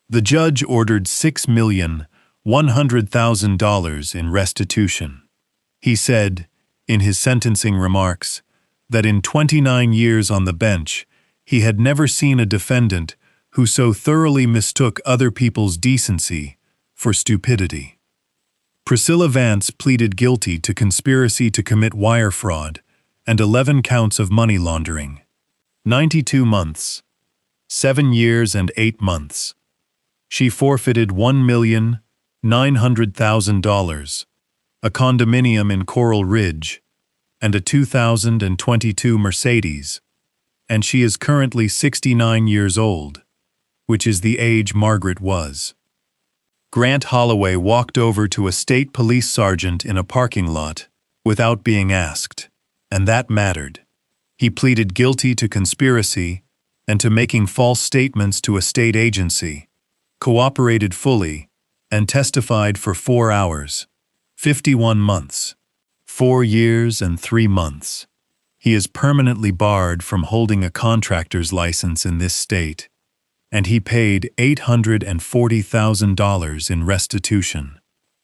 The judge ordered $6,100,000 in restitution. He said, in his sentencing remarks, that in 29 years on the bench, he had never seen a defendant who so thoroughly mistook other people's decency for stupidity. Priscilla Vance pleaded guilty to conspiracy to commit wire fraud and 11 counts of money laundering. 92 months, 7 years and 8 months. She forfeited $1,900,000, a condominium in Coral Ridge, and a 2022 Mercedes, and she is currently 69 years old, which is the age Margaret was. Grant Holloway walked over to a state police sergeant in a parking lot without being asked, and that mattered. He pleaded guilty to conspiracy and to making false statements to a state agency, cooperated fully, and testified for 4 hours. 51 months. 4 years and 3 months. He is permanently barred from holding a contractor's license in this state, and he paid $840,000 in restitution.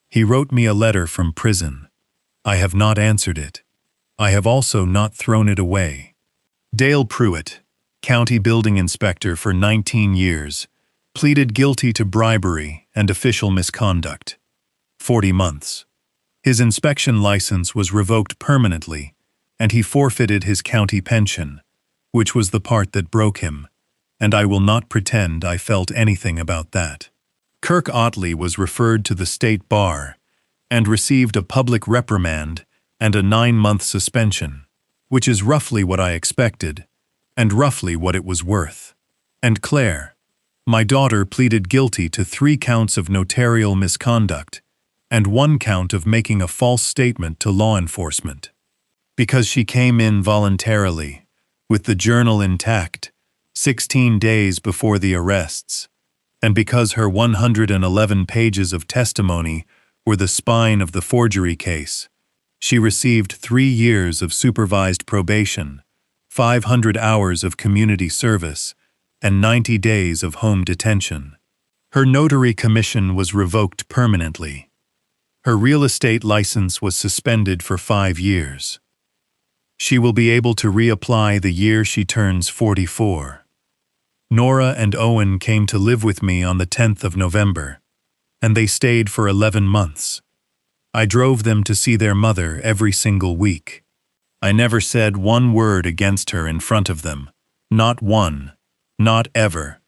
He wrote me a letter from prison. I have not answered it. I have also not thrown it away. Dale Pruitt, county building inspector for 19 years, pleaded guilty to bribery and official misconduct. 40 months. His inspection license was revoked permanently, and he forfeited his county pension, which was the part that broke him, and I will not pretend I felt anything about that. Kirk Otley was referred to the state bar and received a public reprimand and a 9-month suspension, which is roughly what I expected, and roughly what it was worth. And Claire, my daughter, pleaded guilty to 3 counts of notarial misconduct and 1 count of making a false statement to law enforcement. Because she came in voluntarily, with the journal intact, 16 days before the arrests, And because her 111 pages of testimony were the spine of the forgery case, she received 3 years of supervised probation, 500 hours of community service, and 90 days of home detention. Her notary commission was revoked permanently. Her real estate license was suspended for 5 years. She will be able to reapply the year she turns 44. Nora and Owen came to live with me on the 10th of November, and they stayed for 11 months. I drove them to see their mother every single week. I never said one word against her in front of them. Not one. Not ever.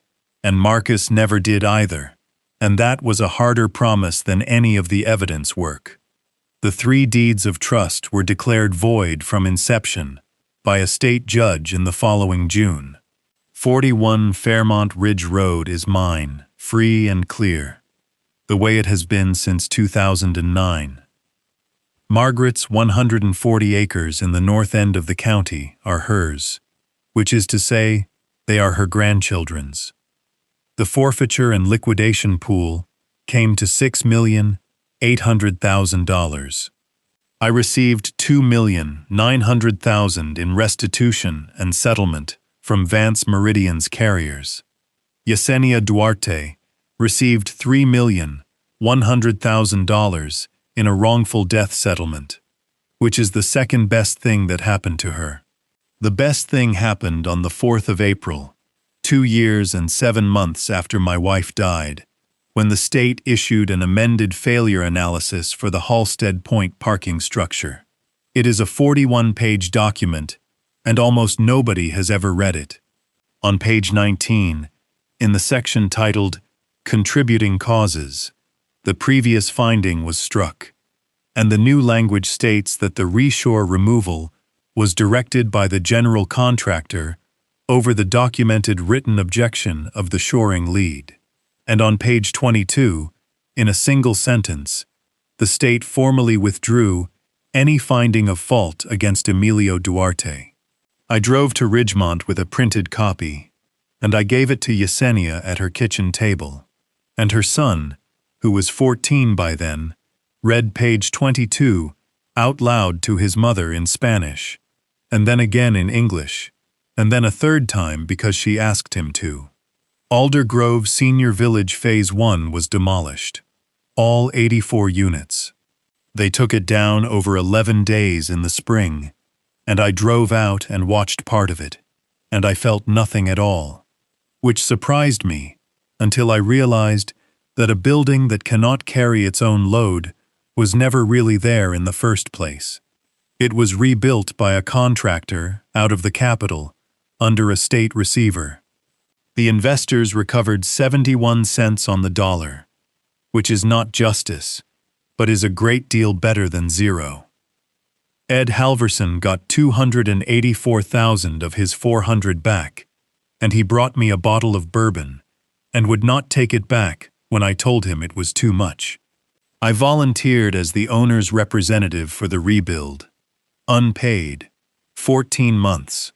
And Marcus never did either. And that was a harder promise than any of the evidence work. The 3 deeds of trust were declared void from inception by a state judge in the following June. 41 Fairmont Ridge Road is mine, free and clear, the way it has been since 2009. Margaret's 140 acres in the north end of the county are hers, which is to say, they are her grandchildren's. The forfeiture and liquidation pool came to $6,800,000. I received $2,900,000 in restitution and settlement from Vance Meridian's carriers. Yesenia Duarte received $3,100,000 in a wrongful death settlement, which is the second best thing that happened to her. The best thing happened on the 4th of April, 2 years and 7 months after my wife died, when the state issued an amended failure analysis for the Halstead Point parking structure. It is a 41-page document, and almost nobody has ever read it. On page 19, in the section titled Contributing Causes, the previous finding was struck, and the new language states that the reshore removal was directed by the general contractor over the documented written objection of the shoring lead. And on page 22, in a single sentence, the state formally withdrew any finding of fault against Emilio Duarte. I drove to Ridgemont with a printed copy, and I gave it to Yesenia at her kitchen table, and her son, who was 14 by then, read page 22 out loud to his mother in Spanish, and then again in English, and then a third time because she asked him to. Alder Grove Senior Village Phase 1 was demolished. All 84 units. They took it down over 11 days in the spring, and I drove out and watched part of it, and I felt nothing at all, which surprised me until I realized that a building that cannot carry its own load was never really there in the first place. It was rebuilt by a contractor out of the capital under a state receiver. The investors recovered 71 cents on the dollar, which is not justice, but is a great deal better than zero. Ed Halverson got $284,000 of his $400 back, and he brought me a bottle of bourbon, and would not take it back when I told him it was too much. I volunteered as the owner's representative for the rebuild. Unpaid. 14 months.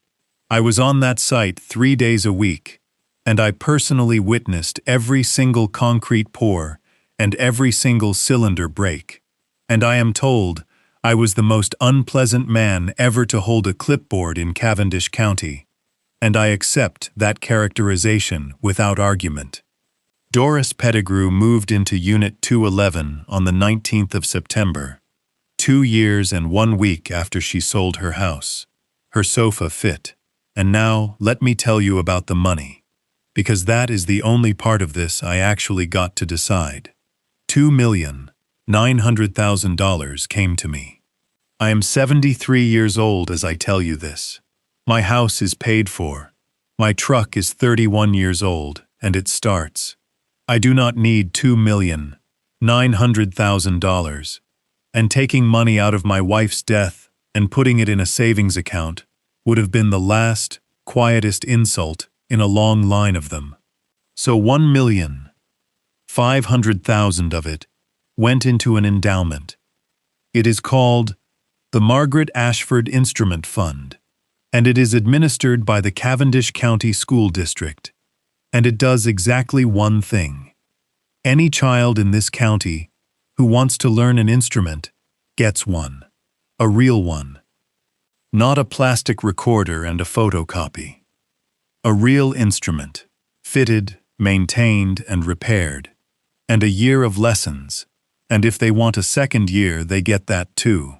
I was on that site 3 days a week, and I personally witnessed every single concrete pour and every single cylinder break. And I am told I was the most unpleasant man ever to hold a clipboard in Cavendish County, and I accept that characterization without argument. Doris Pettigrew moved into Unit 211 on the 19th of September, 2 years and 1 week after she sold her house. Her sofa fit. And now let me tell you about the money, because that is the only part of this I actually got to decide. $2,900,000 came to me. I am 73 years old as I tell you this. My house is paid for. My truck is 31 years old, and it starts. I do not need $2,900,000, and taking money out of my wife's death and putting it in a savings account would have been the last, quietest insult in a long line of them. So $1,500,000 of it went into an endowment. It is called the Margaret Ashford Instrument Fund, and it is administered by the Cavendish County School District. and it does exactly one thing. Any child in this county who wants to learn an instrument gets one. A real one. Not a plastic recorder and a photocopy. A real instrument, fitted, maintained, and repaired. And a year of lessons, and if they want a second year, they get that too.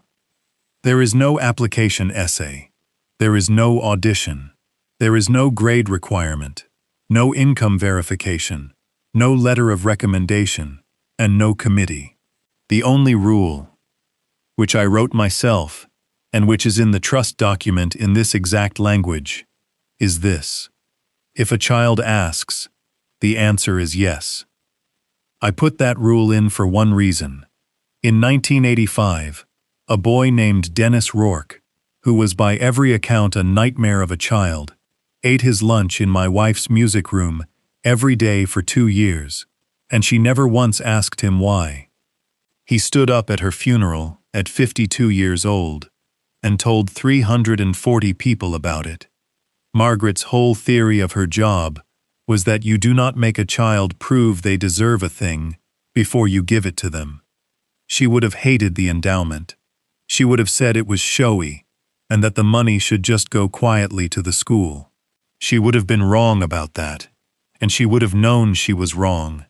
There is no application essay. There is no audition. There is no grade requirement, no income verification, no letter of recommendation, and no committee. The only rule, which I wrote myself, and which is in the trust document in this exact language, is this. If a child asks, the answer is yes. I put that rule in for one reason. In 1985, a boy named Dennis Rourke, who was by every account a nightmare of a child, ate his lunch in my wife's music room every day for 2 years, and she never once asked him why. He stood up at her funeral at 52 years old and told 340 people about it. Margaret's whole theory of her job was that you do not make a child prove they deserve a thing before you give it to them. She would have hated the endowment. She would have said it was showy and that the money should just go quietly to the school. She would have been wrong about that, and she would have known she was wrong,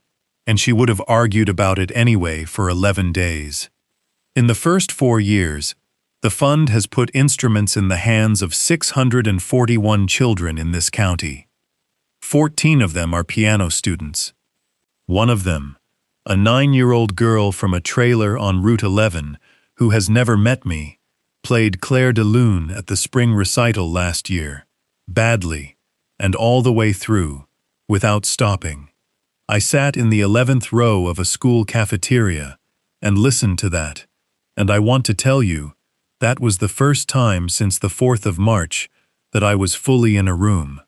and she would have argued about it anyway for 11 days. In the first 4 years, the fund has put instruments in the hands of 641 children in this county. 14 of them are piano students. One of them, a 9-year-old girl from a trailer on Route 11 who has never met me, played Claire de Lune at the spring recital last year, badly, and all the way through, without stopping. I sat in the 11th row of a school cafeteria and listened to that, and I want to tell you, that was the first time since the 4th of March that I was fully in a room.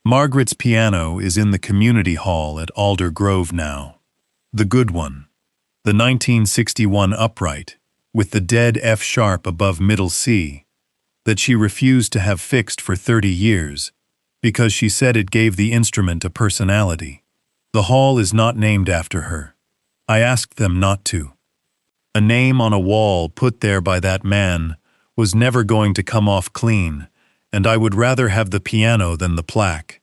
Margaret's piano is in the community hall at Alder Grove now. The good one. The 1961 upright, with the dead F sharp above middle C, that she refused to have fixed for 30 years, because she said it gave the instrument a personality. The hall is not named after her. I asked them not to. A name on a wall put there by that man was never going to come off clean, and I would rather have the piano than the plaque.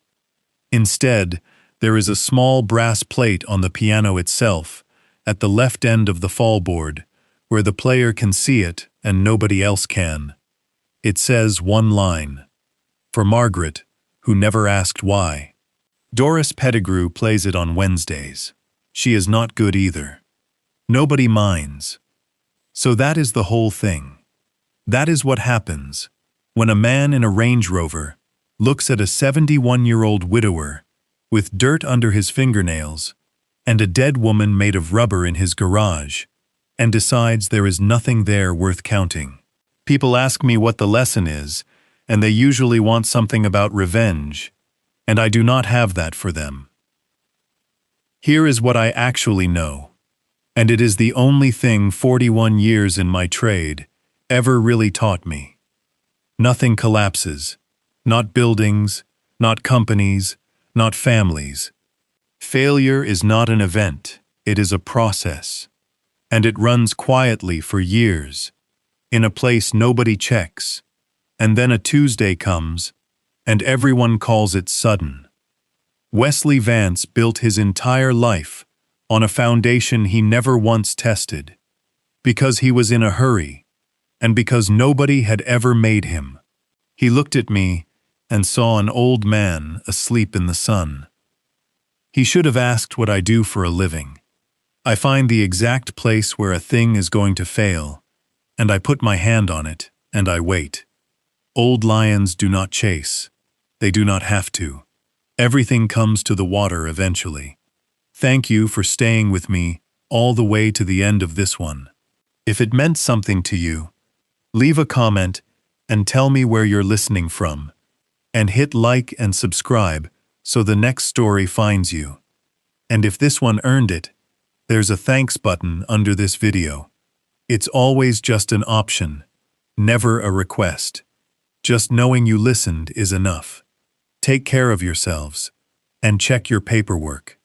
Instead, there is a small brass plate on the piano itself, at the left end of the fallboard, where the player can see it and nobody else can. It says one line. For Margaret, who never asked why. Doris Pettigrew plays it on Wednesdays. She is not good either. Nobody minds. So that is the whole thing. That is what happens when a man in a Range Rover looks at a 71-year-old widower with dirt under his fingernails and a dead woman made of rubber in his garage and decides there is nothing there worth counting. People ask me what the lesson is, and they usually want something about revenge, and I do not have that for them. Here is what I actually know, and it is the only thing 41 years in my trade ever really taught me. Nothing collapses, not buildings, not companies, not families. Failure is not an event, it is a process, and it runs quietly for years, in a place nobody checks, and then a Tuesday comes, and everyone calls it sudden. Wesley Vance built his entire life on a foundation he never once tested, because he was in a hurry, and because nobody had ever made him. He looked at me and saw an old man asleep in the sun. He should have asked what I do for a living. I find the exact place where a thing is going to fail, and I put my hand on it, and I wait. Old lions do not chase. They do not have to. Everything comes to the water eventually. Thank you for staying with me all the way to the end of this one. If it meant something to you, leave a comment and tell me where you're listening from, and hit like and subscribe so the next story finds you. And if this one earned it, there's a thanks button under this video. It's always just an option, never a request. Just knowing you listened is enough. Take care of yourselves. and check your paperwork.